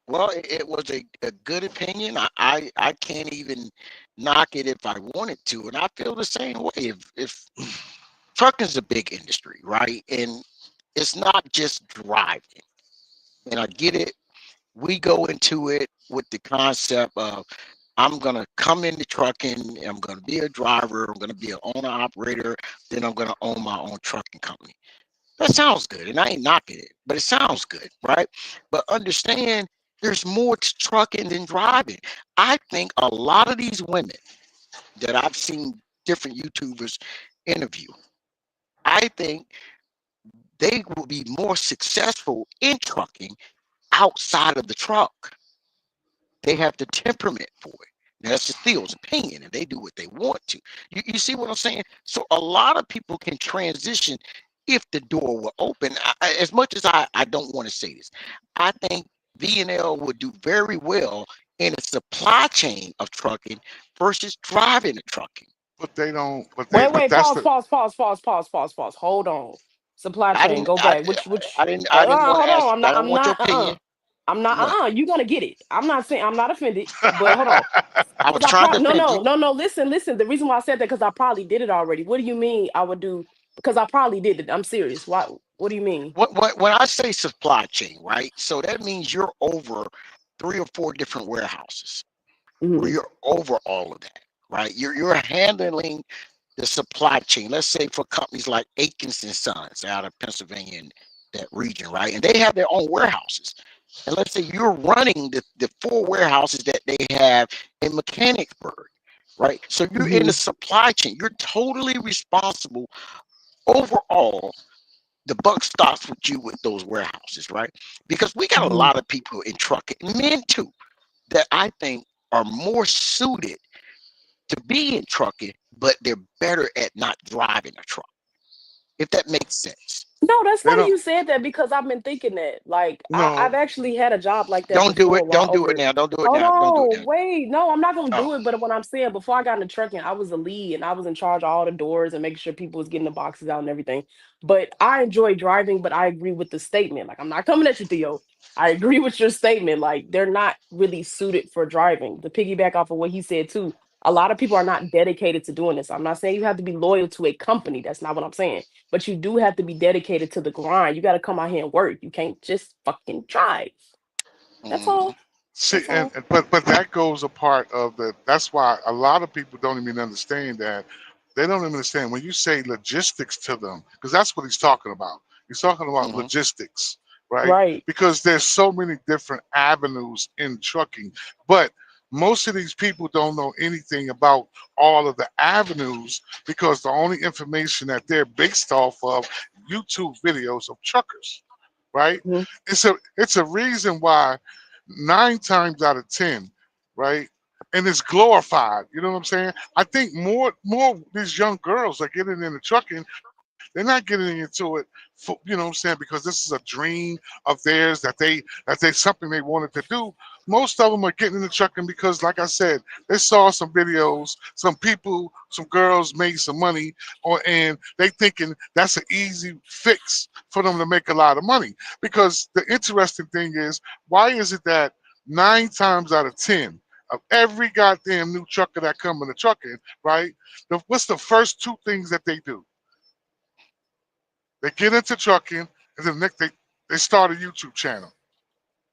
Well, it was a good opinion. I can't even knock it if I wanted to, and I feel the same way. If trucking's a big industry, right? And it's not just driving. And I get it. We go into it with the concept of I'm gonna come into trucking, I'm gonna be a driver, I'm gonna be an owner operator, then I'm gonna own my own trucking company. That sounds good, and I ain't knocking it, but it sounds good, right? But understand there's more to trucking than driving. I think a lot of these women that I've seen different YouTubers interview, I think they will be more successful in trucking outside of the truck. They have the temperament for it. Now, that's just Theo's opinion, and they do what they want to. You see what I'm saying? So a lot of people can transition if the door were open. As much as I don't want to say this, I think VNL would do very well in a supply chain of trucking versus driving a trucking. But they don't. But Wait. that's Pause. the Pause. Pause. Pause. Pause. Pause. Pause. Hold on. Supply I chain. didn't Go I, back. Which. I didn't want Hold to on. ask. I'm I not. don't I'm want your not. opinion. I'm not. What? You're gonna get it. I'm not saying. I'm not offended. But hold on. I was Because I trying to probably offend you. no. Listen. The reason why I said that because I probably did it already. What do you mean I would do? Because I probably did it. I'm serious. Why? What do you mean? When I say supply chain, right? So that means you're over 3 or 4 different warehouses, or Hmm. you're over all of that, right? You're handling the supply chain. Let's say for companies like Aikens and Sons out of Pennsylvania and that region, right? And they have their own warehouses. And let's say you're running the 4 warehouses that they have in Mechanicsburg, right? So you're in Hmm. the supply chain. You're totally responsible overall. The buck stops with you with those warehouses, right? Because we got a Hmm. lot of people in trucking, men too, that I think are more suited to be in trucking, but they're better at not driving a truck, if that makes sense. No, that's they funny don't. you said that because I've been thinking that. Like I've No, actually had a job like that Don't do before it. while Don't do it over. now. Don't do it Hold now. Don't do it on, now. wait. No, I'm not gonna Oh, do it. But what I'm saying, before I got into trucking, I was a lead and I was in charge of all the doors and making sure people was getting the boxes out and everything. But I enjoy driving, but I agree with the statement. Like I'm not coming at you, Theo. I agree with your statement. Like they're not really suited for driving. To piggyback off of what he said too, a lot of people are not dedicated to doing this. I'm not saying you have to be loyal to a company. That's not what I'm saying, but you do have to be dedicated to the grind. You got to come out here and work. You can't just fucking drive. That's mhm. all. see, That's all. but that goes a part of the. That's why a lot of people don't even understand that. They don't even understand when you say logistics to them, because that's what he's talking about. He's talking about Mhm. logistics, right? Right. Because there's so many different avenues in trucking, but most of these people don't know anything about all of the avenues because the only information that they're based off of YouTube videos of truckers, right? Mhm. It's a reason why 9 times out of 10, right? And it's glorified. You know what I'm saying? I think more these young girls are getting into trucking. They're not getting into it for, you know what I'm saying, because this is a dream of theirs that they something they wanted to do. Most of them are getting into trucking because, like I said, they saw some videos, some people, some girls made some money, and they thinking that's an easy fix for them to make a lot of money. Because the interesting thing is, why is it that 9 times out of 10 of every goddamn new trucker that come into trucking, right? What's the first 2 things that they do? They get into trucking, and then they start a YouTube channel.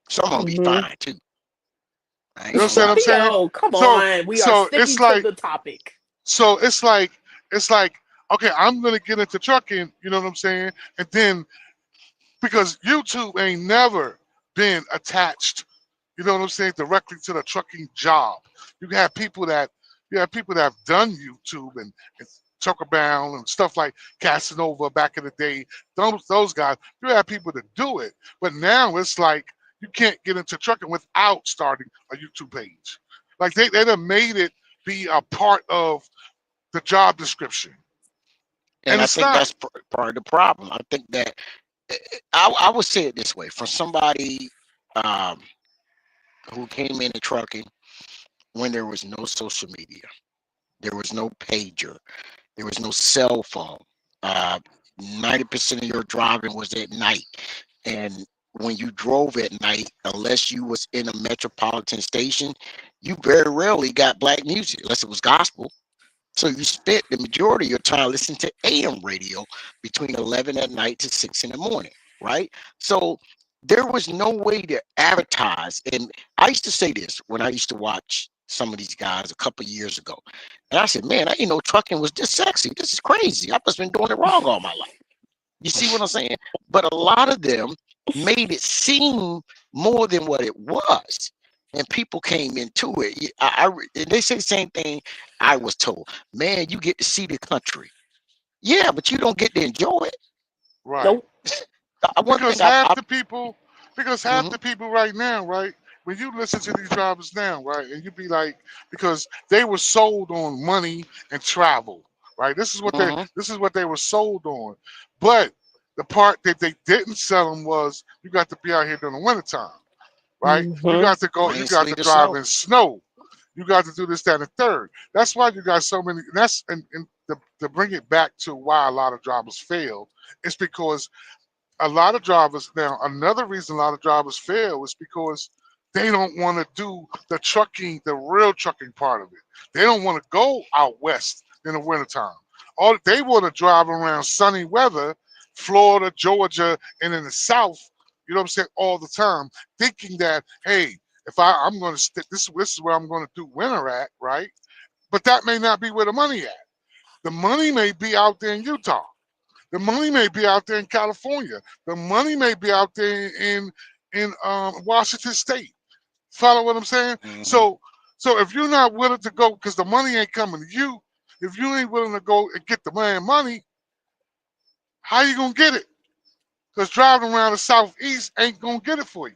Some of them be Hmm. fine too. I You ain't gonna understand what lie. I'm saying? Theo, come So on. We are so it's sticking to like the topic. so it's like okay, I'm gonna get into trucking. You know what I'm saying? And then because YouTube ain't never been attached, you know what I'm saying, directly to the trucking job. You have people that have done YouTube and Trucker Bound and stuff like Casanova back in the day. Those guys, you have people that do it. But now it's like you can't get into trucking without starting a YouTube page. Like they done made it be a part of the job description. And And I it's think not. that's part of the problem. I think that I would say it this way: for somebody um, who came into trucking when there was no social media, there was no pager, there was no cell phone. Uh, 90% of your driving was at night, and when you drove at night, unless you was in a metropolitan station, you very rarely got black music unless it was gospel. So you spent the majority of your time listening to AM radio between 11 at night to 6 in the morning, right? So there was no way to advertise. And I used to say this when I used to watch some of these guys a couple of years ago. And I said, man, I didn't know trucking was this sexy. This is crazy. I must have been doing it wrong all my life. You see what I'm saying? But a lot of them made it seem more than what it was. And people came into it. And they say the same thing I was told. Man, you get to see the country. Yeah, but you don't get to enjoy it. Right. Nope. One Because thing I, half I the people, because half mhm, the people right now, right, when you listen to these drivers now, right, and you be like, because they were sold on money and travel, right? mhm, This is what they were sold on. But the part that they didn't sell them was you got to be out here during the wintertime, right? Hmm. You rain, got to sleet, or drive snow. in snow. You got to do this, that, and the third. That's why you got so many. And to bring it back to why a lot of drivers fail, it's because a lot of drivers now, another reason a lot of drivers fail is because they don't want to do the trucking, the real trucking part of it. They don't want to go out west in the wintertime. All they want to drive around sunny weather, Florida, Georgia, and in the south, you know what I'm saying, all the time, thinking that, hey, if I'm going to stick this is where I'm going to do winter at, right? But that may not be where the money at. The money may be out there in Utah. The money may be out there in California. The money may be out there in Washington State. Follow what I'm saying? Hmm. So if you're not willing to go because the money ain't coming to you, if you ain't willing to go and get the money, how you gonna get it? Because driving around the southeast ain't gonna get it for you.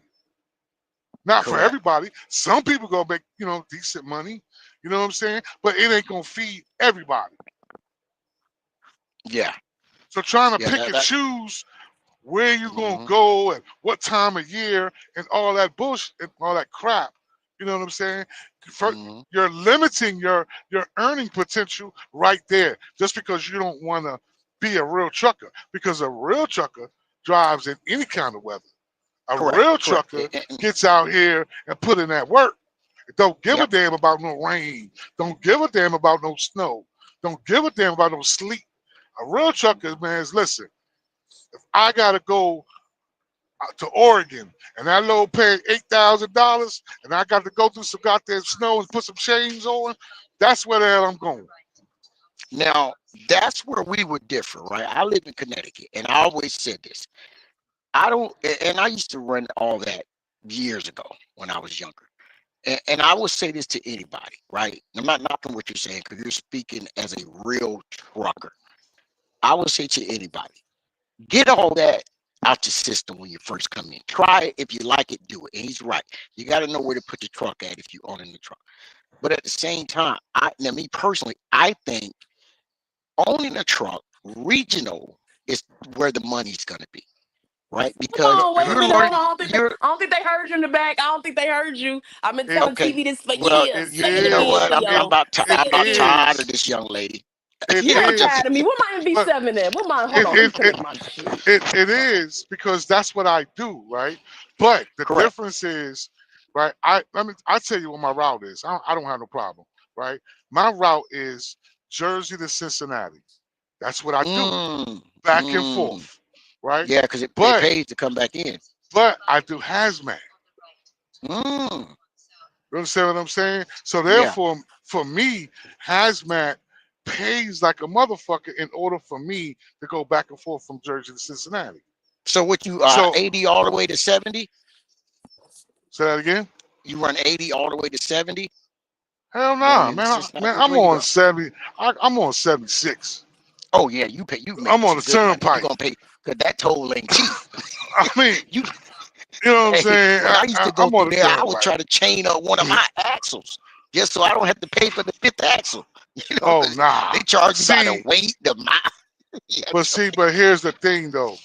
Not for Correct. everybody. Some people gonna make decent money. You know what I'm saying? But it ain't gonna feed everybody. Yeah. So trying to Yeah. pick and choose where you gonna Hmm. go and what time of year and all that bullshit and all that crap. You know what I'm saying? For, Hmm. you're limiting your earning potential right there just because you don't want to be a real trucker. Because a real trucker drives in any kind of weather. A Correct. real Correct. trucker gets out here and put in that work. Don't give a Yep. damn about no rain. Don't give a damn about no snow. Don't give a damn about no sleet. A real trucker, man, is listen. I gotta go to Oregon, and that little paying $8,000, and I got to go through some goddamn snow and put some chains on. That's where the hell I'm going. Now that's where we would differ, right? I live in Connecticut, and I always said this. I don't, and I used to run all that years ago when I was younger. And I will say this to anybody, right? I'm not knocking what you're saying because you're speaking as a real trucker. I would say to anybody, get all that out your system when you first come in. Try it. If you like it, do it. And he's right. You got to know where to put your truck at if you own the truck. But at the same time, now me personally, I think owning a truck regional is where the money's going to be, right? Come Because on, wait a It, you're minute. Hold learning, on. you're I don't think they heard you in the back. I don't think they heard you. I've been it, telling okay. TV this for Well, years. it Say it you know again, is. what? It, Theo. Say I'm it about again. tired of is. this young lady. It You Yeah, never but is. just tired of me. Where my But MV7 at? Where my hold it on, let me it it connect my shit. it Hold on. is because that's what I do, right? But the correct. difference is, right? I tell you what my route is. I don't have no problem, right? My route is Jersey to Cincinnati. That's what I do, Mm, back and mm, forth. right? Yeah, because it But pays to come back in. I do hazmat. Mm. You understand what I'm saying? So Yeah. therefore, for me, hazmat pays like a motherfucker in order for me to go back and forth from Jersey to Cincinnati. So what you So 80 all the way to 70? say that again. You run 80 all the way to 70 Hell going nah, into man. Cincinnati? Which I'm way you on go? 70. I'm on 76. Oh yeah, you I'm making on some the good money. You turnpike. gonna pay because that toll ain't cheap. I mean, You you know what I'm Hey, saying? when I used to go I'm on through the there, I would turnpike. try to chain up one of my axles just so I don't have to pay for the fifth axle. You know, Oh 'cause they nah. charge you by the See, weight, the mile. Yeah. but here's the thing though.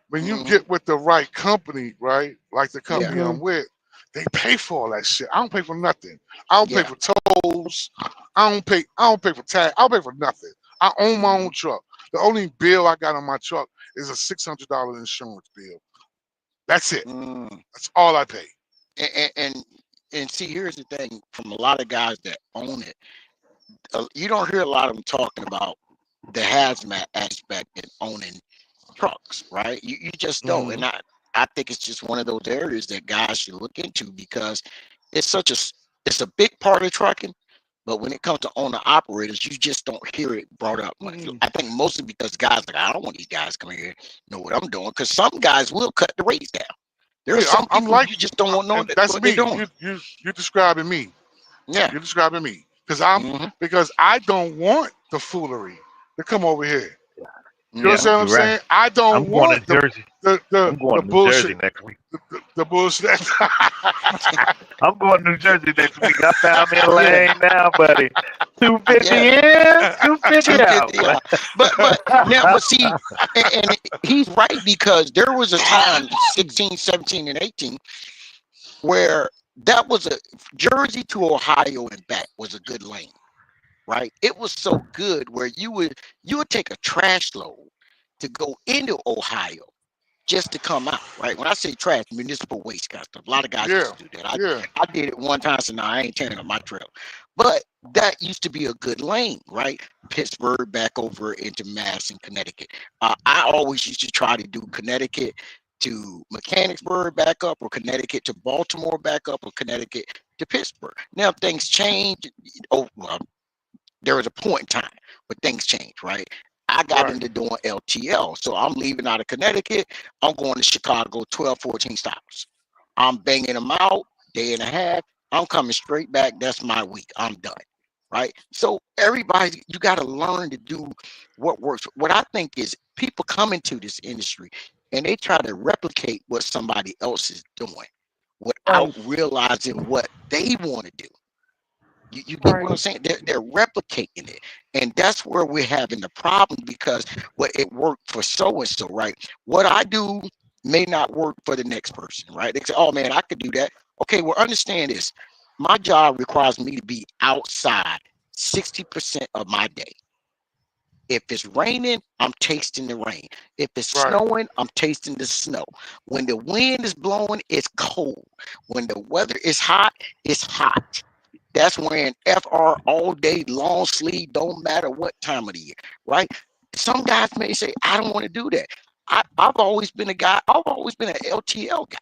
When you Hmm. get with the right company, right? Like the Yeah. company I'm with, they pay for all that shit. I don't pay for nothing. I don't pay Yeah. for tolls. I don't pay for tag. I don't pay for nothing. I own my Hmm. own truck. The only bill I got on my truck is a $600 insurance bill. That's it. Mm. That's all I pay. And, and and and see, here's the thing: from a lot of guys that own it, you don't hear a lot of them talking about the hazmat aspect in owning trucks, right? You just don't. Hmm. And I think it's just one of those areas that guys should look into because it's such a it's a big part of trucking. But when it comes to owner operators, you just don't hear it brought up much. Mm-mm. I think mostly because guys like I don't want these guys coming here know what I'm doing because some guys will cut the rates down. There are Yeah, some I'm people like, you just don't want to know and that's what they're me. doing. You describing me. Yeah. You're describing me Hmm. because I don't want the foolery to come over here. You Yeah. understand what I'm You're right. saying? I I'm don't going to want Jersey. I'm the going to New bullshit Jersey next week. the bullshit. I'm going to New Jersey next week. I found me a Yeah. lane now, buddy. 250 Yeah. in, 250 out. 250. Yeah. But now, but see, and he's right because there was a time 16, 17, and 18 where that was a Jersey to Ohio and back was a good lane, right? It was so good where you would take a trash load to go into Ohio just to come out, right? When I say trash, municipal waste kind of stuff. A lot of guys Yeah. used to do that. Yeah. I did it one time, so now I ain't tearing up my trail. But that used to be a good lane, right? Pittsburgh back over into Mass and Connecticut. I always used to try to do Connecticut to Mechanicsburg back up, or Connecticut to Baltimore back up, or Connecticut to Pittsburgh. Now things change. Oh, well, there was a point in time, but things changed, right? I got Right. into doing LTL. So I'm leaving out of Connecticut. I'm going to Chicago, 12, 14 stops. I'm banging them out, day and a half. I'm coming straight back. That's my week. I'm done. Right. So everybody, you got to learn to do what works. What I think is people come into this industry and they try to replicate what somebody else is doing without Right. realizing what they want to do. You get what Right. I'm saying? They're replicating it. And that's where we're having the problem because what it worked for so and so, right? What I do may not work for the next person, right? They say, oh man, I could do that. Okay, well, understand this. My job requires me to be outside 60% of my day. If it's raining, I'm tasting the rain. If it's Right. snowing, I'm tasting the snow. When the wind is blowing, it's cold. When the weather is hot, it's hot. That's wearing FR all day, long sleeve, don't matter what time of the year, right? Some guys may say, I don't want to do that. I've always been a guy, I've always been an LTL guy.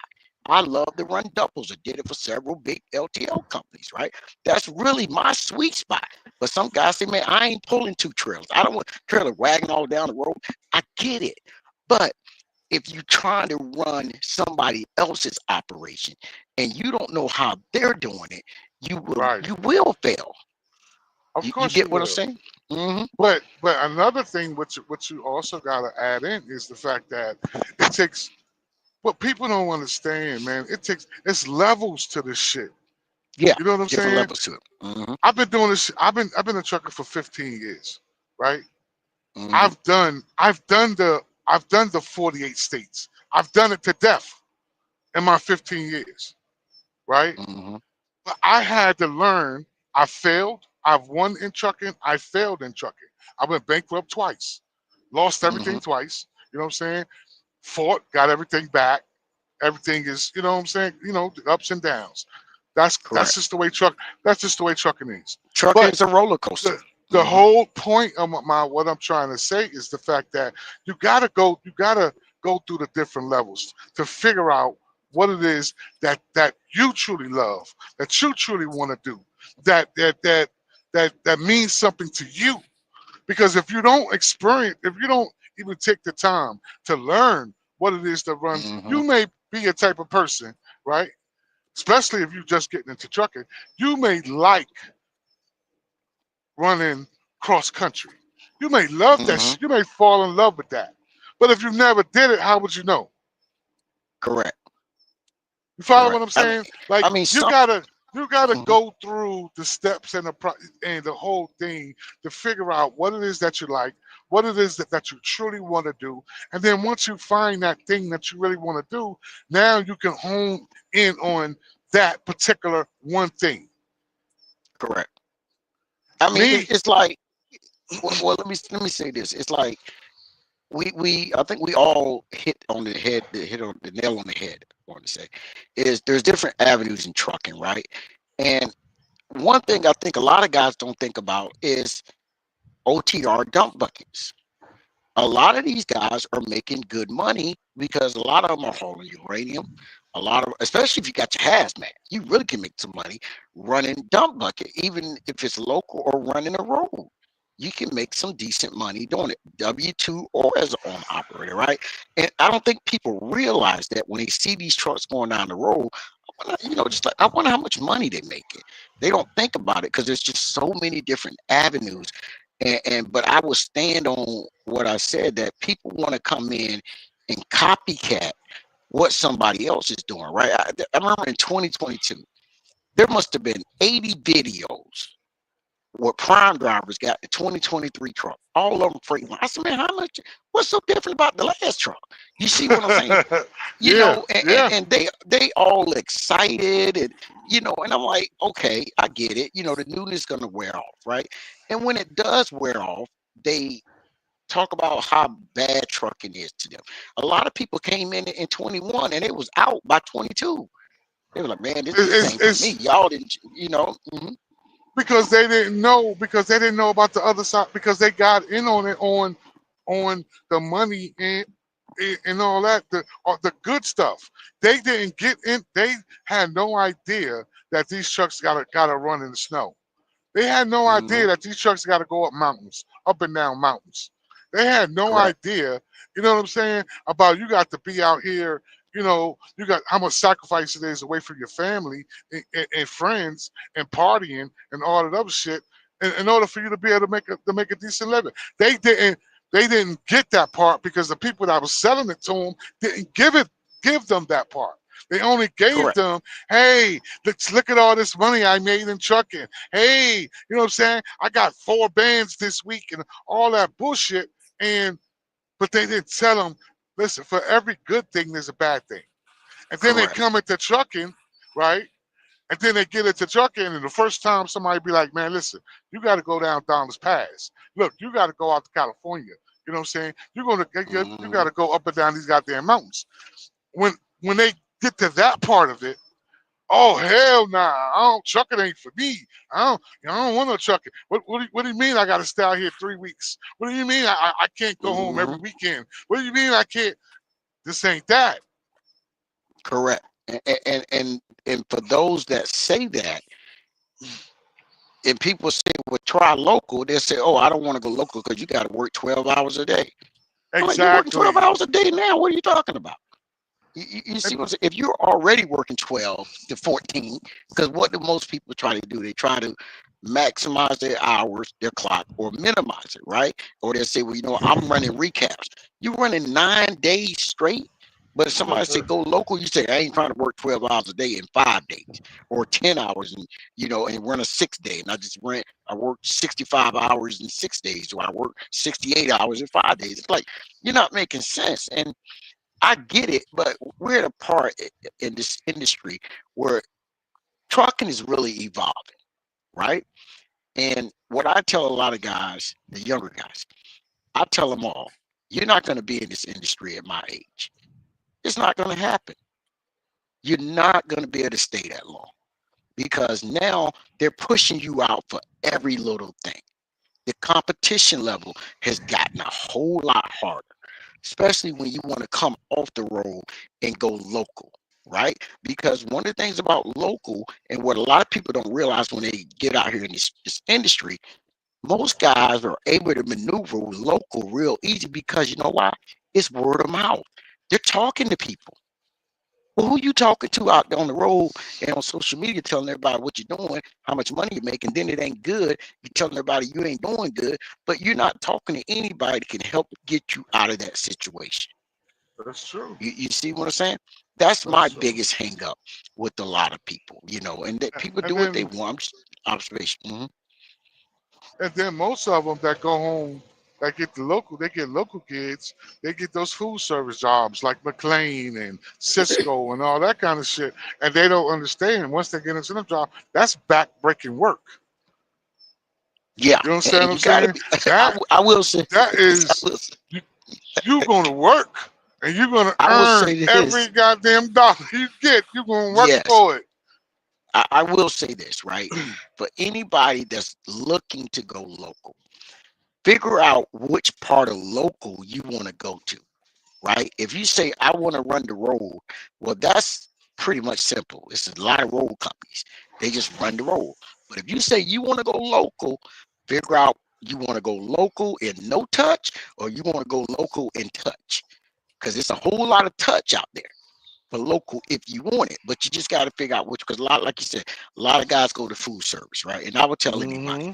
I love to run doubles. I did it for several big LTL companies, right? That's really my sweet spot. But some guys say, man, I ain't pulling two trailers. I don't want trailer wagging all down the road. I get it. But if you're trying to run somebody else's operation and you don't know how they're doing it, Right. you will fail. Of You course you get what I'm will. saying? Hmm. But another thing what you also gotta add in is the fact that it takes what people don't understand, man. It's levels to this shit. Yeah, You know what I'm different saying? levels to it. Hmm. I've been doing this. I've been a trucker for 15 years, right? Hmm. I've done the 48 states. I've done it to death in my 15 years, right? Hmm. But I had to learn. I failed. I've won in trucking. I failed in trucking. I went bankrupt twice, lost Hmm. everything twice. You know what I'm saying? Fought, got everything back. Everything is, you know what I'm saying? You know, the ups and downs. That's Correct. just the way truck. That's just the way trucking is. Trucking But is a roller coaster. the the Hmm. whole point of my what I'm trying to say is the fact that you gotta go through the different levels to figure out what it is that you truly love, that you truly want to do, that means something to you. Because if you don't experience, if you don't even take the time to learn what it is to run, Mm-hmm. you may be a type of person, right? Especially if you're just getting into trucking, you may like running cross country. You may love that. Mm-hmm. You may fall in love with that. But if you never did it, how would you know? Correct. You follow what Correct. I'm saying? Like I mean, you some. gotta you gotta Mhm. go through the steps and and the whole thing to figure out what it is that you like, what it is that you truly want to do, and then once you find that thing that you really want to do, now you can hone in on that particular one thing. Correct. I mean, Me, it's like. Well, let me say this. It's like we I think we all hit on the head, hit on the nail on the head. I want to say is there's different avenues in trucking, right? And one thing I think a lot of guys don't think about is OTR dump buckets. A lot of these guys are making good money because a lot of them are hauling uranium. A lot of, especially if you got your hazmat, you really can make some money running dump bucket, even if it's local or running a road. You can make some decent money doing it, W-2 or as an owner operator, right? And I don't think people realize that when they see these trucks going down the road. Just like I wonder how much money they making. They don't think about it because there's just so many different avenues and but I will stand on what I said that people want to come in and copycat what somebody else is doing, right? I remember in 2022, there must have been 80 videos where prime drivers got the 2023 truck, all of them freight. I said, man, how much? What's so different about the last truck? You see what I'm saying? yeah, yeah. And they all excited and I'm like, okay, I get it. The newness gonna wear off, right? And when it does wear off, they talk about how bad trucking is to them. A lot of people came in 21 and it was out by 22. They were like, man, this It's, ain't for me. it's Y'all didn't, because they didn't know about the other side because they got in on it on the money and all that the good stuff. They didn't get in. They had no idea that these trucks gotta run in the snow. They had no mm-hmm, idea that these trucks got to go up mountains, up and down mountains. They had no correct. idea, you know what I'm saying, about you got to be out here, you got how much sacrifice it is away from your family and friends and partying and all that other shit in order for you to be able to make a decent living. They didn't get that part because the people that was selling it to them didn't give them that part. They only gave Correct. them, hey, let's look at all this money I made in trucking. Hey, you know what I'm saying? I got 4 bands this week and all that bullshit. But they didn't tell them, listen, for every good thing, there's a bad thing. And then they Correct. come into trucking, right? And then they get into trucking, and the first time somebody be like, man, listen, you got to go down this pass. Look, you got to go out to California. You know what I'm saying? You got Mm-hmm, to go up and down these goddamn mountains. When they get to that part of it, oh hell nah! I don't trucking ain't for me. I don't want no trucking. What do you mean I got to stay out here 3 weeks? What do you mean I can't go home mm-hmm, every weekend? What do you mean I can't? This ain't that. correct. And for those that say that, and people say, well, try local, they say, oh, I don't want to go local because you got to work 12 hours a day. I'm like, you're working 12 Exactly. hours a day now. What are you talking about? You see And what I'm saying? If you're already working 12 to 14, because what do most people try to do? They try to maximize their hours, their clock, or minimize it, right? Or they'll say, well, I'm running recaps. You running 9 days straight, but if somebody say go local, you say, I ain't trying to work 12 hours a day in 5 days or 10 hours and run a 6 day. And I work 65 hours in 6 days, or I work 68 hours in 5 days. It's like, you're not making sense. And I get it, but we're at a part in this industry where trucking is really evolving, right? And what I tell a lot of guys, the younger guys, I tell them all, you're not going to be in this industry at my age. It's not going to happen. You're not going to be able to stay that long because now they're pushing you out for every little thing. The competition level has gotten a whole lot harder. especially when you want to come off the road and go local, right? Because one of the things about local and what a lot of people don't realize when they get out here in this industry, most guys are able to maneuver with local real easy because you know why? It's word of mouth. They're talking to people. Well, who you talking to out there on the road and on social media telling everybody what you're doing, how much money you're making, then it ain't good. You're telling everybody you ain't doing good, but you're not talking to anybody that can help get you out of that situation. That's true. You see what I'm saying? That's my That's true. biggest hang up with a lot of people, and that people And do what they then want. Observation. and then most of them that go home that get they get local kids, they get those food service jobs like McLean and Cisco and all that kind of shit. And they don't understand once they get into the job, that's back breaking work. Yeah, You understand what and I'm you got to saying? be. That I will say that this. is you, you gonna work and you're gonna I will earn say every this. goddamn dollar you get. You're gonna work Yes, for it. I will say this, right? For anybody that's looking to go local, figure out which part of local you want to go to, right? If you say, I want to run the road, well, that's pretty much simple. It's a lot of road companies, they just run the road. But if you say you want to go local, figure out you want to go local in no touch or you want to go local in touch because it's a whole lot of touch out there for local if you want it, but you just got to figure out which. Because a lot, like you said, a lot of guys go to food service, right? And I would tell anybody, Hmm.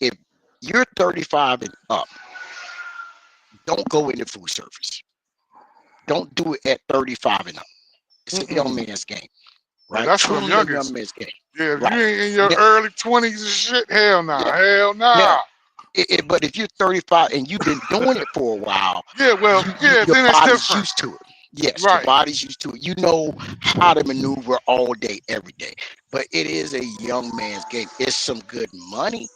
if you're 35 and up, don't go into food service. Don't do it at 35 and up. It's a young Mm-mm. man's game, Yeah, right? that's for them Truly a young youngins. man's game, Yeah, if you right? ain't in your Now, early 20s and shit, hell yeah. nah, hell Now, nah. but if you're 35 and you've been doing it for a while, Yeah, well, yeah, your then it's body's different. used to it. Yes, your Right. body's used to it. You know how to maneuver all day, every day. But it is a young man's game. It's some good money,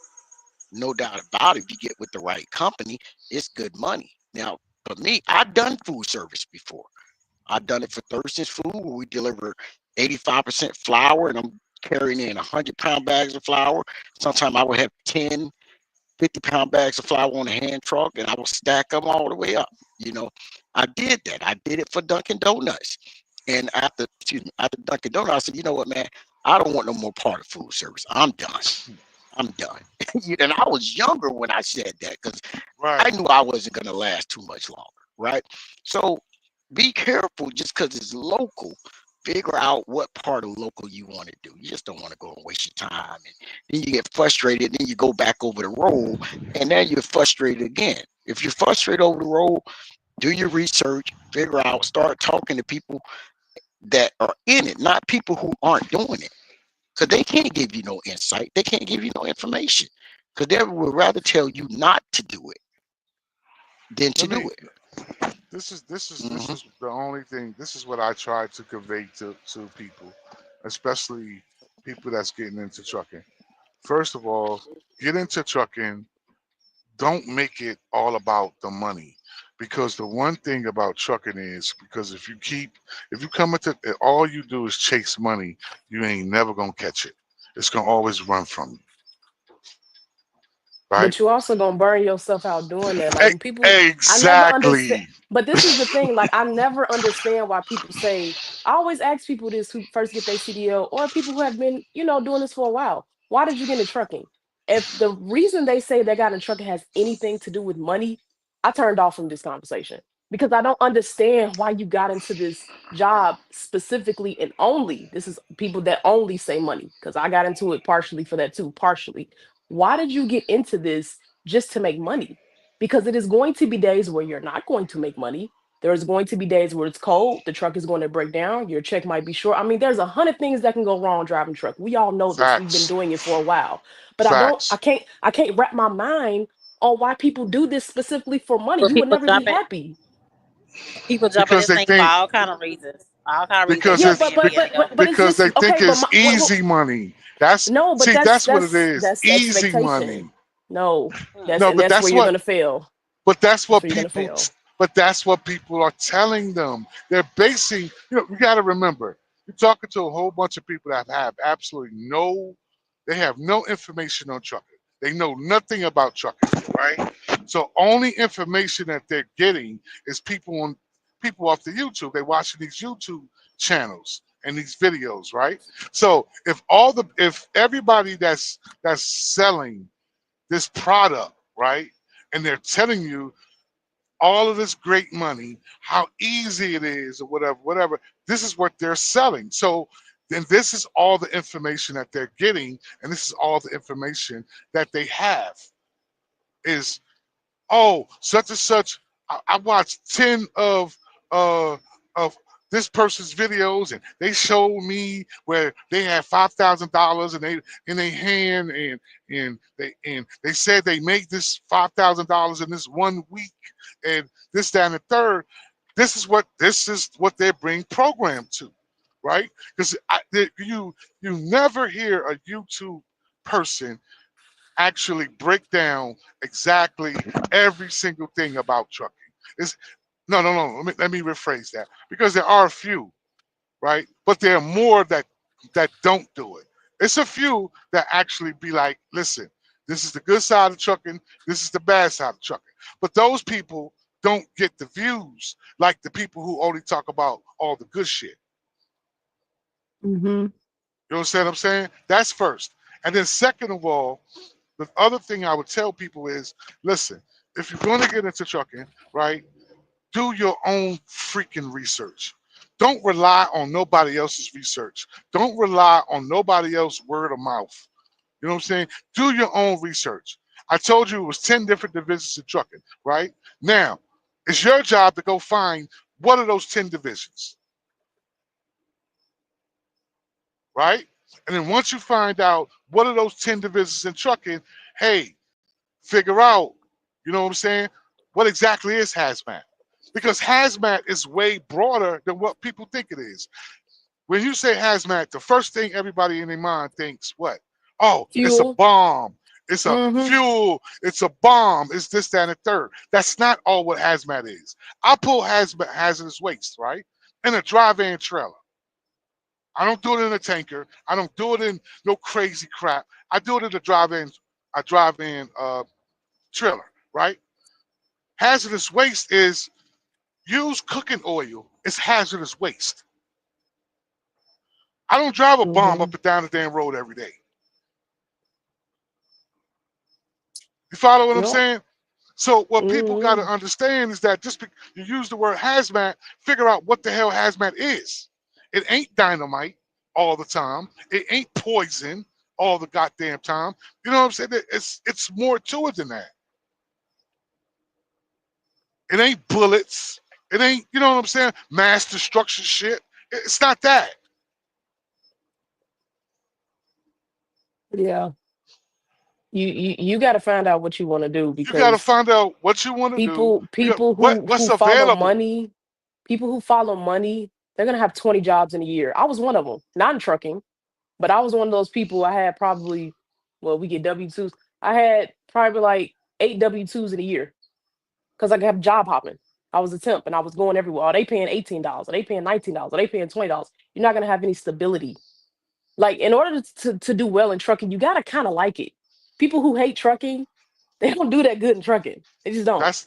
no doubt about it. If you get with the right company, it's good money. Now, for me, I've done food service before. I've done it for Thurston's Food where we deliver 85% flour and I'm carrying in 100-pound bags of flour. Sometimes I would have 10 50-pound bags of flour on a hand truck and I would stack them all the way up. You know, I did that. I did it for Dunkin' Donuts. And after Dunkin' Donuts, I said, you know what, man, I don't want no more part of food service. I'm done. I'm done. And I was younger when I said that because I Right. knew I wasn't going to last too much longer, right? So be careful just because it's local. Figure out what part of local you want to do. You just don't want to go and waste your time. And then you get frustrated. Then you go back over the road and now you're frustrated again. If you're frustrated over the road, do your research, figure out, start talking to people that are in it, not people who aren't doing it. Because they can't give you no insight. They can't give you no information. Because they would rather tell you not to do it than to Let do me. it. This Hmm. is the only thing. This is what I try to convey to people, especially people that's getting into trucking. First of all, get into trucking. Don't make it all about the money, because the one thing about trucking is because if you come into all you do is chase money, you ain't never gonna catch it. It's gonna always run from you, right? But you also gonna burn yourself out doing that. Like when people, I never understand. Exactly. But this is the thing. Like I never understand why people say. I always ask people this who first get their CDL or people who have been, doing this for a while. Why did you get into trucking? If the reason they say they got in trucking has anything to do with money, I turned off from this conversation because I don't understand why you got into this job specifically and only. This is people that only say money because I got into it partially for that too, partially. Why did you get into this just to make money? Because it is going to be days where you're not going to make money. There's going to be days where it's cold, the truck is going to break down, your check might be short. I mean, there's 100 things that can go wrong driving truck. We all know this. We've been Facts. doing it for a while. But I Facts. can't, I can't wrap my mind on why people do this specifically for money. But You would never be happy. people jump in Because this they thing for think all kind of reasons. All kind of reasons because they Yeah, jump it's but in to but get but to go. but but it's because they just think okay. But it's easy money. no, but that's That's what it that's is. that's the Easy expectation. money. No, Hmm. that's No, and but that's where that's you're what gonna fail. but that's That's what where you're gonna people fail. but that's what people are telling them. They're basing, you got to remember, you're talking to a whole bunch of people that have absolutely they have no information on trucking. They know nothing about trucking, right? So only information that they're getting is people off the YouTube. They're watching these YouTube channels and these videos, right? So if everybody that's selling this product, right, and they're telling you all of this great money, how easy it is, or whatever. This is what they're selling. So then this is all the information that they're getting, and this is all the information that they have. Is oh, such and such. I watched 10 uh of this person's videos, and they showed me where they had $5,000 and they in their hand, and they said they made this $5,000 in this 1 week, and this, that, and the third. This is what they're being programmed to, right? Because you never hear a YouTube person actually break down exactly every single thing about trucking. It's no. Let me rephrase that, because there are a few, right? But there are more that don't do it. It's a few that actually be like, listen, this is the good side of trucking, this is the bad side of trucking. But those people don't get the views like the people who only talk about all the good shit. Mm-hmm. You understand what I'm saying? That's first. And then second of all, the other thing I would tell people is, listen, if you're going to get into trucking, right, do your own freaking research. Don't rely on nobody else's research. Don't rely on nobody else's word of mouth. You know what I'm saying? Do your own research. I told you it was 10 different divisions of trucking, right? Now, it's your job to go find what are those 10 divisions, right? And then once you find out what are those 10 divisions in trucking, hey, figure out, you know what I'm saying, what exactly is hazmat. Because hazmat is way broader than what people think it is. When you say hazmat, the first thing everybody in their mind thinks, what? Oh, it's a Fuel. bomb. It's a Mm-hmm. fuel. It's a bomb. It's this, that, and the third. That's not all what hazmat is. I pull hazmat, hazardous waste, right, in a dry-van trailer. I don't do it in a tanker. I don't do it in no crazy crap. I do it in a drive-in trailer, right? Hazardous waste is used cooking oil. It's hazardous waste. I don't drive a bomb Mm-hmm. up and down the damn road every day. You follow what I'm Yep. saying? So what people got to Mm-hmm. understand is that just you use the word hazmat, figure out what the hell hazmat is. It ain't dynamite all the time. It ain't poison all the goddamn time. You know what I'm saying? It's more to it than that. It ain't bullets. It ain't, you know what I'm saying, mass destruction shit. It's not that. Yeah. You got to find out what you want to do, You got to because find out what you want to do. people You got people what's who follow available. money, people who follow money, they're gonna have 20 jobs in a year. I was one of them, not in trucking, but I was one of those people. I had probably, well, we get W-2s. I had probably like 8 W-2s in a year, because I kept job hopping. I was a temp and I was going everywhere. Are they paying $18? Are they paying $19? Are they paying $20? You're not gonna have any stability. Like, in order to do well in trucking, you gotta kind of like it. People who hate trucking, they don't do that good in trucking. They just don't. That's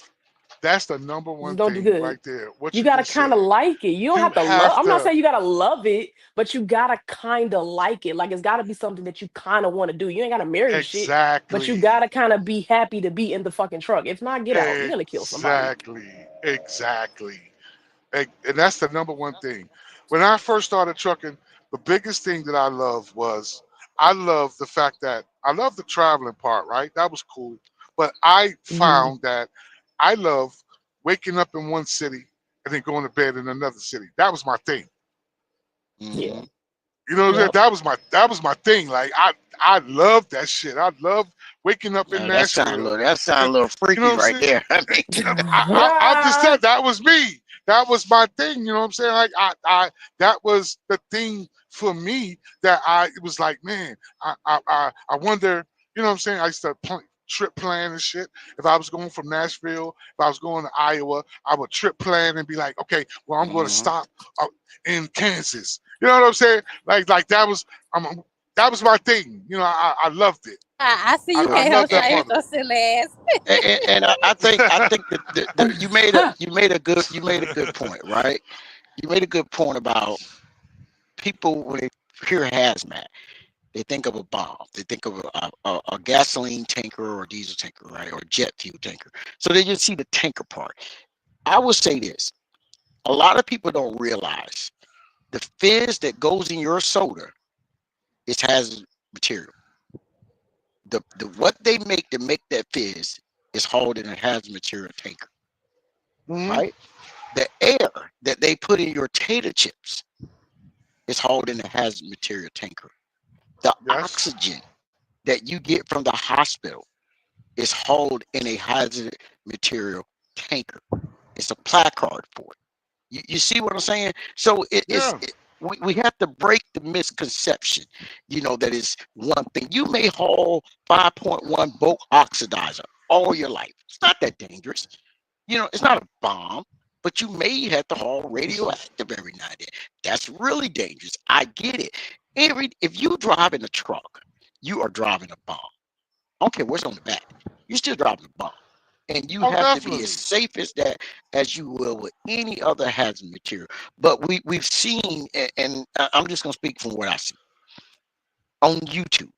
that's the number They one just don't do thing good. right there. What You you gotta just kind of said. like it. You don't You have to love. have I'm not to saying you gotta love it, but you gotta kind of like it. Like, it's gotta be something that you kind of want to do. You ain't gotta marry the shit, but you exactly. gotta kind of be happy to be in the fucking truck. If not, get out. You're gonna kill somebody. Exactly. And that's the number one thing. When I first started trucking, the biggest thing that I loved was I loved the fact that I love the traveling part, right? That was cool. But I Hmm. found that I love waking up in one city and then going to bed in another city. That was my thing. Yeah. Hmm. You know, Yep. that was my thing. Like I love that shit. I love waking up in Now Nashville. that sound And, a little you know freaky what I'm right saying? there. I mean, I'm just saying that was me. That was my thing. You know what I'm saying? Like that was the thing for me that it was like, man, I wonder. You know what I'm saying? I used to trip plan and shit. If I was going from Nashville, if I was going to Iowa, I would trip plan and be like, okay, well, I'm going to hmm stop in Kansas. You know what I'm saying? Like that was that was my thing. You know, I loved it. I see All you I right. can't love help that And shame brother. your silly ass. I think that you made a good point, right? You made a good point about people when they hear hazmat, they think of a bomb. They think of a gasoline tanker or a diesel tanker, right? Or jet fuel tanker. So they just see the tanker part. I will say this. A lot of people don't realize the fizz that goes in your soda is hazardous material. The what they make to make that fizz is hauled in a hazardous material tanker, Hmm. right? The air that they put in your tater chips is hauled in a hazardous material tanker. The Yes. oxygen that you get from the hospital is hauled in a hazardous material tanker. It's a placard for it. You see what I'm saying? So Yeah. we have to break the misconception, that is one thing. You may haul 5.1 bulk oxidizer all your life. It's not that dangerous. It's not a bomb, but you may have to haul radioactive every now and then. That's really dangerous. I get it. If you drive in a truck, you are driving a bomb. I don't care what's on the back. You're still driving a bomb. And you Oh, have to be as definitely. safe as that as you will with any other hazard material. But we've seen, and I'm just gonna speak from what I see on YouTube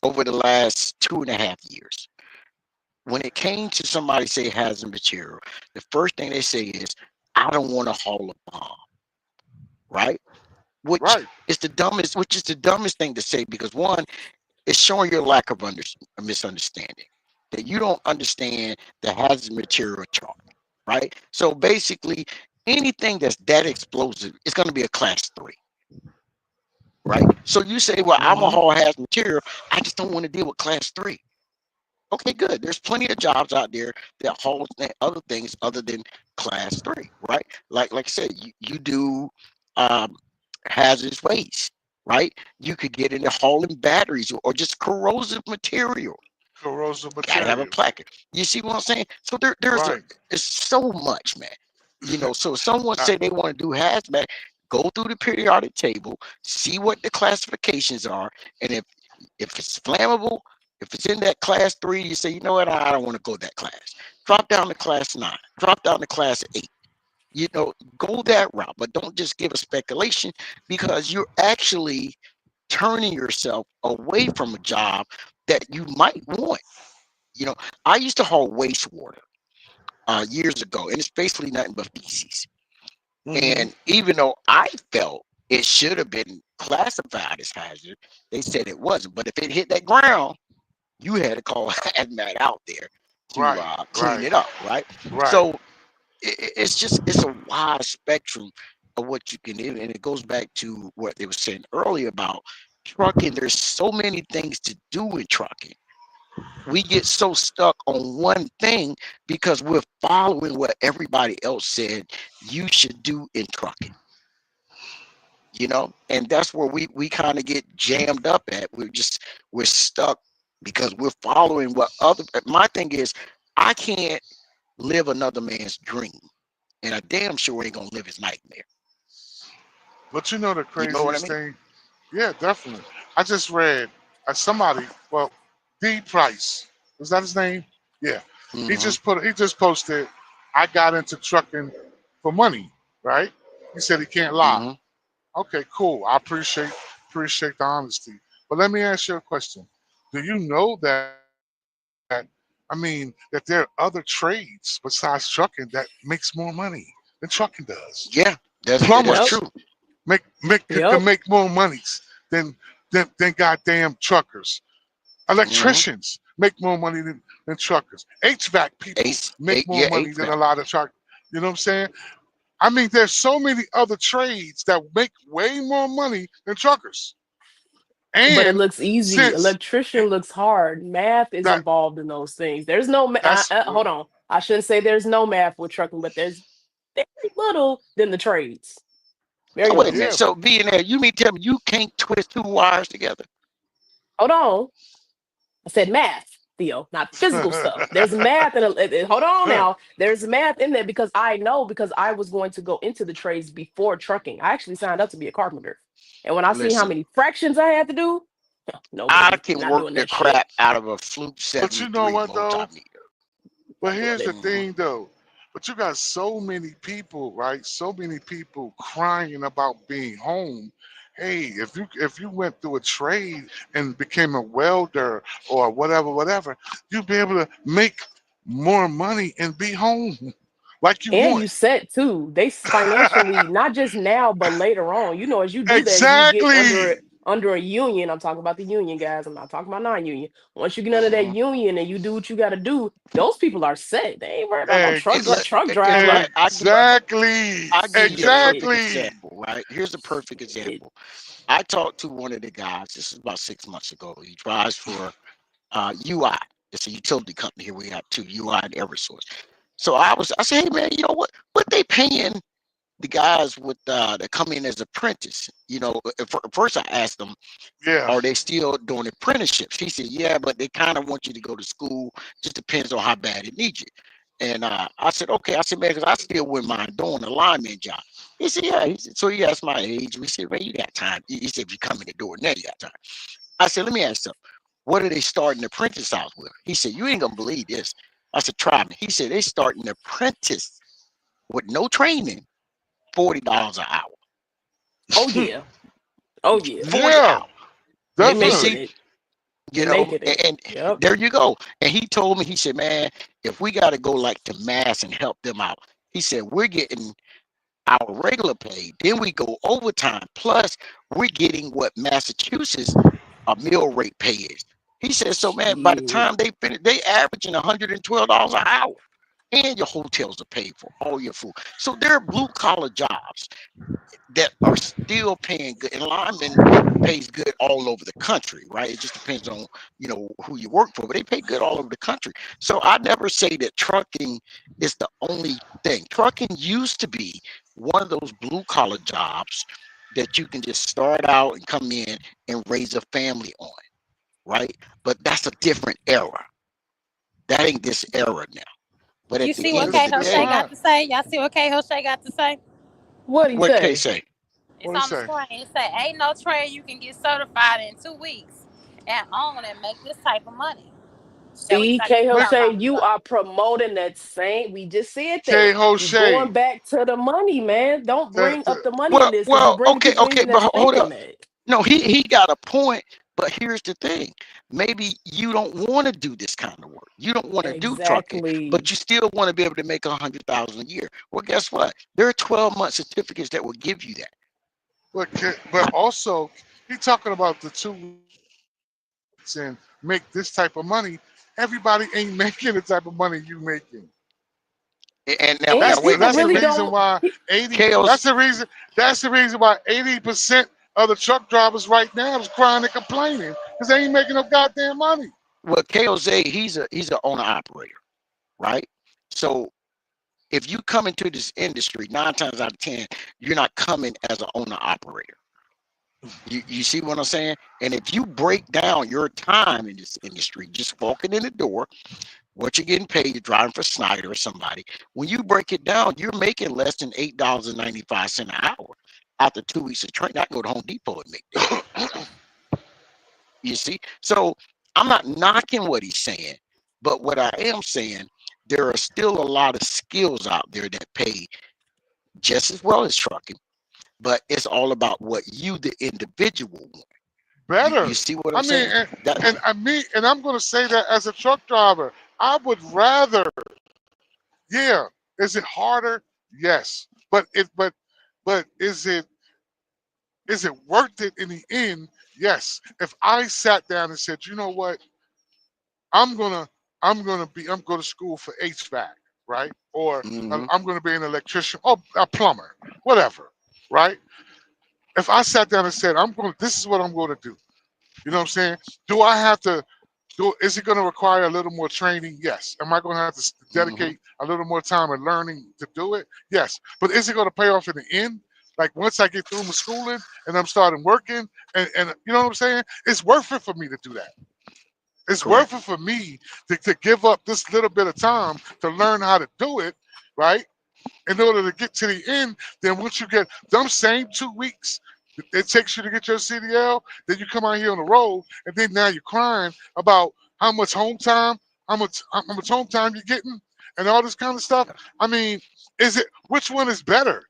over the last 2.5 years. When it came to somebody say hazard material, the first thing they say is, "I don't want to haul a bomb," right? Which Right. which is the dumbest thing to say because one, it's showing your lack of misunderstanding that you don't understand the hazard material chart, right? So basically, anything that's that explosive is going to be a class 3, right? So you say, well, I'm a Hmm. haul hazard material. I just don't want to deal with class 3. Okay, good. There's plenty of jobs out there that haul other things other than class 3, right? Like I said, you do um, hazardous waste, right? You could get into hauling batteries or just corrosive material. Corrosive Got to have a material. placard. You see what I'm saying? So Right. it's so much, man. So if someone I, say they want to do hazmat, go through the periodic table, see what the classifications are, and if it's flammable, if it's in that class 3, you say, you know what, I don't want to go that class. Drop down to class 9. Drop down to class 8. Go that route, but don't just give a speculation because you're actually turning yourself away from a job that you might want. You know, I used to haul wastewater years ago, and it's basically nothing but feces. hmm. And even though I felt it should have been classified as hazard, they said it wasn't. But if it hit that ground, you had to call hazmat out there to Right. clean Right. it up, right? Right. So it's a wide spectrum of what you can do, and it goes back to what they were saying earlier about trucking. There's so many things to do in trucking. We get so stuck on one thing because we're following what everybody else said you should do in trucking, and that's where we kind of get jammed up at. We're stuck because we're following what other my thing is, I can't live another man's dream, and I damn sure ain't gonna live his nightmare. But you know the You know what I craziest mean? thing? Yeah, definitely. I just read somebody. Well, D Price, was that his name? Yeah. Hmm. He just posted. I got into trucking for money. Right. He said he can't lie. Hmm. Okay, cool. I appreciate the honesty. But let me ask you a question. Do you know that there are other trades besides trucking that makes more money than trucking does? Yeah, that's Yep. Plumbers true. can Yep. make more monies than than goddamn truckers. Hmm. Electricians make more money than truckers. HVAC people Ace, make more yeah, money than HVAC. a lot of truckers. You know what I'm saying? I mean, there's so many other trades that make way more money than truckers. But it And looks easy. since Electrician looks hard. Math is that involved in those things. There's no that's hold on. I shouldn't say there's no math with trucking, but there's very little than the trades. Very Now wait a little. minute. yeah, So being there, you mean tell me you can't twist two wires together? Hold on. I said math, Theo, not physical stuff. There's math in hold on now. There's math in there because I know because I was going to go into the trades before trucking. I actually signed up to be a carpenter. And when I see how Listen, many fractions I had to do, No I way. can Not work doing the that shit. crap out of a Fluke But you know 73 what though? multimeter. But Not doing here's the it. Hmm. thing though. But you got so many people, right? So many people crying about being home. Hey, if you went through a trade and became a welder or whatever, you'd be able to make more money and be home like you And want. you set too. Financially, not just now, but later on. You know, as you do that, you get Exactly. under a union. I'm talking about the union guys. I'm not talking about non-union. Once you get under that Mhm. union and you do what you got to do, those people are set. They ain't worried about no It, Ex- look, truck it's driver. like exactly. I give you a Shit, perfect Exactly. example, right? Here's a perfect shit. example. I talked to one of the guys. This is about 6 months ago. He drives for UI. It's a utility company here. We have two, UI and EverSource. So I said, hey man, you know what they paying the guys with that come in as apprentice? You know, first I asked them, Yeah. are they still doing apprenticeships? He said, yeah, but they kind of want you to go to school. Just depends on how bad it needs you. And I said, okay. I said, man, because I still wouldn't mind doing a lineman job. He said, yeah. He said, so he asked my age. We said, man, you got time. He said, if you come in the door now, you got time. I said, let me ask you something. What are they starting the apprentice out with? He said, you ain't gonna believe this. I said, try me. He said, they starting the apprentice with no training, $40 an hour. Oh yeah. Oh yeah. 40 Yeah. hours. They You making Definitely. see, it. They you know, making it. and Yep. there you go. And he told me, he said, man, if we got to go like to mass and help them out, he said, we're getting our regular pay, then we go overtime. Plus, we're getting what Massachusetts a mill rate pay is. He said, so man, by the Shit. time they finish, they averaging $112 an hour. And your hotels are paid for, all your food. So there are blue collar jobs that are still paying good. And linemen pays good all over the country, right? It just depends on who you work for, but they pay good all over the country. So I never say that trucking is the only thing. Trucking used to be one of those blue collar jobs that you can just start out and come in and raise a family on, right? But that's a different era. That ain't this era now. But You at the see what end It's of K the it's Jose day, got not. to say? Y'all see what K Jose got to say? What'd he what can say? say? It's What it on the say? screen. It say, "Ain't no trade you can get certified in 2 weeks and own and make this type of money that we See, talking K Look, Jose, about." you are promoting that same. We just said that. K You Jose. going back to the money, man. Don't The, bring the, up the money in Well, this because you well, bring okay, people okay, in but that's hold thinking up. that. No, he got a point, but here's the thing. Maybe you don't want to do this kind of work. You don't want to do trucking, but Exactly. you still want to be able to make 100,000 a year. Well, guess what? There are 12-month certificates that will give you that. but also he talking about the 2 weeks and make this type of money. Everybody ain't making the type of money you making. And now And wait a people That's the minute. really reason don't. why 80. Chaos. That's the reason why 80% of the truck drivers right now is crying and complaining because they ain't making no goddamn money. Well, KOZ, he's an owner operator, right? So if you come into this industry, 9 times out of 10, you're not coming as an owner operator. You see what I'm saying? And if you break down your time in this industry, just walking in the door, what you're getting paid, you're driving for Snyder or somebody. When you break it down, you're making less than $8.95 an hour. After 2 weeks of training, I can go to Home Depot and make that. You see? So I'm not knocking what he's saying, but what I am saying, there are still a lot of skills out there that pay just as well as trucking, but it's all about what you, the individual, want. You Better. see what I I'm mean, saying? That and I'm going to say that as a truck driver, I would rather. Yeah. Is it harder? Yes. But is it worth it in the end? Yes. If I sat down and said, you know what, I'm gonna I'm going to school for HVAC, right? Or hmm I'm gonna be an electrician or a plumber, whatever, right? If I sat down and said, this is what I'm going to do. You know what I'm saying? Do I have to is it going to require a little more training? Yes. Am I going to have to hmm dedicate a little more time and learning to do it? Yes. But is it going to pay off in the end? Like once I get through my schooling and I'm starting working and you know what I'm saying? It's worth it for me to do that. It's Correct. worth it for me to give up this little bit of time to learn how to do it, right? In order to get to the end, then once you get them same 2 weeks, It takes you to get your CDL. Then you come out here on the road, and then now you're crying about how much home time, how much home time you're getting, and all this kind of stuff. I mean, is it which one is better?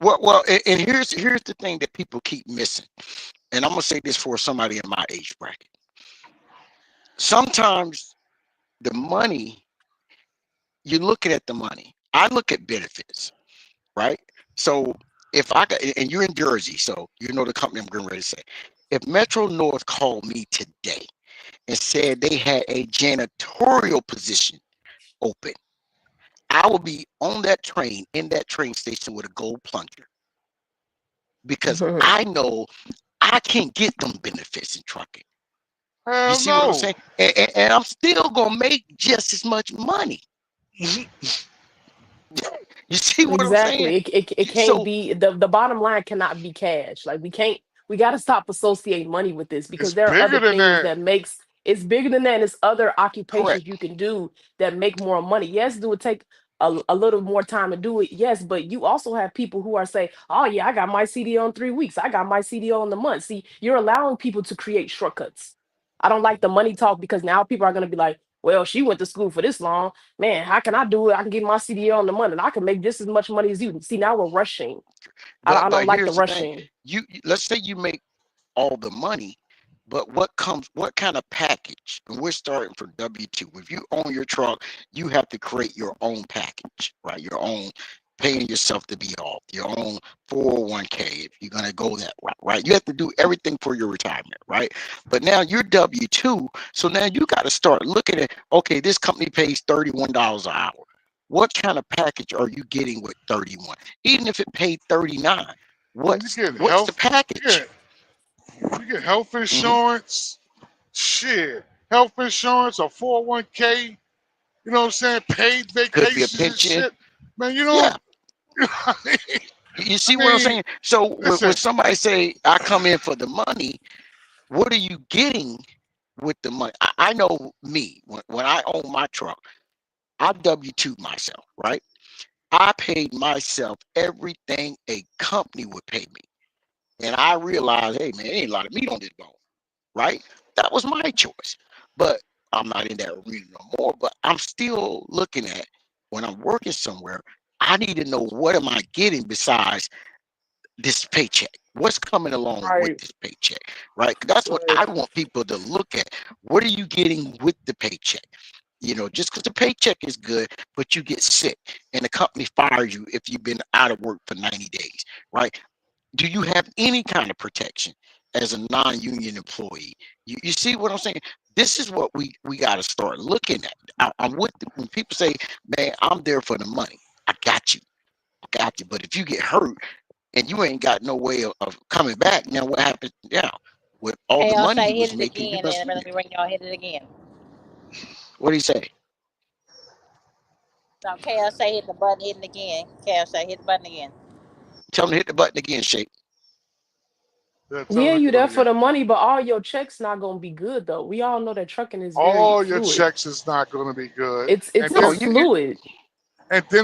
Well, and here's the thing that people keep missing, and I'm gonna say this for somebody in my age bracket. Sometimes the money, you're looking at the money. I look at benefits, right? So if I got, and you're in Jersey, so you know the company I'm getting ready to say. If Metro North called me today and said they had a janitorial position open, I will be on that train in that train station with a gold plunger because I know I can't get them benefits in trucking. You Hell see what I'm no. saying? And I'm still gonna make just as much money. You see what I'm saying? Exactly. It can't So be the bottom line cannot be cash. Like we got to stop associating money with this because It's there are bigger other than things that. that makes it's bigger than that. And it's other occupations correct. you can do that make more money. Yes, do it take a little more time to do it? Yes, but you also have people who are saying, "Oh yeah, I got my CDO in 3 weeks. I got my CDO in the month." See, you're allowing people to create shortcuts. I don't like the money talk because now people are going to be like, "Well, she went to school for this long. Man, how can I do it? I can get my CDL on the month and I can make just as much money as you." See, now we're rushing. I But don't like the here's the thing. rushing. Let's say you make all the money, but what kind of package? And we're starting from W-2. If you own your truck, you have to create your own package, right? Your own paying yourself to be off, your own 401k if you're gonna go that route, right? You have to do everything for your retirement, right? But now you're W-2, so now you got to start looking at, okay, this company pays $31 an hour. What kind of package are you getting with 31? Even if it paid 39, Man, you get what's the health. You package? get you get health Hmm. insurance. Shit, health insurance or 401k. You know what I'm saying? Paid Could be a vacations and pension. shit. Man, you Yeah. don't. I mean, You I see what I'm mean, saying? So when listen. somebody say I come in for the money, what are you getting with the money? I know me when I own my truck, I W-2 myself, right? I paid myself everything a company would pay me, and I realized, hey man, ain't a lot of meat on this bone, right? That was my choice, but I'm not in that arena no more. But I'm still looking at when I'm working somewhere. I need to know what am I getting besides this paycheck. What's coming along with Right, this paycheck, right? That's what right. I want people to look at. What are you getting with the paycheck? Just because the paycheck is good, but you get sick and the company fires you if you've been out of work for 90 days, right? Do you have any kind of protection as a non-union employee? You see what I'm saying? This is what we got to start looking at. I'm with when people say, man, I'm there for the money. I got you. I got you. But if you get hurt, and you ain't got no way of coming back. Now what happens now? With all the Chaos money say you hit was it making, you again, must and leave. let me ring y'all hit it again. What do you say? So Chaos say hit the button, hit it again. Chaos say hit the button again. Tell them to hit the button again, Shape. Yeah, tell Yeah, them hit you the there button for again. the money, but all your checks not gonna be good though. We all know that trucking is very All your fluid. checks is not going to be good, It's and it's No, then it's you fluid.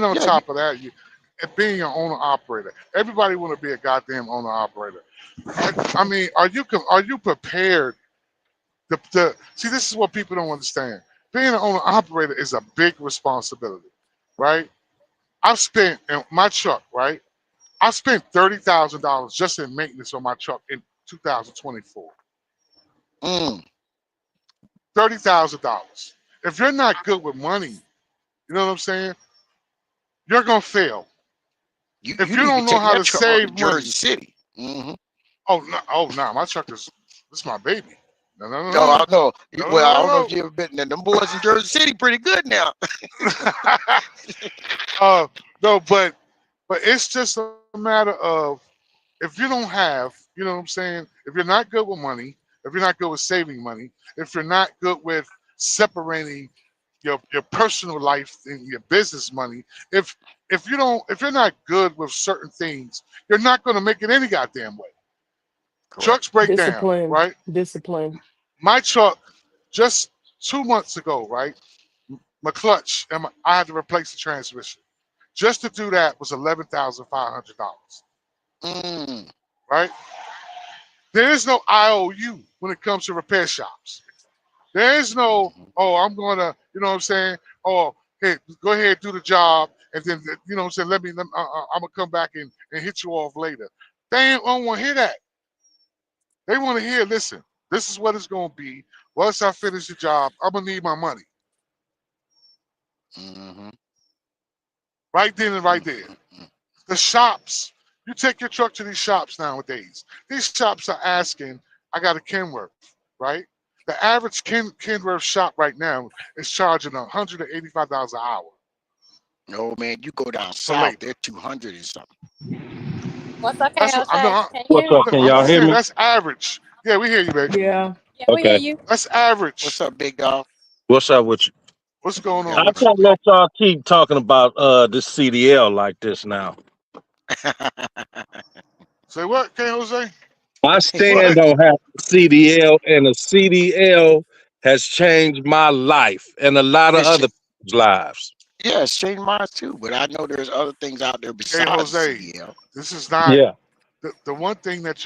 on yeah, you top of that, you and being an owner operator. Everybody want to be a goddamn owner operator. I mean, are you prepared? See, this is what people don't understand. Being an owner operator is a big responsibility, right? I've spent in my truck, right? I spent $30,000 just in maintenance on my truck in 2024. mm, $30,000. If you're not good with money, you know what I'm saying? You're gonna fail. If you you need to be don't know taking how that to truck out to save money, Jersey City. Hmm. oh no, my truck is this is my baby. No, no, No, no, I know. no, Well, I no, don't know if no, you ever been there. Them boys in Jersey City pretty good now. no. No, but it's just a matter of if you don't have, you know what I'm saying? If you're not good with money, if you're not good with saving money, if you're not good with separating your personal life and your business money, if you're not good with certain things, you're not going to make it any goddamn way. Correct. Trucks break down, Discipline. right? Discipline. My truck just 2 months ago, right? My clutch and I had to replace the transmission. Just to do that was $11,500, Mm, right? There is no IOU when it comes to repair shops. There is no, Mhm. oh, I'm going to, you know what I'm saying? Oh, hey, go ahead, do the job, and then, you know what I'm saying? I'm going to come back and hit you off later. They don't want to hear that. They want to hear, listen, this is what it's going to be. Once I finish the job, I'm going to need my money. Mhm. Right then and right there. Mhm. The shops, you take your truck to these shops nowadays. These shops are asking, I got a Kenworth, right? The average Kenworth shop right now is charging $185 an hour No man, you go down for south, labor. they're 200 and something. What's okay, That's what I'm Jose? not. Can you What's hear me? up? Can I'm y'all just hear saying me? that's average. Yeah, we hear you, babe. Yeah. Yeah, we hear Okay. you. That's What's average. up, big dog? What's up with you? What's going Got on I it, with you? can't brother. let y'all keep talking about this CDL like this now. Say what, K Jose? My What? stand on having a CDL, and a CDL has changed my life and a lot of it's other people's lives. yeah, it's changed mine too, but I know there's other things out there K besides the Jose, CDL. this is not Yeah. the one thing that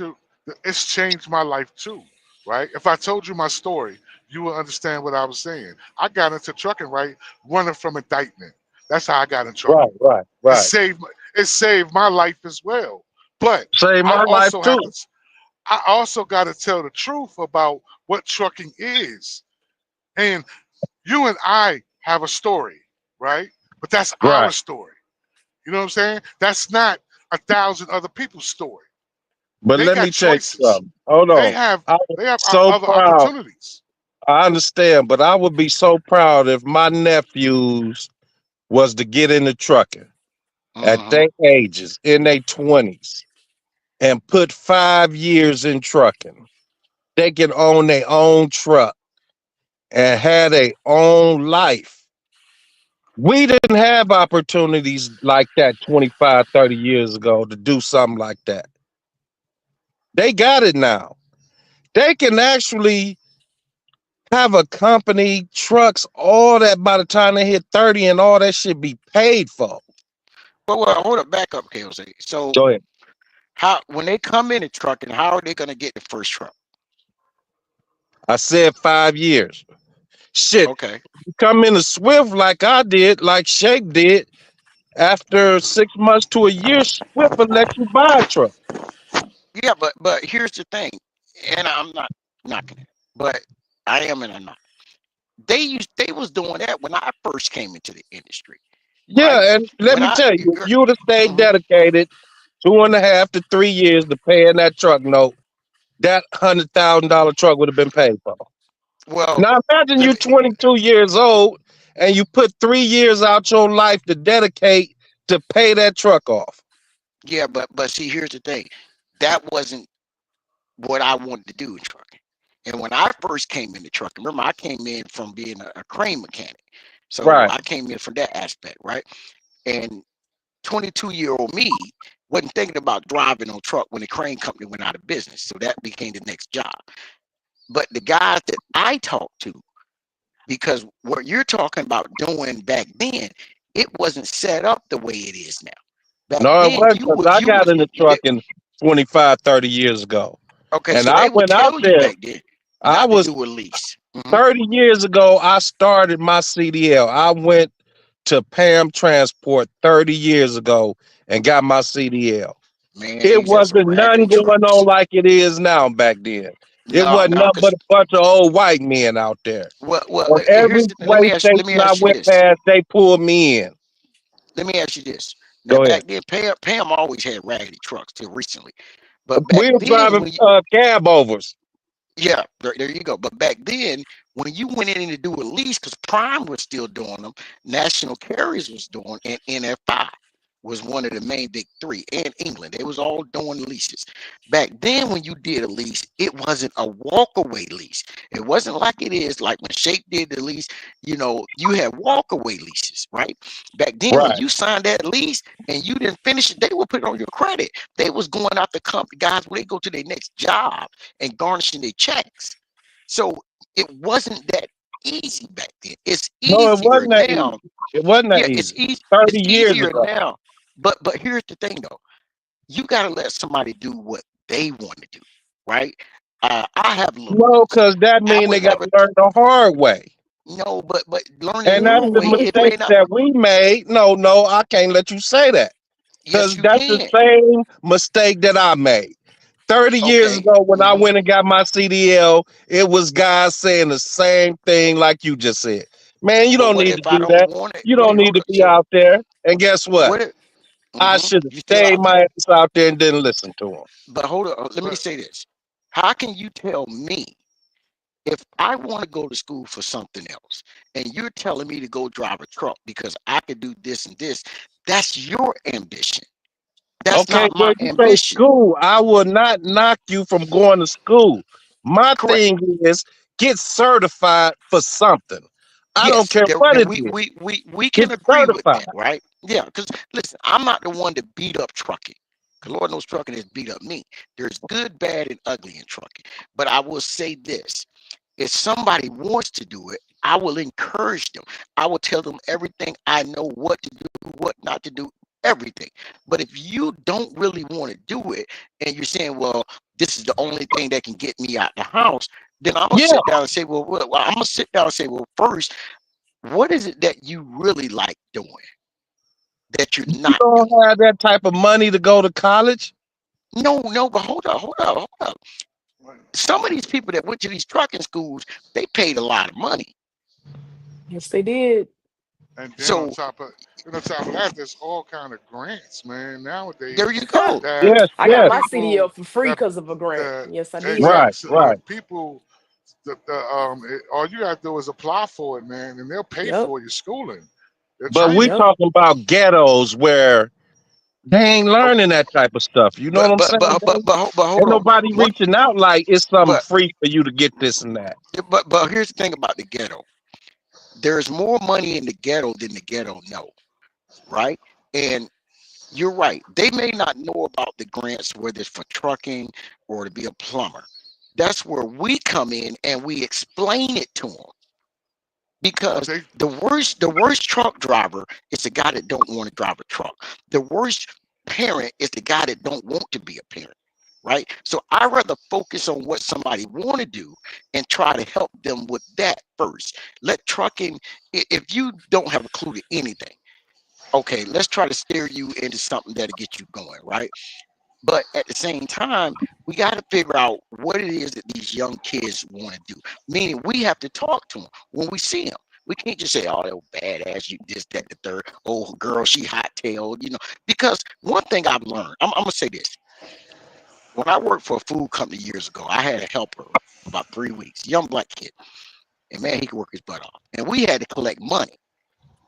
it's changed my life too, right? If I told you my story, you would understand what I was saying. I got into trucking, right, running from indictment. That's how I got in trouble. Right, right, It right. saved it saved my life as well. But Saved I my life also too. have to I also got to tell the truth about what trucking is. And you and I have a story, right? But that's our Right. story. You know what I'm saying? That's not 1,000 other people's story. But They let got me tell you choices. something. Hold They on. have I was they have so other proud. opportunities. I understand, but I would be so proud if my nephews was to get into trucking at Hmm. their ages, in their 20s, and put 5 years in trucking. They can own their own truck and have their own life. We didn't have opportunities like that 25, 30 years ago to do something like that. They got it now. They can actually have a company, trucks, all that by the time they hit 30, and all that should be paid for. Well, hold up, back up, KLZ. So Go ahead. how when they come into trucking, how are they gonna get the first truck? I said 5 years. Shit, Okay. you come in a Swift like I did, like Shape did. After 6 months to a year, Swift will let you buy a truck. Yeah, but here's the thing, and I'm not knocking it, but I am and I'm not. They was doing that when I first came into the industry, right? Yeah, and let When me I tell you, if you would have stayed mhm. dedicated 2.5 to 3 years to paying that truck note, that $100,000 truck would have been paid for. Well, Now imagine let you me 22 years old and you put 3 years out your life to dedicate to pay that truck off. yeah, but see, here's the thing, that wasn't what I wanted to do in trucking. And when I first came into trucking, remember I came in from being a crane mechanic, so Right, I came in from that aspect, right? And 22-year-old me wasn't thinking about driving on truck when the crane company went out of business. So that became the next job. But the guys that I talked to, because what you're talking about doing back then, it wasn't set up the way it is now. Back no, it then, wasn't, because I got in the trucking 25, 30 years ago. okay, And so I they would went out tell you there. back then I not to was do a lease. 30 years ago, I started my CDL. I went to Pam Transport 30 years ago and got my CDL. Man, they It used to have some wasn't raggedy none going on trucks. like it is now back then. It No, wasn't no, nothing but because a bunch of old white men out there. well, And every here's the thing. way Let me station I ask you went this. past, they pulled me in. Let me ask you this. Now, Go ahead. back then, Pam always had raggedy trucks till recently. But back We were then, driving when you, cab overs. yeah, there you go. But back then, when you went in to do a lease, because Prime was still doing them, National Carriers was doing, and NFI was one of the main big three, and England. They was all doing leases. Back then, when you did a lease, it wasn't a walkaway lease. It wasn't like it is like when Shape did the lease, you had walkaway leases, right? Back then, when Right. you signed that lease and you didn't finish it, they would put it on your credit. They was going out the company, guys, when they go to their next job and garnishing their checks. So it wasn't that easy back then. It's No, it easier wasn't that easy. now. It wasn't that Yeah, easy. it's 30 years easier ago. now. But here's the thing though. You gotta let somebody do what they want to do, right? I have little No, ones. because that I mean they would got never. to learn the hard way. No, but learning And the that's hard the way, Ooh. it may mistake not. that we made. No, no, I can't let you say that. Yes, Because you that's the can. same mistake that I made. 30 years Okay. ago when I went and got my CDL, it was guys saying the same thing like you just said. Man, you But don't what need to if I do don't that. want it? You Wait, don't need hold to up. be So out there. And guess what? what if I should have you still stayed out there? my ass out there and didn't listen to him. But hold up. Let me But say this. How can you tell me if I want to go to school for something else and you're telling me to go drive a truck because I could do this and this? That's your ambition. That's Okay, not well, my you say ambition. school. I will not knock you from going to school. My Correct. thing is get certified for something. I don't Yes, care there, what then it we, is. we we we Get can agree with certified. that, right? Yeah, because listen, I'm not the one to beat up trucking. 'Cause Lord knows trucking has beat up me. There's good, bad, and ugly in trucking. But I will say this: if somebody wants to do it, I will encourage them. I will tell them everything I know, what to do, what not to do, everything. But if you don't really want to do it, and you're saying, "Well, this is the only thing that can get me out the house," then I'm gonna Yeah, sit down and say, I'm gonna sit down and say, well, first, what is it that you really like doing that you're you not don't doing? have that type of money to go to college. No, no, but hold up. Some of these people that went to these trucking schools, they paid a lot of money. Yes, they did. and then So on top of that, there's all kind of grants, man. there you Nowadays, go. that Yes, I that got yes, my people CDL for free that because of a grant. that Yes, I did. right, exact right. people. All you gotta do is apply for it, man, and they'll pay Yep. for your schooling. They'll But train we you. Yep. talking about ghettos where they ain't Oh, learning that type of stuff. You know what but I'm but saying, but but bro? but, but hold Ain't on. nobody One, reaching out like it's something but free for you to get this and that. but here's the thing about the ghetto. There's more money in the ghetto than the ghetto know, right? And you're right. They may not know about the grants, whether it's for trucking or to be a plumber. That's where we come in and we explain it to them. But Because they the worst truck driver is the guy that don't want to drive a truck. The worst parent is the guy that don't want to be a parent. Right. So I rather focus on what somebody want to do and try to help them with that first. Let trucking, if you don't have a clue to anything, okay, let's try to steer you into something that'll get you going, right? But at the same time, we got to figure out what it is that these young kids want to do. Meaning, we have to talk to them when we see them. We can't just say, "Oh, they're badass, you this, that, the third. Oh, girl, she hot tailed," Because one thing I've learned, I'm gonna say this: when I worked for a food company years ago, I had a helper for about 3 weeks, young black kid, and man, he could work his butt off, and we had to collect money.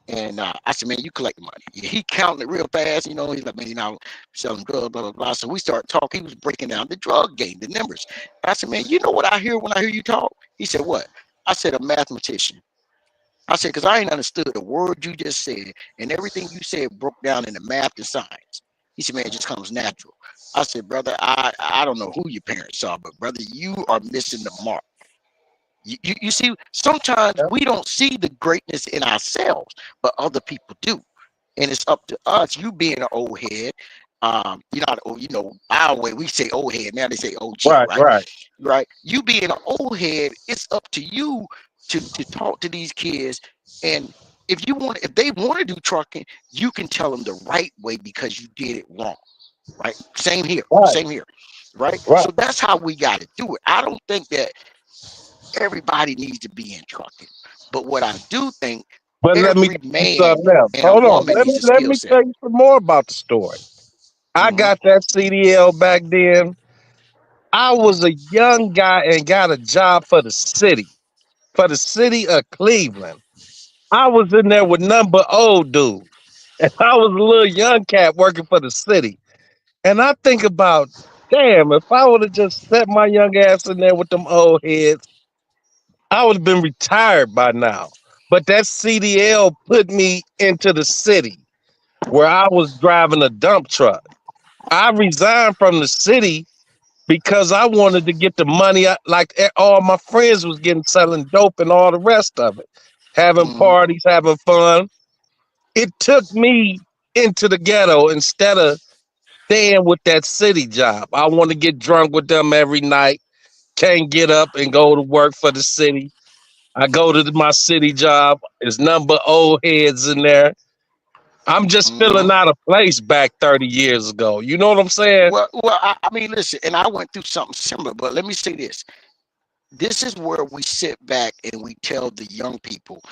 And I said, man, you collect the money. He counting it real fast. He's like, man, selling drugs, blah, blah, blah. So we started talking. He was breaking down the drug game, the numbers. I said, man, you know what I hear when I hear you talk? He said, what? I said, a mathematician. I said, because I ain't understood a word you just said. And everything you said broke down into math and science. He said, man, it just comes natural. I said, brother, I don't know who your parents are, but brother, you are missing the mark. You see, sometimes we don't see the greatness in ourselves, but other people do. And it's up to us, you being an old head. Our way we say old head, now they say OG, Right, right? right. Right. You being an old head, it's up to you to talk to these kids. And if they want to do trucking, you can tell them the right way because you did it wrong. Right. Same here. Right, Same here. Right. right. So that's how we got to do it. I don't think that everybody needs to be in trucking. But what I do think, But let me every tell you man something else. and a Hold on. woman Let me needs a let skill me set. tell you some more about the story. I Hmm. got that CDL back then. I was a young guy and got a job for the city of Cleveland. I was in there with none but old dudes. And I was a little young cat working for the city. And I think about, damn, if I would have just set my young ass in there with them old heads, I would have been retired by now. But that CDL put me into the city where I was driving a dump truck. I resigned from the city because I wanted to get the money all my friends was getting selling dope and all the rest of it. Having Hmm. parties, having fun. It took me into the ghetto instead of staying with that city job. I want to get drunk with them every night. Can't get up and go to work for the city. I go to my city job. There's nothing but old heads in there. I'm just Hmm. filling out a place back 30 years ago. You know what I'm saying? I mean, listen, and I went through something similar, but let me say this. This is where we sit back and we tell the young people,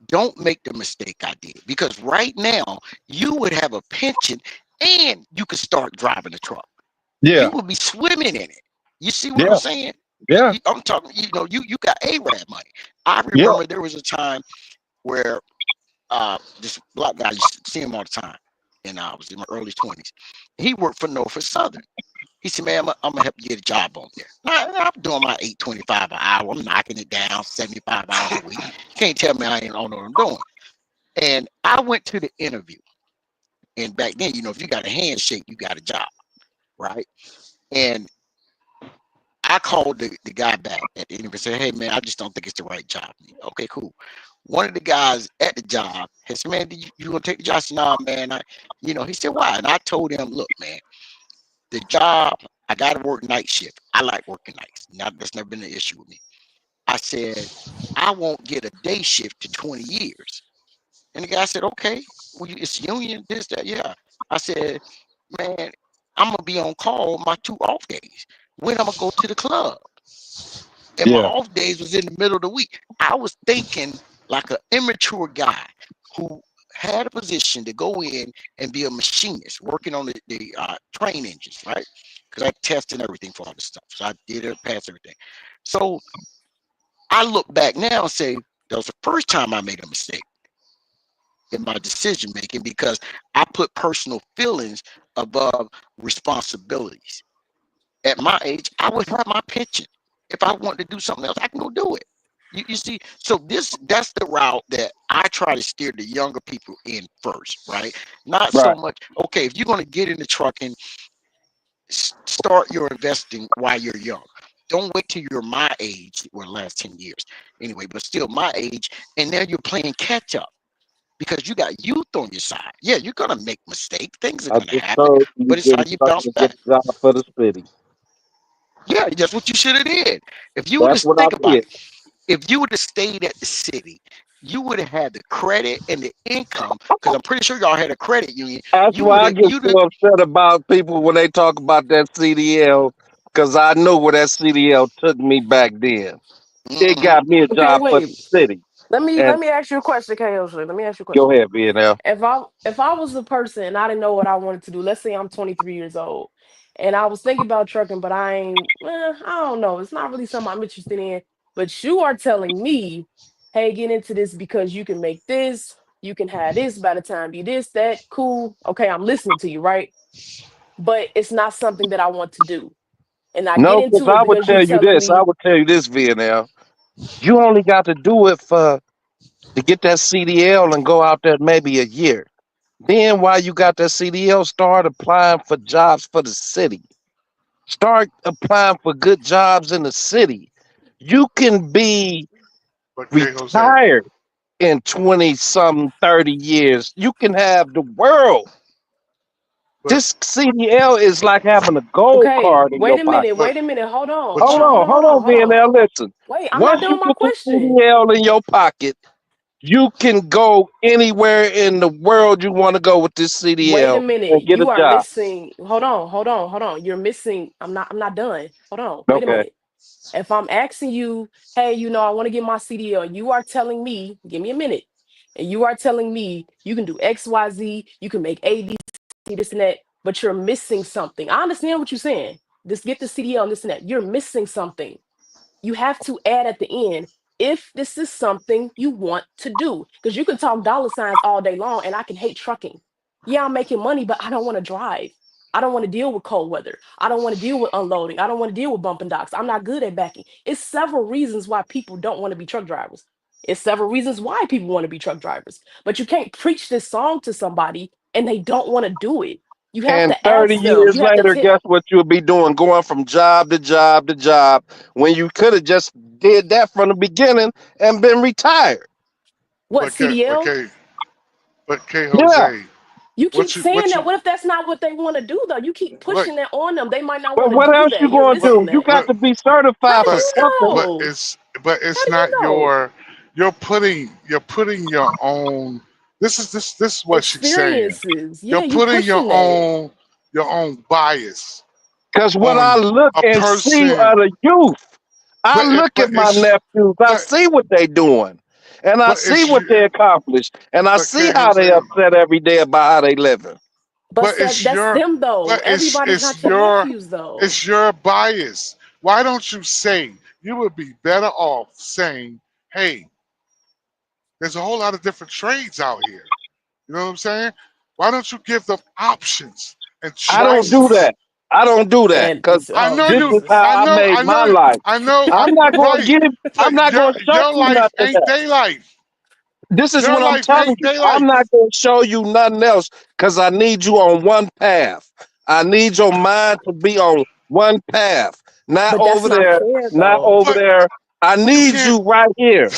don't make the mistake I did. Because right now, you would have a pension and you could start driving a truck. You Yeah, would be swimming in it. You see what I'm yeah, saying? yeah, I'm talking, you got A-Rab money. I yeah, remember there was a time where this black guy, used to see him all the time, and I was in my early 20s. He worked for Norfolk Southern. He said, man, I'm gonna help you get a job on there. Now, I'm doing my 825 an hour. I'm knocking it down 75 hours a week. You can't tell me I ain't on what I'm doing. And I went to the interview. And back then, if you got a handshake, you got a job, right? And I called the guy back at the interview and said, hey man, I just don't think it's the right job. Okay, cool. One of the guys at the job had said, man, you gonna take the job? I said, no, man. He said, why? And I told him, look, man, the job, I gotta work night shift. I like working nights. Now that's never been an issue with me. I said, I won't get a day shift to 20 years. And the guy said, okay, well, it's union, this, that, yeah. I said, man, I'm gonna be on call my 2 off days. When I'm gonna go to the club? And my yeah, off days was in the middle of the week. I was thinking like an immature guy who had a position to go in and be a machinist working on the train engines, right? Because I tested everything for all this stuff. So I did it, passed everything. So I look back now and say, that was the first time I made a mistake in my decision making because I put personal feelings above responsibilities. At my age, I would have my pension. If I want to do something else, I can go do it. You see, so that's the route that I try to steer the younger people in first, right? Not so right. much, okay, if you're going to get into trucking, start your investing while you're young. Don't wait till you're my age, or the last 10 years anyway, but still my age, and now you're playing catch up because you got youth on your side. Yeah, you're going to make mistakes, things are I going to just happen, told you but you it's how getting you trying bounce to get back. a job for the city. Yeah, that's what you should have did. If you would That's just what I think about did. it, if you would have stayed at the city, you would have had the credit and the income. Because I'm pretty sure y'all had a credit union. That's You why would I have, get you'd have, so upset about people when they talk about that CDL, because I know where that CDL took me back then. It mm-hmm, got me a Okay, job for wait. the city. Let And me ask you a question, KO. Let me ask you a go question. ahead, BNL. If I was the person and I didn't know what I wanted to do, let's say I'm 23 years old and I was thinking about trucking, but I don't know. It's not really something I'm interested in. But you are telling me, hey, get into this because you can make this, you can have this by the time you this, that, cool. Okay, I'm listening to you, right? But it's not something that I want to do. And I get No, because into it I would because you're tell you telling this. I me would tell you this, BNL. You only got to do it for to get that CDL and go out there maybe a year. Then while you got that CDL, start applying for jobs for the city. Start applying for good jobs in the city. You can be But K Jose, retired in 20 some 30 years. You can have the world. but This CDL is like having a gold okay, card in your pocket. but wait a minute, hold on, but hold Hold you on, on, hold on, hold hold on, on, hold on. VNL. Listen. Wait, I'm not Once you doing my get the question. CDL in your pocket, you can go anywhere in the world you want to go with this Wait a CDL minute. and get a You are job. missing. Hold on. You're missing. I'm not done. Hold on. Wait a Okay. minute. If I'm asking you, hey, I want to get my CDL, and you are telling me, give me a minute. And you are telling me you can do XYZ, you can make A, B, C, this and that, but you're missing something. I understand what you're saying. Just get the CDL and this and that. You're missing something. You have to add at the end if this is something you want to do. Because you can talk dollar signs all day long and I can hate trucking. Yeah, I'm making money, but I don't want to drive. I don't want to deal with cold weather. I don't want to deal with unloading. I don't want to deal with bumping docks. I'm not good at backing. It's several reasons why people don't want to be truck drivers. It's several reasons why people want to be truck drivers. But you can't preach this song to somebody and they don't want to do it. You have And to 30 ask them. years You have to later, tell guess what you'll be doing? Going from job to job to job when you could have just did that from the beginning and been retired. what but K but CDL? K but K Yeah. Jose. You keep What you saying what that. you What if that's not what they want to do, though? You keep look, pushing that on them. They might not But want to what do else you that. You're gonna but do? risking You that. got but to be How certified do for but you something. but know? How it's do you not know? you're putting your own. This is what she's saying. Experiences. You're Yeah, you putting pushing that. your own bias Cause what I on look a and see person. are the youth. I But look at my it's nephews. I but see what they doing, and I see it's what they accomplish, and I but see K how they Jose. upset every day about how they living. But But that's them though. Everybody's not your nephews though. it's your bias. Why don't you say you would be better off saying, hey, there's a whole lot of different trades out here. You know what I'm saying? Why don't you give them options and I don't do choices? that. I don't do that And because it's oh this is how Jesus. I made my life. I'm not gonna Right. give. But I'm not gonna show your you life nothing ain't else. their life. This is Your what I'm life telling ain't you. their I'm life. not gonna show you nothing else because I need you on one path. I need your mind to be on one path, not But that's over not there, fair not though. over But there. I you need can't you right here.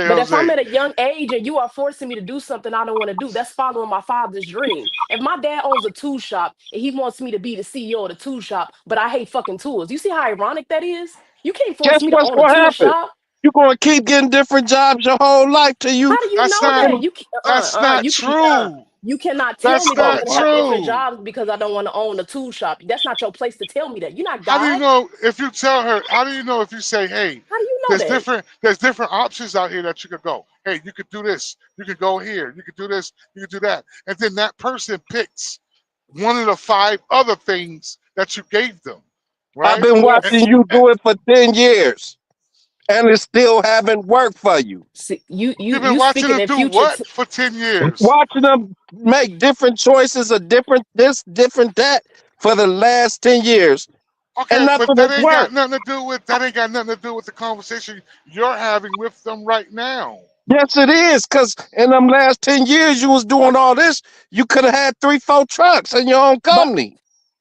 But if I'm KOZ. at a young age and you are forcing me to do something I don't want to do, that's following my father's dream. If my dad owns a tool shop and he wants me to be the CEO of the tool shop, but I hate fucking tools, you see how ironic that is? You can't Guess force me to what's own a gonna tool happen? shop. You're gonna keep getting different jobs your whole life till you How do you That's know not that? that's not true. You cannot tell That's me that I'm not gonna have different true. jobs because I don't want to own a tool shop. That's not your place to tell me that. You're not How do you God. know if you tell her? How do you know if you say, "Hey, How do you know that? there's different options out here that you could go. Hey, you could do this. You could go here. You could do this. You could do that." And then that person picks one of the five other things that you gave them, I've right? been And, watching Yes. you and do it for 10 years and it still haven't worked for you. See, you you you've been you watching speaking them in do future. what for 10 years? Watching them make different choices of different this, different that for the last 10 years and Okay, but nothing has worked. that ain't got nothing to do with the conversation you're having with them right now. Yes, it is, because in them last 10 years you was doing all this, you could have had 3, 4 trucks in your own But company.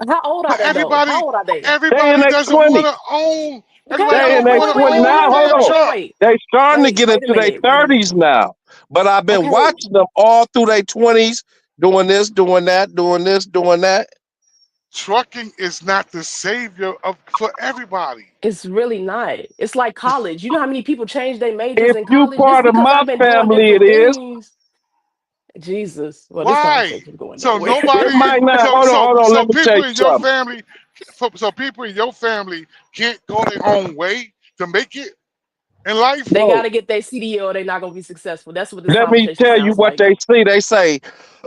how old are But they though? How old are they? They in everybody their doesn't want 20s. to own. Okay, Everybody They in don't their wait, want wait, to wait, 20 wait, own wait, now. wait, Hold wait, damn wait, on. wait, truck. wait. They starting to Wait, get wait a into their minute. Wait a 30s minute. now. But I've been Okay, watching them all through their 20s doing this, doing that, doing this, doing that. Trucking is not the savior of for everybody. it's really not. It's like college. You know how many people change their majors If in you college just part of because my I've been doing family, it different is. things? Jesus. Well, this Why? conversation is going So nowhere. It nobody. might not. Hold on. So Let me tell people you in your something. family. So people in your family can't go their own way to make it in life. They got No. to get their CDO or they're not going to be successful. That's what this Let me conversation tell you sounds what like. they see. They say,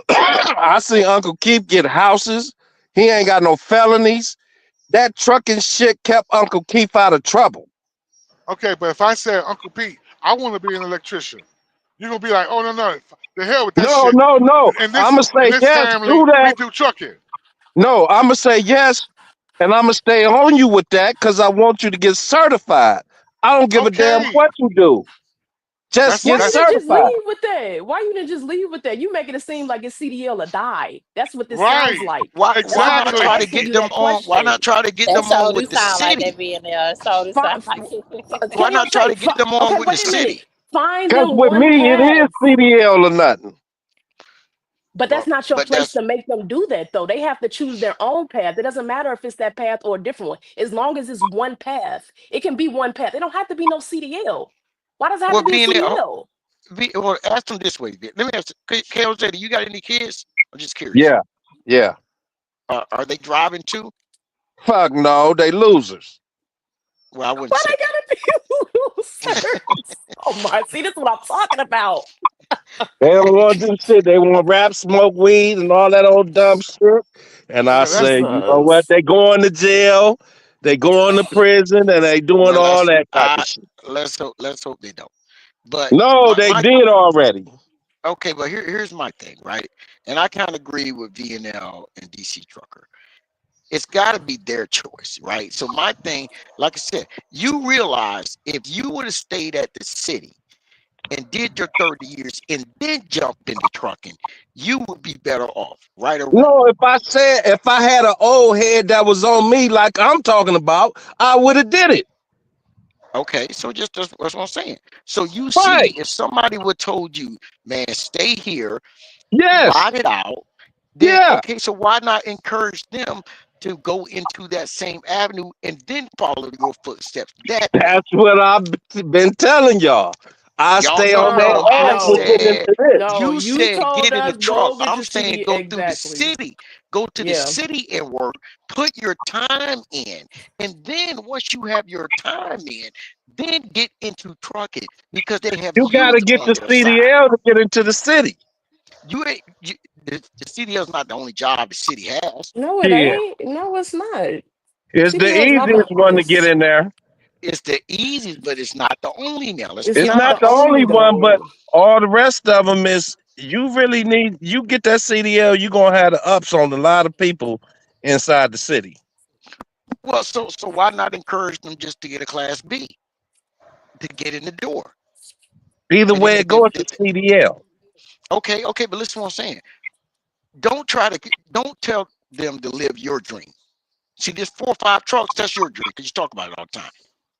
I see Uncle Keith get houses. He ain't got no felonies. That trucking shit kept Uncle Keith out of trouble. Okay, but if I said, Uncle Pete, I want to be an electrician, you're gonna be like, oh no, the hell with that No, shit. no, no. In I'm this going to in say, this yes, family, do we that. do trucking. No, I'm going to say yes. And I'm going to stay on you with that because I want you to get certified. I don't give a damn Okay, what you do. Just that's Why get you that's didn't just certified. leave with that? Why you didn't just leave with that? You making it seem like it's CDL or die. That's what this sounds right. like. That's Why why I've not been try Exactly. to asking get you them that on? Why question. not try to get That them on sure do with the sound like they city? be in there. Sure do sound like it. Why not try to Say, get them on okay, with the wait a minute. city? Find Because them with one me, it is path. CDL or nothing. But that's Well, not your But place that's to make them do that, though. They have to choose their own path. It doesn't matter if it's that path or a different one. As long as it's one path, it can be one path. It don't have to be no CDL. Why does it have to what be a being there. CDL? Well, ask them this way. Let me ask KLJ, do you got any kids? I'm just curious. Yeah, yeah. Are they driving too? Fuck no, they losers. Well, I wouldn't Why say they gotta be that. losers? Oh my, see, this is what I'm talking about. They don't want to do shit. They want to rap, smoke weed, and all that old dumb shit. And I okay, say, that's you know what? Jesus. They going to jail, they going to prison, and they doing Well, all let's that type of shit. let's hope they don't. But No, they my did already. okay, but here's my thing, right? And I kind of agree with VNL and DC Trucker. It's got to be their choice, right? So my thing, like I said, you realize if you would have stayed at the city and did your 30 years and then jumped into trucking, you would be better off, right or wrong. No, if I had an old head that was on me like I'm talking about, I would have did it. Okay, so just that's what I'm saying. So you see, Right. if somebody would told you, man, stay here, Yes. ride it out. Then Yeah, okay, so why not encourage them to go into that same avenue and then follow your footsteps that way? that's what I've been telling y'all. I Y'all, stay no, on that no. No, I ass with no, getting said, into this. no. you You said told get in the us truck. go get I'm your saying CD. go through the Exactly. city. Go to the Yeah. city and work. Put your time in. And then once you have your time in, then get into trucking because they have You got youth to get on the their side. CDL to get into the city. You ain't the CDL is not the only job the city has. No, it Yeah, ain't. No, it's not. it's the CDL is not the easiest one to get hardest. in there. It's the easiest, but it's not the only now. Let's It's be It's not not the the honest. only only one, but though. all the rest of them is you really need. You get that CDL, you gonna have the ups on a lot of people inside the city. Well, so why not encourage them just to get a class B to get in the door? Either And then way it goes, it's CDL. okay, but listen to what I'm saying. Don't tell them to live your dream. See, there's 4 or 5 trucks, that's your dream because you talk about it all the time.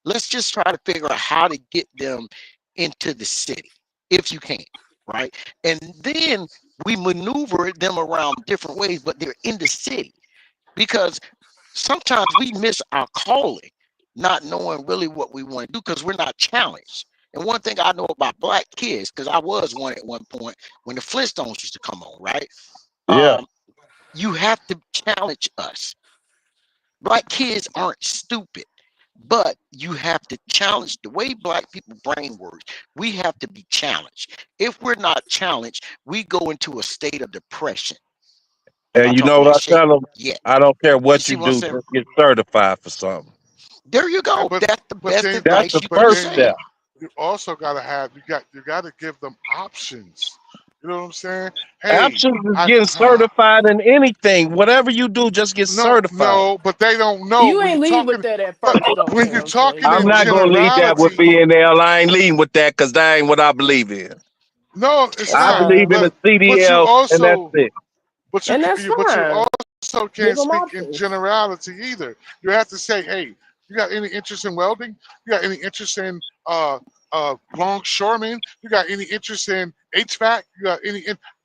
Let's just try to figure out how to get them into the city if you can, right? And then we maneuver them around different ways, but they're in the city because sometimes we miss our calling, not knowing really what we want to do because we're not challenged. And one thing I know about black kids, because I was one at one point when the Flintstones used to come on, right? Yeah. Um, you have to challenge us. Black kids aren't stupid, but you have to challenge the way black people brain works. We have to be challenged. If we're not challenged, we go into a state of depression. I'm And not you talking know what about I shape tell them? yet. I don't care You what see you what I'm do, saying? just get certified for something. There you And go. That's the but best then That's advice the you but could first then say. step. you also gotta have you gotta give them options. You know what I'm saying? Hey, Options is I getting certified in anything. Whatever you do, just get no, certified. no, but they don't know You when you're ain't lead with talking. that at Look, first, though, when you're Cam. So talking you I'm in gonna not lead gonna with leave that. that with generality, BNL. I ain't leading with that because that ain't what I believe in. no, it's I That's not. believe fine. in a But you CDL, and that's also it. And that's but you fine. also Give can't them speak in options. generality either. You have to say, hey, you got any interest in welding? You got any interest in longshoremen? You got any interest in HVAC? You got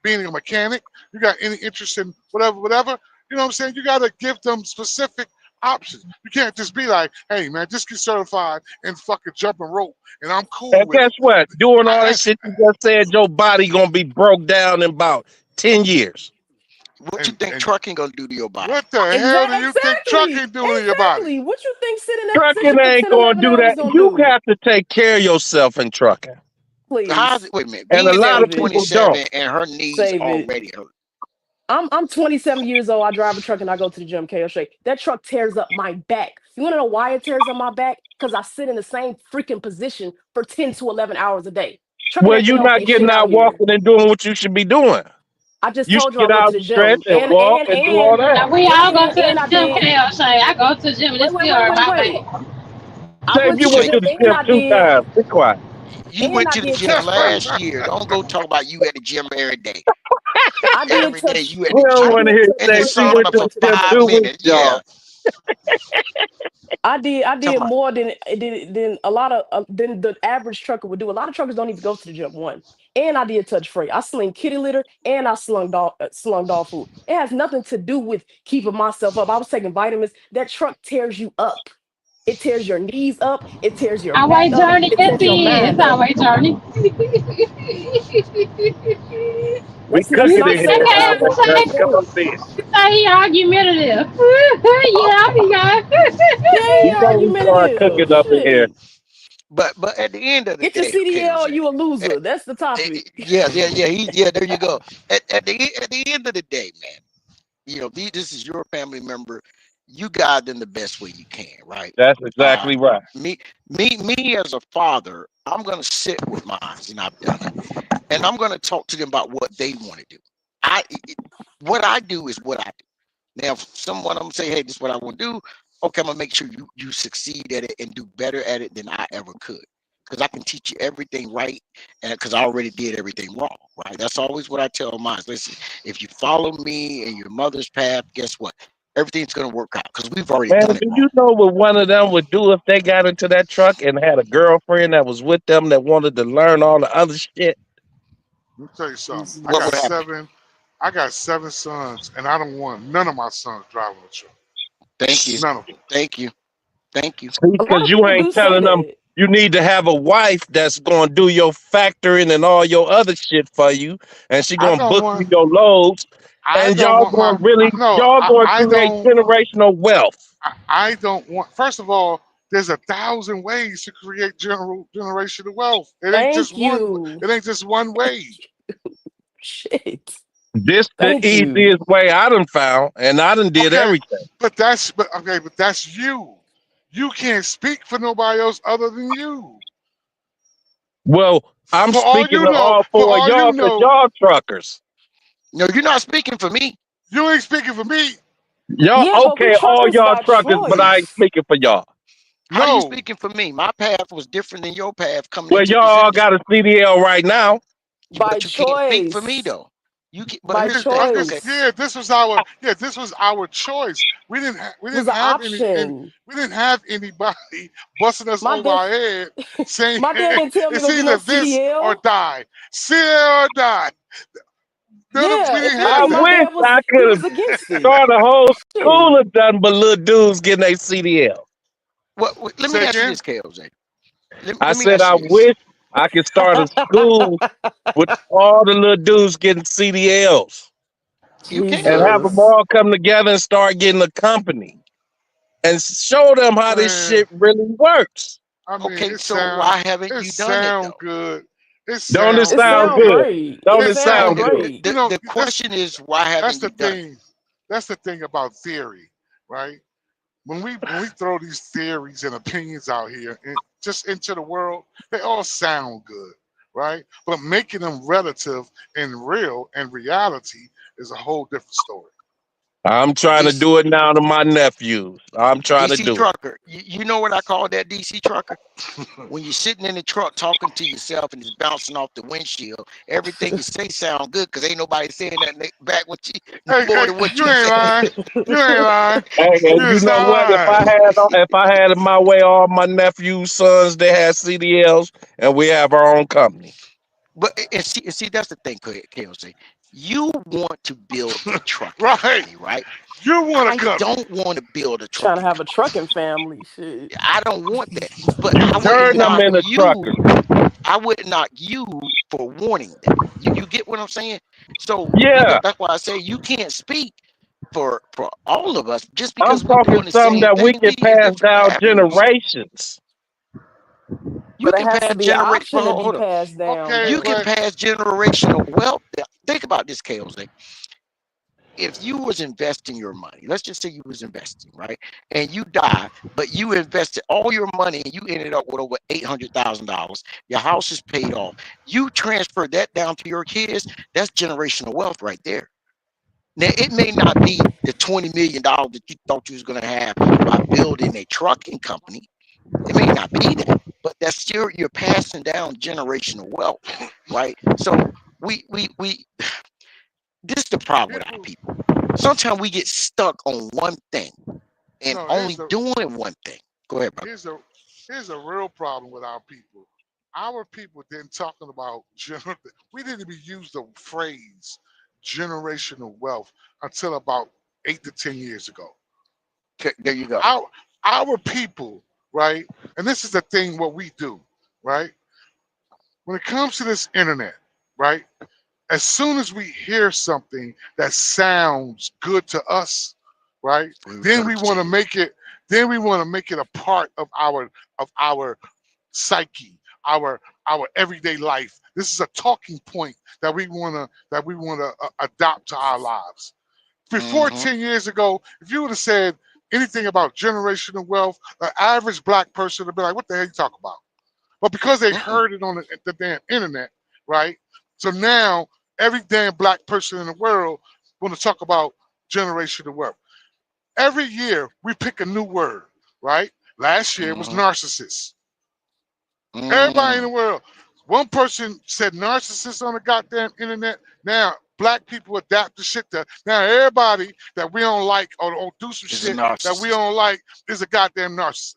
being a mechanic? You got any interest in whatever, whatever? You know what I'm saying? You got to give them specific options. You can't just be like, hey, man, just get certified and fucking jump and rope, and I'm cool And with guess it. what? Doing all that I, shit you just said, your body gonna be broke down in about 10 years. What you think and trucking gonna do to your body? what the hell do you think Exactly. trucking doing to your body? Exactly. What you think sitting in that Trucking position for ain't 10, gonna 11 do hours that. gonna You do? have to take care of yourself in trucking. How's Please. it? Wait a minute. And a Being there lot at of Save it. people don't. 27 and her knees Save it. already hurt. I'm 27 years old. I drive a truck and I go to the gym, KO Shake. That truck tears up my back. You want to know why it tears up my back? Because I sit in the same freaking position for 10 to 11 hours a day. Trucking Well, ain't the you not healthiest shit getting out out here. walking and doing what you should be doing. I just You should told you I get go to out the and stretch gym. and walk and do all that. Now we all go to And the I gym, did. KL Shay. I go to the gym and it Wait, wait, still wait, hurt wait, my wait. back. I Say if went to you the went Shay, gym to the and gym I two did. times, be quiet. you And went I to the did gym touch free. last year. Don't go talk about you at the gym every day. I did Every day touch. you at We the don't I gym want to did hear touch in the that free she and I went sauna to for went the to the gym five gym. 2 weeks, minutes. Yeah. y'all. I did Talking about more than a lot of than the average trucker would do. A lot of truckers don't even go to the gym. One, and I did touch free. I sling kitty litter and I slung dog food. It has nothing to do with keeping myself up. I was taking vitamins. That truck tears you up. It tears your knees up. It tears your Our back way up. journey, It yes tears it your is. mind It's our up. way journey. We Let's cooking You not in think say here, it's that always y'all. about Shay? Come on, me. then. You say he argumentative. Yeah, he got. Yeah, You he know we start cooking argumentative. up in here. Shit. but at the end of the Get your day, okay, CDL, Jose. you a eh, loser. That's the topic. yeah, there you go. At the end of the day, man, this is your family member. You guide them the best way you can, right? That's Uh, exactly right. me, me as a father, I'm gonna sit with mine, and I've done it, and I'm gonna talk to them about what they want to do. What I do is what I do. Now, if someone I'm gonna say, hey, this is what I want to do. Okay, I'm gonna make sure you succeed at it and do better at it than I ever could. Because I can teach you everything right, and because I already did everything wrong, right? That's always what I tell mine. Listen, if you follow me and your mother's path, guess what? Everything's gonna work out because we've already Man, done it do wrong. you know what one of them would do if they got into that truck and had a girlfriend that was with them that wanted to learn all the other shit? Let me tell you something. What would happen? I got 7 sons, and I don't want none of my sons driving a truck. Thank you. None of them. Thank you. Thank you. A lot Because of you people ain't do say telling them that. you need to have a wife that's gonna do your factoring and all your other shit for you, and she I gonna don't book you want. your loads, I and don't y'all want gonna my. really No, y'all gonna I create don't. generational wealth. I don't want. First of all, there's 1,000 ways to create generational wealth. It ain't just Thank one. you. It ain't just one way. Shit. This the Thank you. easiest way I done found, and I done did Okay, everything. but that's you. You can't speak for nobody else other than you. Well, I'm For all speaking you to know, all for four of all y'all you because know, y'all truckers. No, you're not speaking for me. you ain't speaking for me. Y'all Yeah, but we okay, all truckers y'all got truckers, but I ain't choice. speaking for y'all. How you No, speaking for me? My path was different than your path coming Well, into y'all this all industry. got a CDL right now. By But you can't speak for me choice. though. You can, but By here's the thing. Okay, choice. this was our choice. We Was didn't an have any, and option. we didn't have anybody busting us My over dad our head saying my dad didn't tell me to it's go get no either this or CDL. die, CL or die. We Yeah, if didn't I have anything, my that. wish dad I he could was have against it. started a whole Shit. school of done but little dudes getting their CDL. let me Say ask you again. this, KLJ. I Let me said ask I you this. wish I could start a school with all the little dudes getting CDLs You and can. have them Jesus. all come together and start getting a company and show them how this Man, shit really works. I mean, Okay, so why haven't it you done it sound though? good. It Don't it sound It sound sound good. good? great. Don't It it It sound sound sound. good? great. The question is why That's haven't the you done it? thing. That's the thing about theory, right? When we throw these theories and opinions out here and just into the world, they all sound good, right? But making them relative and real and reality is a whole different story. I'm trying to DC, do it now to my nephews. I'm trying to DC do it. trucker. You know what I call that DC trucker? When you're sitting in the truck talking to yourself and it's bouncing off the windshield, everything you say sound good because ain't nobody saying that back what you Hey, more hey, than what you you ain't say. lying. You ain't lying. Hey, You and you is know not what? lying. If I had it my way, all my nephews' sons they had CDLs, and we have our own company. But and see that's the thing, KLC. You want to build a trucking Right. company, right? You want a I company. don't want to build a Trying to trucking have a company. trucking family. Shit. I don't want that. But You I wouldn't turn them knock into you. truckers. I wouldn't knock you for wanting that. You get what I'm saying? So Yeah, that's why I say you can't speak for all of us just I'm because we talking doing the something same that we thing. can We in pass different down avenues. generations. You But it can has to pass be an generate. option to Well, be hold on. passed down Okay, You though. can but pass generational wealth. Think about this, KLZ. If you was investing your money, let's just say you was investing, right? And you die, but you invested all your money and you ended up with over $800,000. Your house is paid off. You transfer that down to your kids. That's generational wealth right there. Now it may not be the $20 million that you thought you was going to have by building a trucking company. It may not be that, but that's still you're passing down generational wealth, right? So we this is the problem with our people, people. Sometimes we get stuck on one thing and no. only doing one thing. Go ahead, brother. Here's a here's a real problem with our people. Our people didn't talking about we didn't even use the phrase generational wealth until about 8 to 10 years ago. Okay, there you go. Our our people, right? And this is the thing what we do, right? When it comes to this internet, right? As soon as we hear something that sounds good to us, right? We Then we revert want to to it. make it. Then we want to make it a part of our psyche, our everyday life. This is a talking point that we want to adopt to our lives. Before Mm-hmm. 10 years ago, if you would have said anything about generational wealth, an average black person would be like, "What the hell you talk about?" But because they Mm-mm. heard it on the damn internet, right? So now every damn black person in the world want to talk about generational wealth. Every year we pick a new word, right? Last year it was Mm-hmm. narcissist. Everybody in Mm. the world. One person said narcissist on the goddamn internet. Now black people adapt the shit to now everybody that we don't like or do some Is a shit that we narcissist. don't like is a goddamn narcissist.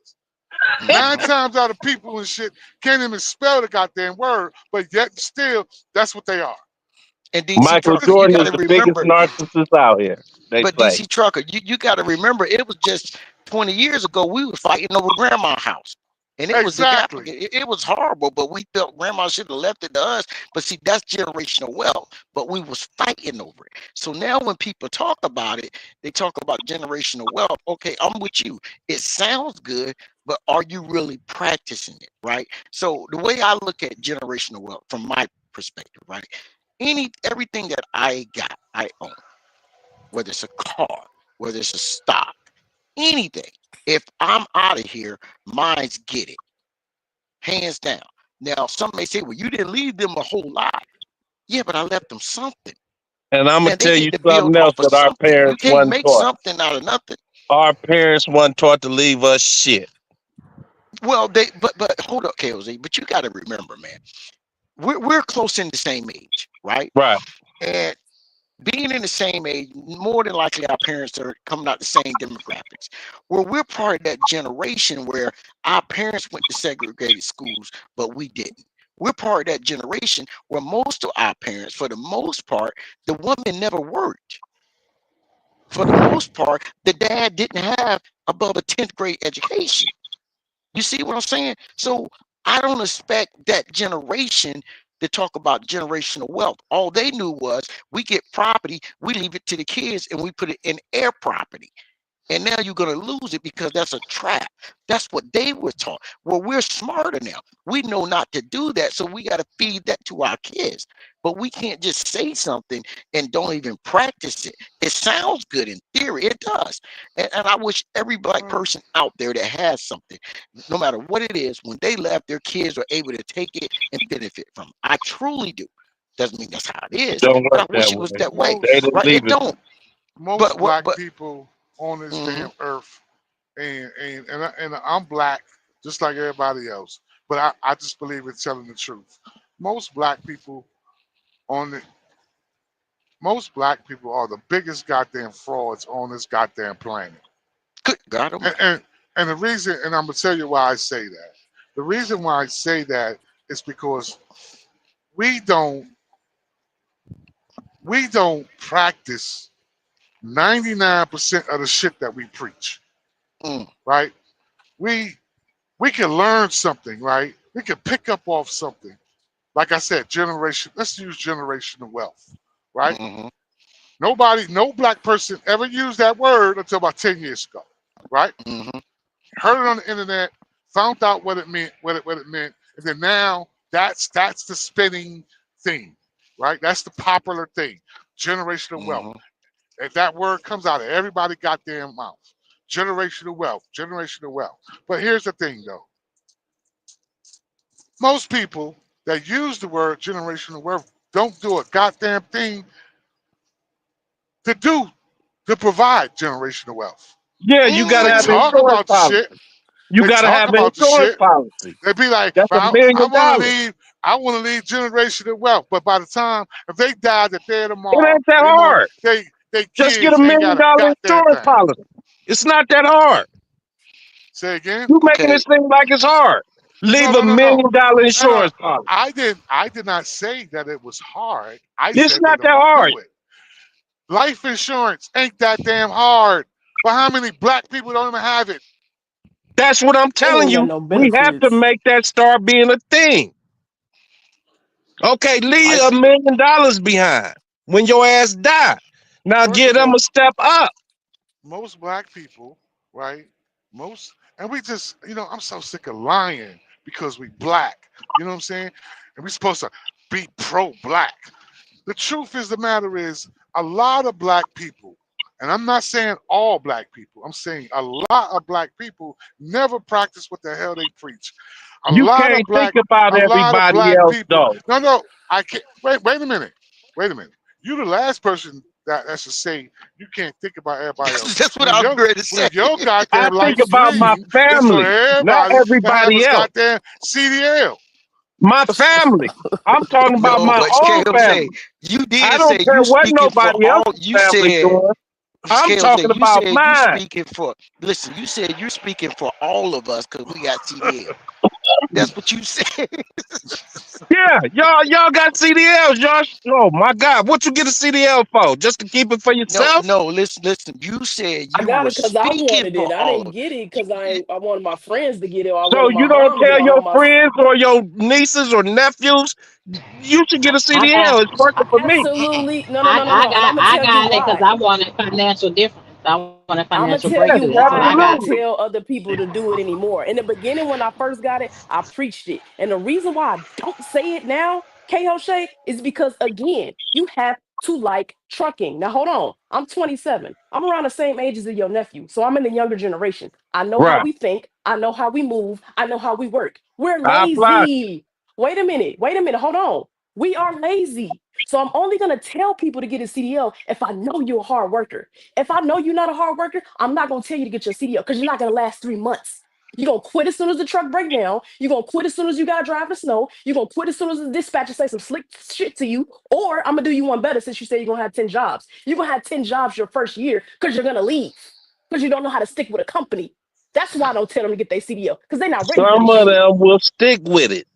Nine Mm-hmm. times out of people and shit can't even spell the goddamn word, but yet still that's what they are. And DC Michael Trucker, you Jordan got is to the biggest remember. narcissist out here. They But say. DC Trucker, you got to remember, it was just 20 years ago. We were fighting over Grandma's house, and it was the Catholic. Exactly. It was horrible, but we felt Grandma should have left it to us. But see, that's generational wealth. But we was fighting over it. So now when people talk about it, they talk about generational wealth. Okay, I'm with you. It sounds good, but are you really practicing it, right? So the way I look at generational wealth from my perspective, right? Everything that I got, I own, whether it's a car, whether it's a stock, anything. If I'm out of here, mine's get it, hands down. Now, some may say, well, you didn't leave them a whole lot. Yeah, but I left them something. And I'm gonna Now, they tell you need to build something else off of that our something. You parents can't wasn't make taught. something out of nothing. Our parents wasn't taught to leave us shit. Well, but hold up, KOZ, but you got to remember, man, we're close in the same age, right? Right. And being in the same age, more than likely our parents are coming out the same demographics. Where we're part of that generation where our parents went to segregated schools, but we didn't. We're part of that generation where most of our parents, for the most part, the woman never worked. For the most part, the dad didn't have above a 10th grade education. You see what I'm saying? So I don't expect that generation to talk about generational wealth. All they knew was we get property, we leave it to the kids, and we put it in their property. And now you're going to lose it because that's a trap. That's what they were taught. Well, we're smarter now. We know not to do that. So we got to feed that to our kids. But we can't just say something and don't even practice it. It sounds good in theory. It does. And I wish every black person out there that has something, no matter what it is, when they left, their kids are able to take it and benefit from it. I truly do. Doesn't mean that's how it is, Don't but work I wish that it was way. that way. They Most didn't Right? leave It it. don't. most But what? black But people on this mhm. damn earth, and I'm black just like everybody else, but I just believe in telling the truth. Most black people on the most black people are the biggest goddamn frauds on this goddamn planet. Good God And Almighty. and, and the reason, and I'm gonna tell you why I say that. The reason why I say that is because we don't we don't practice 99% of the shit that we preach, Mm, right? We we can learn something, right? We can pick up off something. Like I said, generation. Let's use generational wealth, right? mhm, No black person ever used that word until about 10 years ago, right? mhm, Heard it on the internet, found out what it meant, what it meant, and then now that's the spinning thing, right? That's the popular thing, generational wealth. mhm. If that word comes out of everybody goddamn mouth, generational wealth, generational wealth. But here's the thing, though: most people that use the word generational wealth don't do a goddamn thing to do to provide generational wealth. Yeah, you gotta They have Mm. talk insurance about the policy. shit. You They gotta talk have about the insurance shit. policy. They be like, That's well, I want to $1 million. leave. I want to leave generational wealth. But by the time if they die today or It tomorrow, ain't that they know hard. they Just get kids a ain't million got a dollar goddamn insurance thing. policy. It's not that hard. Say again? You making Okay. it seem like it's hard. No, Leave a no, no, no. $1 million No, no. insurance policy. I did not say that it was hard. I It's said they not that don't hard. do it. Life insurance ain't that damn hard. But how many black people don't even have it? That's what I'm And telling ain't got you. no We have to benefits. make that start being a thing. Okay, leave Life. $1 million behind when your ass die. Now First give of them a all, step up. most black people, right? Most, and we just, I'm so sick of lying because we black. You know what I'm saying? And we supposed to be pro-black. The truth is, the matter is, a lot of black people, and I'm not saying all black people, I'm saying a lot of black people never practice what the hell they preach. A You lot can't of think black, about a lot of everybody black else people. though. No, I can't. Wait a minute. Wait a minute. You the last person that should say you can't think about everybody else. That's what I was ready to say. When your I goddamn think life about my stream is for family, not everybody to have everybody a else. goddamn CDL. My family. I'm talking about No, my but own Scales say family. you I did don't say care you what speaking for nobody all. else's You family said doing. I'm Scales talking that you about said mine. listen. You said you're speaking for all of us because we got CDL. That's what you said. Yeah, y'all got CDLs, y'all. Oh my God, what you get a CDL for? Just to keep it for No, yourself? no, listen. You said I you got were it because I speaking wanted for it. I all didn't of get it because you. I wanted my friends to get it. Or I So wanted my you don't mom to get tell it. your friends or your nieces or nephews you should get a I got CDL. It's working I for me. absolutely no. And I'm gonna I tell you got it because why. I wanted financial difference. I wanted I'm financial gonna tell Yes, you breakthrough. That's what why, I and I got. don't absolutely. tell other people to do it anymore. In the beginning, when I first got it, I preached it, and the reason why I don't say it now, KO Shay, is because again, you have to like trucking. Now, hold on, I'm 27. I'm around the same age as your nephew, so I'm in the younger generation. I know how Right. we think. I know how we move. I know how we work. We're I apply. lazy. Wait a minute. Wait a minute. Hold on. We are lazy. So I'm only gonna tell people to get a CDL if I know you're a hard worker. If I know you're not a hard worker, I'm not gonna tell you to get your CDL because you're not gonna last 3 months. You're gonna quit as soon as the truck break down. You're gonna quit as soon as you gotta drive the snow. You're gonna quit as soon as the dispatcher say some slick shit to you. Or I'm gonna do you one better since you say you're gonna have 10 jobs. You're gonna have 10 jobs your first year because you're gonna leave. Because you don't know how to stick with a company. That's why I don't tell them to get their CDL, because they're not ready for Some this of shit. them will stick with it.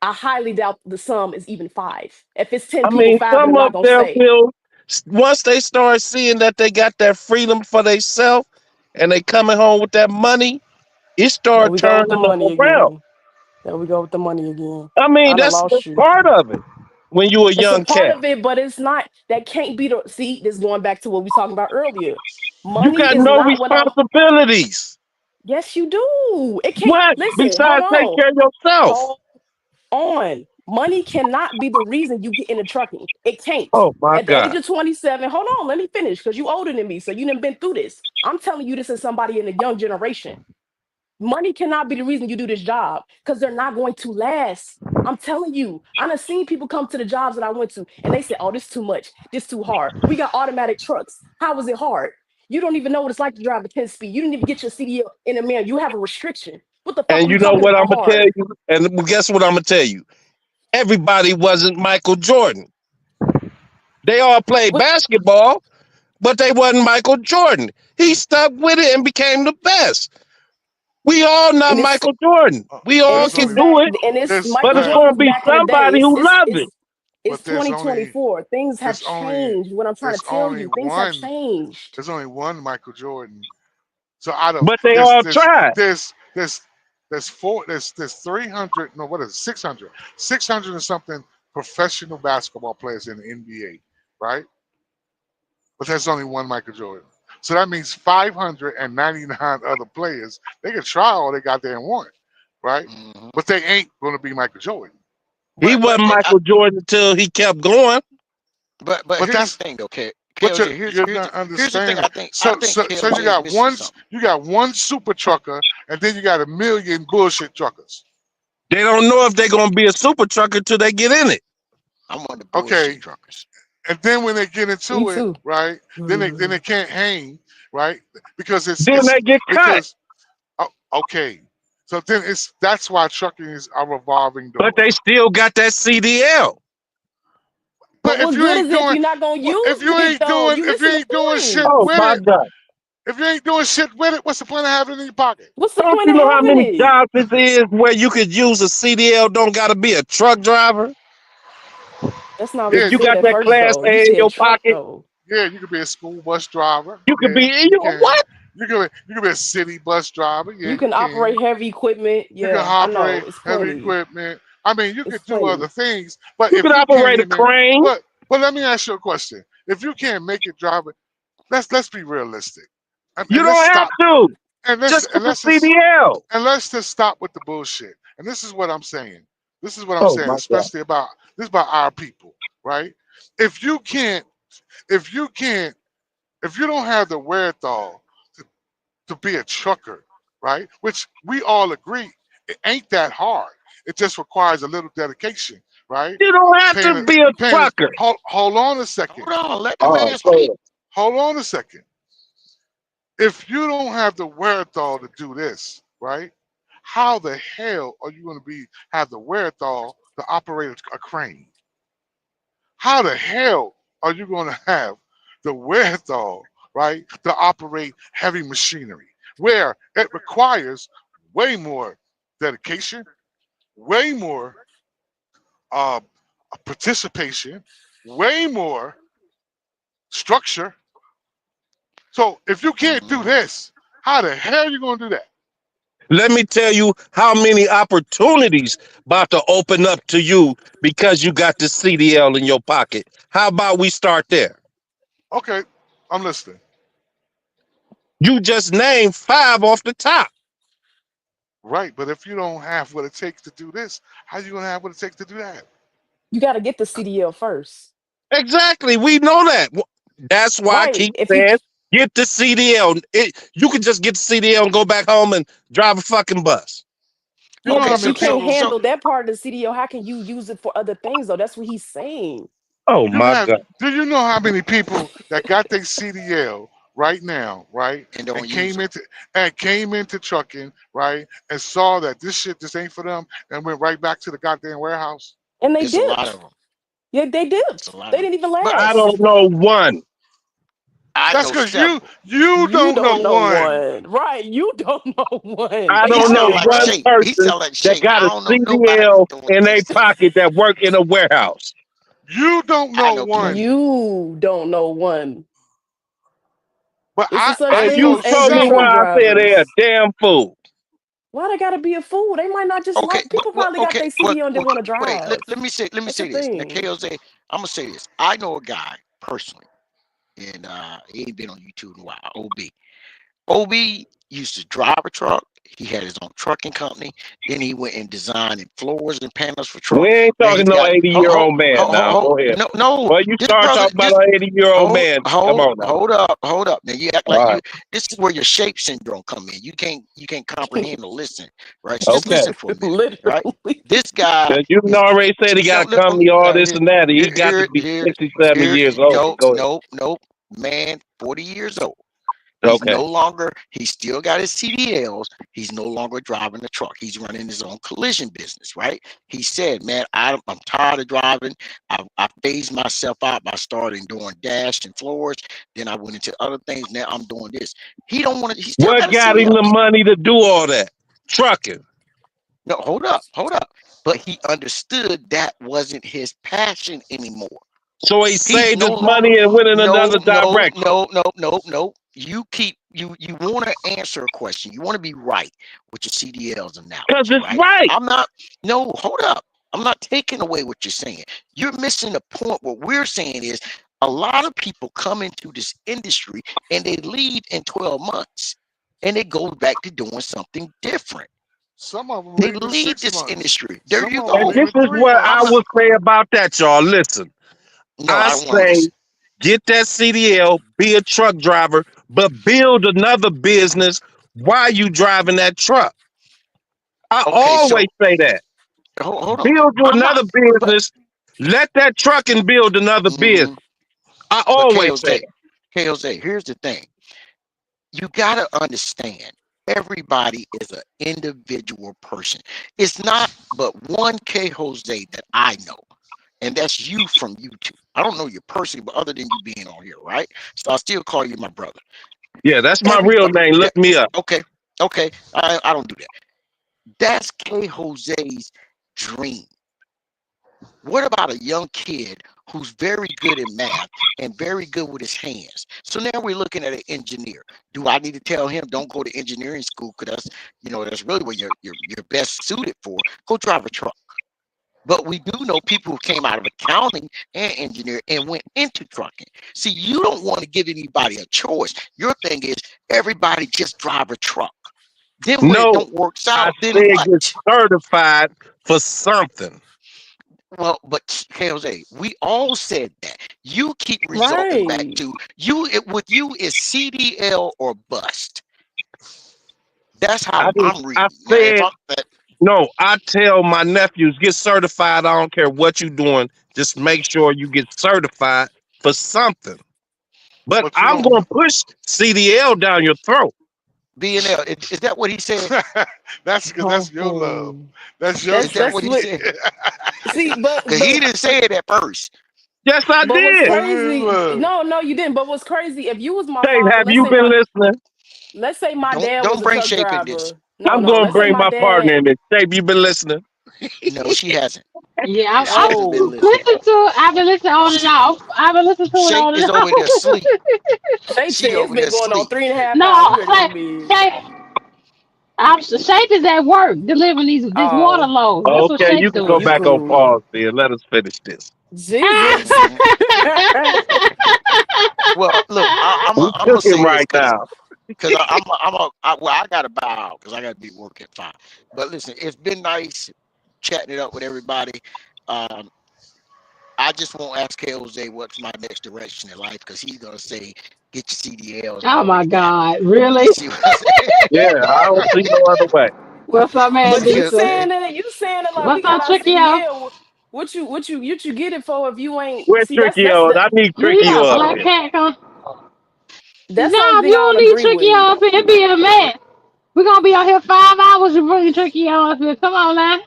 I highly doubt the sum is even five. If it's 10 I people, mean, five of some them of not gonna them stay. will, once they start seeing that they got that freedom for themselves and they coming home with that money, it There start we go with turning the them money around. again. There we go with the money again. I mean, I done that's lost you. part of it when you a It's a young part cat. of it, but it's not. That can't be the. See, this is going back to what we talking about earlier. You Money got is no not what I'm. responsibilities. Yes, you do. It can't. What? Listen, hold Besides take on. care of yourself. Hold on. Money cannot be the reason you get into trucking. It can't. Oh my At the age God. of 27, hold on, let me finish because you older than me. So you done been through this. I'm telling you this as somebody in the young generation. Money cannot be the reason you do this job because they're not going to last. I'm telling you, I done seen people come to the jobs that I went to and they said, oh, this too much. This too hard. We got automatic trucks. How was it hard? You don't even know what it's like to drive a 10 speed. You didn't even get your CDL in a man. You have a restriction. What the fuck are And we you know talking what I'm about gonna tell hard? you? And guess what I'm gonna tell you? Everybody wasn't Michael Jordan. They all played What basketball, but they wasn't Michael Jordan. He stuck with it and became the best. We all not and it's Michael Jordan. We and all There's this can is only do back it, and it's there's but Michael it's there, Jordan gonna was be back in the day. somebody who love it. It's but 2024. Things have there's only changed. What I'm trying there's to tell only you, things have one changed. there's only one Michael Jordan. So out of But they there's all there's tried. there's there's there's 300, no, what is it, 600 and something professional basketball players in the NBA, right? But there's only one Michael Jordan. So that means 599 other players. They can try all they got there and want, right? Mhm. But they ain't going to be Michael Jordan. He But wasn't Michael Jordan until he kept going. but But here's the that's thing, though, but KLJ. Here's you're here's not the, here's the thing. understanding. I think So KLJ is missing something. you got one super trucker, and then you got a million bullshit truckers. They don't know if they're gonna be a super trucker till they get in it. I'm one of the bullshit Okay, truckers. and then when they get Me into it, too. right? Then they can't hang, right? Because Then it's they get cut. because okay. So then it's that's why trucking is a revolving But door. they still got that CDL. But But if what you good ain't is it if doing you're not gonna if use you it ain't though? doing You if you missing the ain't doing shit point. Oh with my it, God. if you ain't doing shit with it, what's the point of having it in your pocket? What's the Don't point you of know how having many it? jobs this is where you could use a CDL? Don't gotta be a truck driver. That's not what If you Yeah, you said got at that first class though. You A in said your truck pocket, though. yeah, you could be a school bus driver. you could be Yeah, you can. what? You could be a city bus driver. Yeah, You you can can. operate heavy equipment. You can Yeah, I know. operate It's heavy plenty. equipment. I mean, you It's could do plenty. other things, but You if could you can't operate a even, crane. but let me ask you a question. If you can't make it drive it, let's be realistic, You and let's don't have stop, to. and Just get the let's just CDL. and let's just stop with the bullshit. And this is what I'm saying. This is what I'm Oh saying, my God. especially about this is about our people, right? If you can't, if you can't, if you don't have the wherewithal to be a trucker, right? Which we all agree, it ain't that hard. It just requires a little dedication, right? You don't have Paying to it, be a paying it. trucker. Hold on a second. Hold on, let the Oh, man go speak. ahead. Hold on a second. If you don't have the wherewithal to do this, right? How the hell are you going to have the wherewithal to operate a crane? How the hell are you going to have the wherewithal, right, to operate heavy machinery, where it requires way more dedication, way more uh, participation, way more structure. So if you can't do Hmm. this, how the hell are you gonna do that? Let me tell you how many opportunities about to open up to you because you got the CDL in your pocket. How about we start there? Okay, I'm listening. You just named 5 off the top. Right, but if you don't have what it takes to do this, how you gonna have what it takes to do that? You got to get the CDL first. Exactly. We know that. That's why I Right. keep If you saying get the CDL. You can just get the CDL and go back home and drive a fucking bus. You know Yeah, Okay, how but many you can't so people so handle that part of the CDO. How can you use it for other things though? That's what he's saying. Oh you my have? God. Do you know how many people that got their CDL right now, right, and and don't use them. came into trucking, right, and saw that this shit just ain't for them, and went right back to the goddamn warehouse? And they It's a lot of dipped. them. Yeah, they It's a dipped. lot They of them. didn't even But I last. don't know one. I That's know because several. you You don't know don't know one. one. Right. You don't know one. I They He don't know sound lying, like one bro. Shape. He person sound like that Shape. got I a don't know nobody CDL doing in their this. pocket that work in a warehouse. You don't I know know plenty. one. You don't know one. But It's a such And I thing you know as told me AV why truck several. I said they a drivers. damn fool. Why they gotta be a fool? They might not just Okay, like people probably got okay, their CDO and didn't want to wait. Let drive. me say That's the this. Now, thing. KOZ, I'm gonna say this. I know a guy personally, and he ain't been on YouTube in a while. OB used to drive a truck. He had his own trucking company. Then he went and designed floors and panels for We truck. ain't Now he's talking no got 80-year-old man now. Go ahead. no. Well, you This start brother, talking about this an 80-year-old man. Come on now. hold up. Now you act All like you. right. This is where your shape syndrome come in. You can't comprehend or listen, right? So just Okay. listen for a minute, right? Literally. This guy Cause you done is already said he no. got a company, all this and that. He got to be Here 67 here. years old. But go ahead. No. Man, 40 years old. He's Okay. no longer, he still got his CDLs. He's no longer driving the truck. He's running his own collision business, right? He said, man, I'm tired of driving. I phased myself out by starting doing dash and floors. Then I went into other things. Now I'm doing this. He don't want to, he still What got a got him CDL. the money to do all that? Trucking. No, hold up. But he understood that wasn't his passion anymore. So he He's saved no his longer money and went in another direction. no. You keep you want to answer a question. You want to be right with your CDL's Cause analogy, it's right? right. I'm not. No, hold up. I'm not taking away what you're saying. You're missing the point. What we're saying is a lot of people come into this industry and they leave in 12 months and they go back to doing something different. Some of them They leave in leave 6 this months. industry. There Some you of them And go. leave this in is three what I I'm not. will months. say about that, y'all. Listen, No, I I don't want to say listen. get that CDL, be a truck driver, but build another business while you driving that truck. I Okay, always so say that. hold on. Build you I'm not. another But business. Let that truck and build another business. hmm I but always say KOZ, that. here's the thing. You gotta understand. Everybody is an individual person. It's not but one K Jose that I know, and that's you from YouTube. I don't know you personally, but other than you being on here, right? So I still call you my brother. Yeah, that's my real Everybody. name. Look me up. Okay, okay. I don't do that. That's K Jose's dream. What about a young kid who's very good at math and very good with his hands? So now we're looking at an engineer. Do I need to tell him don't go to engineering school because that's really what you're best suited for? Go drive a truck. But we do know people who came out of accounting and engineering and went into trucking. See, you don't want to give anybody a choice. Your thing is everybody just drive a truck. Then when it No, don't works I out, then said get what? certified for something. Well, but Jose, we all said that. You keep resulting back Right. to you. With you is CDL or bust. That's how I'm I reading. Now, if said I'm that, no. I tell my nephews get certified. I don't care what you're doing. Just make sure you get certified for something. But But you I'm don't. gonna push CDL down your throat. BNL, is that what he said? That's because that's your love. Oh, That's your Is that's that dream. that's what he what. said? See, Because he didn't say it at first. Yes, I but what's did. That's his crazy? love. No, no, you didn't. But what's crazy? If you was my Dave, father, have you been listening? let's say my Don't dad was don't a bring truck shape in this. driver. No, I'm no. gonna Let's say bring my my partner dad. in this. Dave, you been listening? No, she hasn't. Yeah, She I hasn't been Oh, listening. listen to it. I've been listening on and off. I've been listening to it Shape on and is over there off. asleep. Shay said She it's over been there going on asleep. 3.5 hours. You No, ready to go to bed? Shape is at work delivering this water Oh, load. That's what Okay, Shape you can oh, go doing. you back on cool. pause there. Let us finish this. Jesus. Hmm. Well, look, We I'm gonna cooking say this right now. because well, I gotta bow out because I gotta be working at 5. But listen, it's been nice chatting it up with everybody. Um, I just won't ask Jose what's my next direction in life because he's gonna say get your CDLs and Oh go my retire. God, You really? see what I'm saying? Yeah, I don't see no other way. What's up, You man, But see you what I'm Disa? saying saying? that like we What's got up, our Tricky, y'all? CDL. What you get it for if you ain't Where's see Tricky that's on? I need Do you Tricky got a up black here. cat? Huh? that's the only Nah, if thing you I don't don't need agree Tricky with. off here, it be a mess. We're gonna be out here 5 hours to bring Tricky off here. Come on now.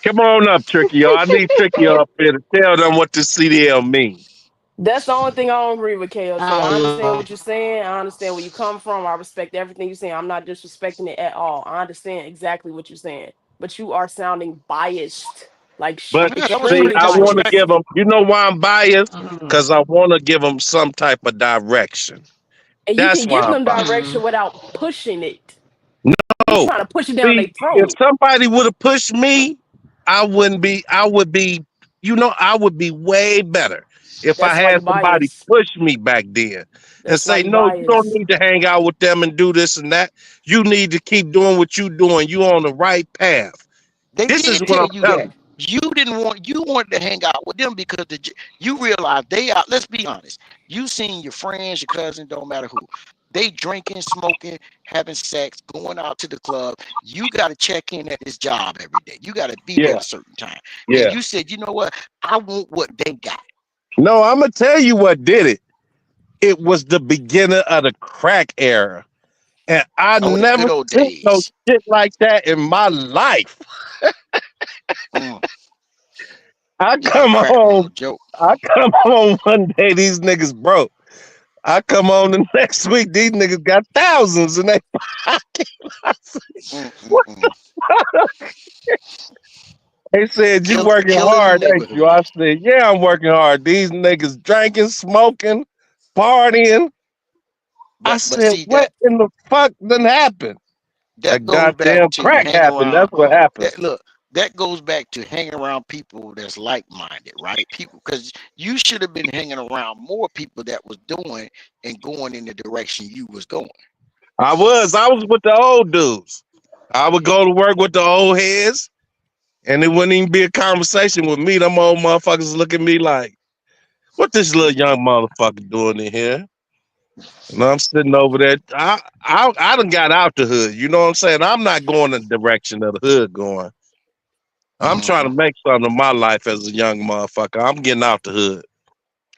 Come on up, Tricky. I need Tricky up here to tell them what the CDL means. That's the only thing I don't agree with, KLJ. Oh I understand Lord. what you're saying. I understand where you come from. I respect everything you're saying. I'm not disrespecting it at all. I understand exactly what you're saying. But you are sounding biased, like But Yeah, that was see, extremely pretty I want to give biased. disrespectful. them, you know why I'm biased? Mm, Because I want to give them some type of direction. And you That's can why give I'm them biased. direction mm. without pushing it. You No, trying to push it down see, their if throat. somebody would have pushed me, I would be, I would be way better if I That's why had you somebody biased. push me back then and That's why say, you no, you don't biased. need to hang out with them and do this and that. You need to keep doing what you're doing. You on the right path. They This is did what tell I'm you telling that. you. You wanted to hang out with them because you realize they are. Let's be honest. You seen your friends, your cousins, don't matter who. They drinking, smoking, having sex, going out to the club. You got to check in at this job every day. You got to be there Yeah, a certain time. And yeah. you said, you know what? I want what they got. No, I'm gonna tell you what did it. It was the beginning of the crack era. And I Oh, the never good old seen no days. shit like that in my life. Mm, I yeah, come crack was no home, joke. I come home one day, these niggas broke. I come home the next week, these niggas got thousands in their pocket. I said, Mm, mm, what? mm. They said, you working Killers in hard, ain't you? neighborhood. I said, yeah, I'm working hard. These niggas drinking, smoking, partying. I But said, see what in the fuck done happened? A that goes back goddamn to crack hanging happened. around. That's what happened. That look, that goes back to hanging around people that's like-minded, right? People, because you should have been hanging around more people that was doing and going in the direction you was going. I was with the old dudes. I would go to work with the old heads, and it wouldn't even be a conversation with me. Them old motherfuckers look at me like, what this little young motherfucker doing in here? And I'm sitting over there. I done got out the hood. You know what I'm saying? I'm not going the direction of the hood going. I'm trying to Hmm. make something of my life as a young motherfucker. I'm getting out the hood.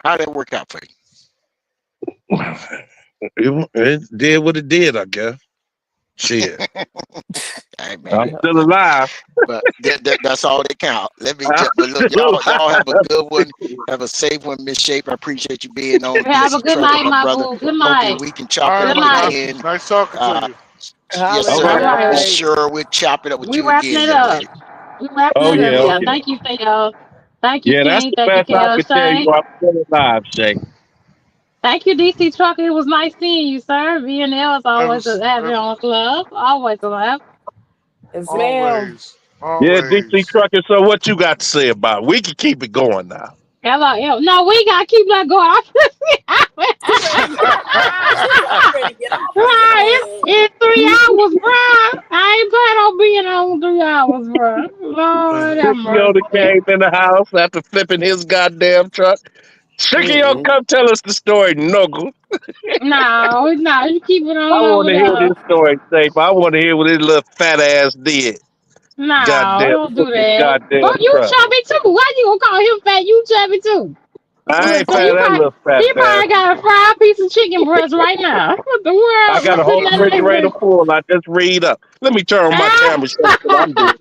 How did that work out for It did what it did, I guess. Shit. you? Hey I'm man, Yeah. still alive. but that's all that count. Let me I'm just. But look, still y'all have a good one. alive. Have a safe one, Miss Shape. I appreciate you being on. Have a DC good Trucker, night, my my brother. boo. Good Hopefully night. we can All chop it right, Good up my night. guy. again. Nice talking to Uh, you. yes, Holla, All All right. sir. For right. KLJ. sure. We'll chop it up with We you wrapping again, it young up. lady. We wrapping Oh it up. yeah, Yeah. oh yeah. Thank you, Theo. Thank you, Yeah, that's King. the Thank you, best I KL could tell you. Shane. I'm still alive, Shay. Thank you, DC Trucker. It was nice seeing you, sir. VNL is always Ever, a have you ever, on club. Always a laugh. Yes, ma'am. always, Yeah, DC always. Trucker. So what you got to say about it? We can keep it going now. Hello. No, we gotta keep that going. She ready to get she said I'm ready to get off this Right, thing. it's 3 hours, bro. I ain't plan on being on 3 hours, bro. Lord have Trickio that mercy. came in the house after flipping his goddamn truck. Trickio, Mm-mm. come tell us the story, Nuggle. No, no, you keep it I on want over to hear there. this story, Safe. I want to hear what his little fat ass did. No, Goddamn, don't flip do his that. goddamn But you truck. chubby too. Why you gonna call him fat? You chubby too. I Look, ain't so fat, that little fat he probably bastard. got a fried piece of chicken breast right now. What the I got world? a whole Sitting there like refrigerator this. full. I just read up. Let me turn on my Ah! camera, show you what I'm doing.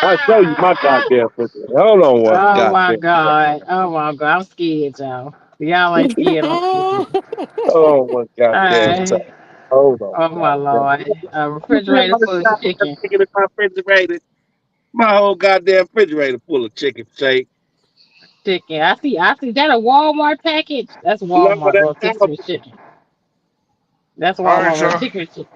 I'll show you my goddamn refrigerator. Hold on one Oh my goddamn second. god. Oh my god. I'm scared, y'all. Y'all ain't scared. I'm scared. Hold on one goddamn second. Alright. Hold on, Oh my goddamn. lord. A You see all refrigerator the full of goddamn chicken. chicken in my refrigerator? My whole goddamn refrigerator full of chicken shake. Chicken. I see that a Walmart package. That's No, Walmart that's rotisserie chicken. That's All right, Walmart y'all. rotisserie chicken.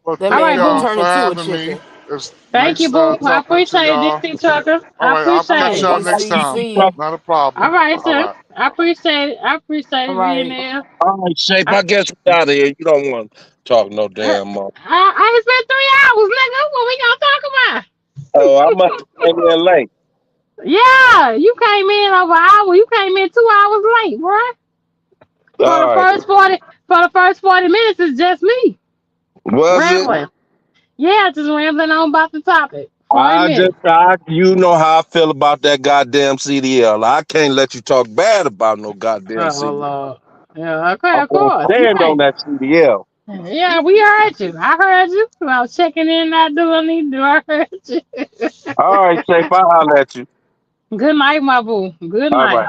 Well, That All thank man right, gonna boo. y'all turn for into a having me. chicken. It's Thank you, nice boo. I talking to appreciate it, y'all. DC Trucker. All I right, I'll appreciate catch Hey, it. y'all peace, next peace. time. See you. Not a All problem. right, All sir. right. I appreciate it. I appreciate All it being right. there. all right, Shape. I, I guess we out of here. You don't want to talk no I, damn more. it's been 3 hours, nigga. What we gonna talk Oh, I must about? have came in late. Yeah, you came in over an hour. You came in 2 hours late, bro. For All the right. first 40 minutes, it's just me Was it? rambling. Yeah, just rambling on about the topic. 40 minutes. You know how I feel about that goddamn CDL. I can't let you talk bad about no goddamn Oh CDL. Lord. Yeah, okay, I'm of gonna course. You stand on right. that CDL. Yeah, we heard you. I heard you. I was checking in, not doing need to do. I heard you. All right, Shape. I'll holler at you. Good night, my boo. Good All night. right.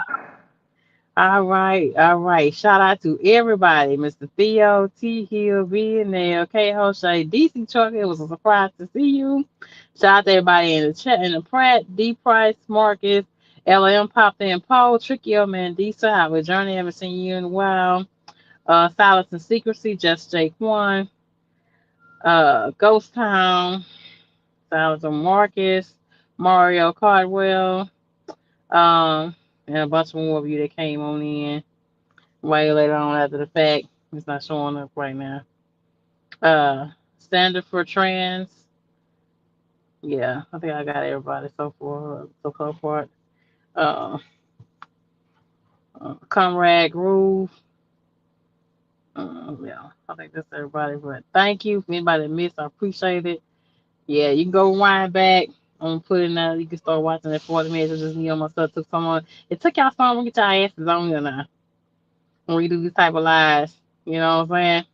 All right, all right. Shout out to everybody. Mr. Theo, T Hill, V and L, K Hoshay, DC Truck. It was a surprise to see you. Shout out to everybody in the chat, in the Pratt, D Price, Marcus, LM popped in, Paul, Tricky Old Man, D Side with Journey. Haven't seen you in a while. Silence and Secrecy, Just Jake One, Ghost Town, Silence and Marcus, Mario Cardwell, and a bunch more of you that came on in way later on after the fact. It's not showing up right now. Standard for trans. Yeah, I think I got everybody so far. Uh, Comrade Groove. Yeah, I think that's everybody. But thank you for anybody that missed. I appreciate it. Yeah, you can go wind back. I'm gonna put in there. You can start watching that 40 minutes. It's just me on my stuff. Took someone. It took y'all so long to get your asses on here now. When we do these type of lives, you know what I'm saying?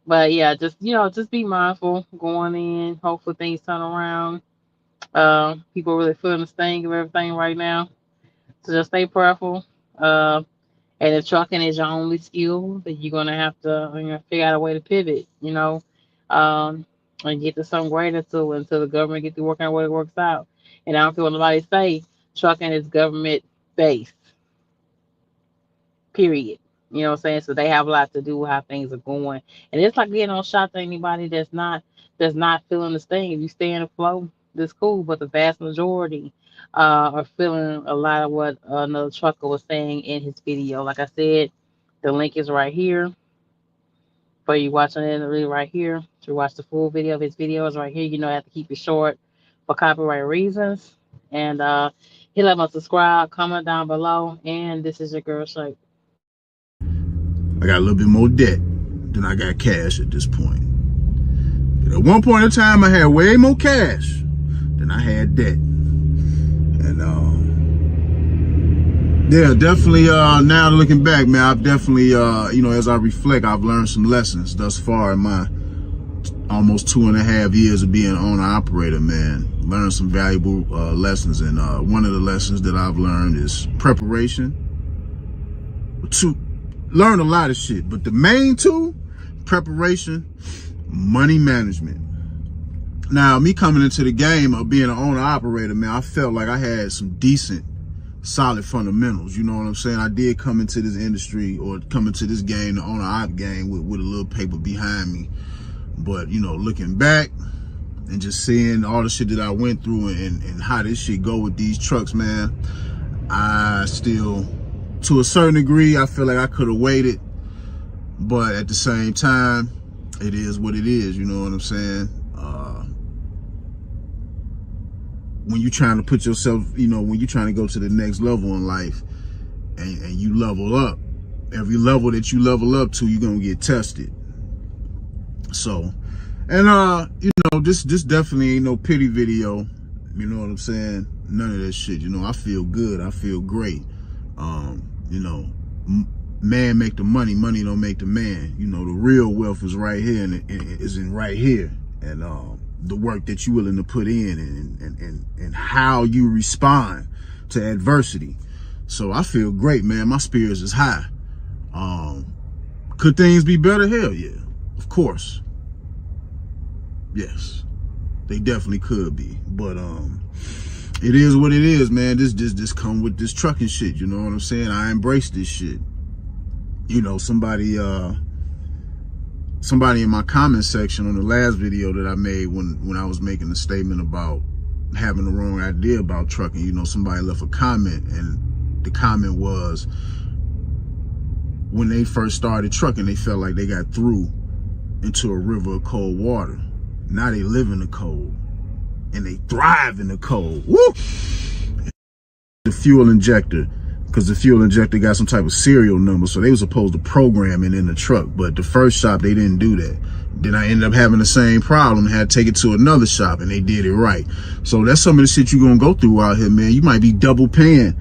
But yeah, just be mindful going in. Hopefully things turn around. People really feeling the sting of everything right now. So just stay prayerful. And if trucking is your only skill, then you're gonna have to figure out a way to pivot. Um, and get to some greater until the government get to work out what it works out. And I don't care what nobody say. Trucking is government based. Period. You know what I'm saying? So they have a lot to do with how things are going. And it's like getting on shot to anybody that's not feeling this thing. If you stay in the flow, that's cool. But the vast majority are feeling a lot of what another trucker was saying in his video. Like I said, the link is right here for you watching it right here. To watch the full video of his videos right here. You know I have to keep it short for copyright reasons. And hit like and subscribe, comment down below. And this is your girl Shape. I got a little bit more debt than I got cash at this point. At one point in time, I had way more cash than I had debt. And yeah, definitely now looking back, man, I've definitely as I reflect, I've learned some lessons thus far in my almost 2.5 years of being an owner operator, man. Learned some valuable lessons, and one of the lessons that I've learned is preparation. Learn a lot of shit, but the main two: preparation, money management. Now, me coming into the game of being an owner operator, man, I felt like I had some decent, solid fundamentals. You know what I'm saying? I did come into this industry, or come into this game, the owner op game, with a little paper behind me. But looking back and just seeing all the shit that I went through and how this shit go with these trucks, man, I still, to a certain degree, I feel like I could have waited. But at the same time, it is what it is. You know what I'm saying? When you're trying to put yourself, when you're trying to go to the next level in life, and you level up, every level that you level up to, you're gonna get tested. So, and this definitely ain't no pity video. You know what I'm saying? None of that shit. I feel good. I feel great. Man make the money, money don't make the man. The real wealth is right here, and it is in right here. And the work that you're willing to put in, and how you respond to adversity. So I feel great, man. My spirits is high. Could things be better? Hell yeah, of course. Yes, they definitely could be. But it is what it is, man. This come with this trucking shit. You know what I'm saying? I embrace this shit. You know, somebody in my comment section on the last video that I made when I was making a statement about having the wrong idea about trucking, you know, somebody left a comment, and the comment was, when they first started trucking, they felt like they got through into a river of cold water. Now they live in the cold and they thrive in the cold. Woo! The fuel injector, because the fuel injector got some type of serial number, so they were supposed to program it in the truck. But the first shop, they didn't do that. Then I ended up having the same problem, had to take it to another shop, and they did it right. So that's some of the shit you're gonna go through out here, man. You might be double paying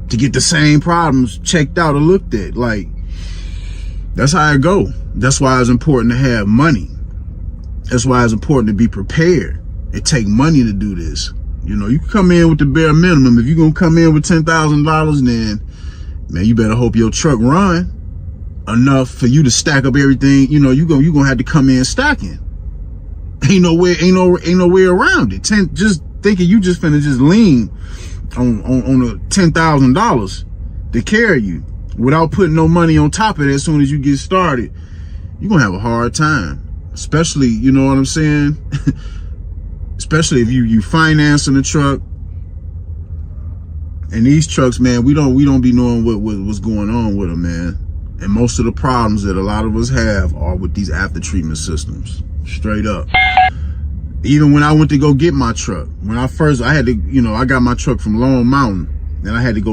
to get the same problems checked out or looked at. Like, that's how it go. That's why it's important to have money. That's why it's important to be prepared. It take money to do this. You know, you can come in with the bare minimum. If you're gonna come in with $10,000, then, man, you better hope your truck run enough for you to stack up everything. You know, you're gonna have to come in stacking. Ain't no way around it. Just thinking you just finna just lean on a $10,000 to carry you without putting no money on top of it as soon as you get started, you're gonna have a hard time. Especially, you know what I'm saying? Especially if you financing a truck. And these trucks, man, we don't be knowing what's going on with them, man. And most of the problems that a lot of us have are with these after treatment systems. Straight up. Even when I went to go get my truck, I had to, you know, I got my truck from Long Mountain, and I had to go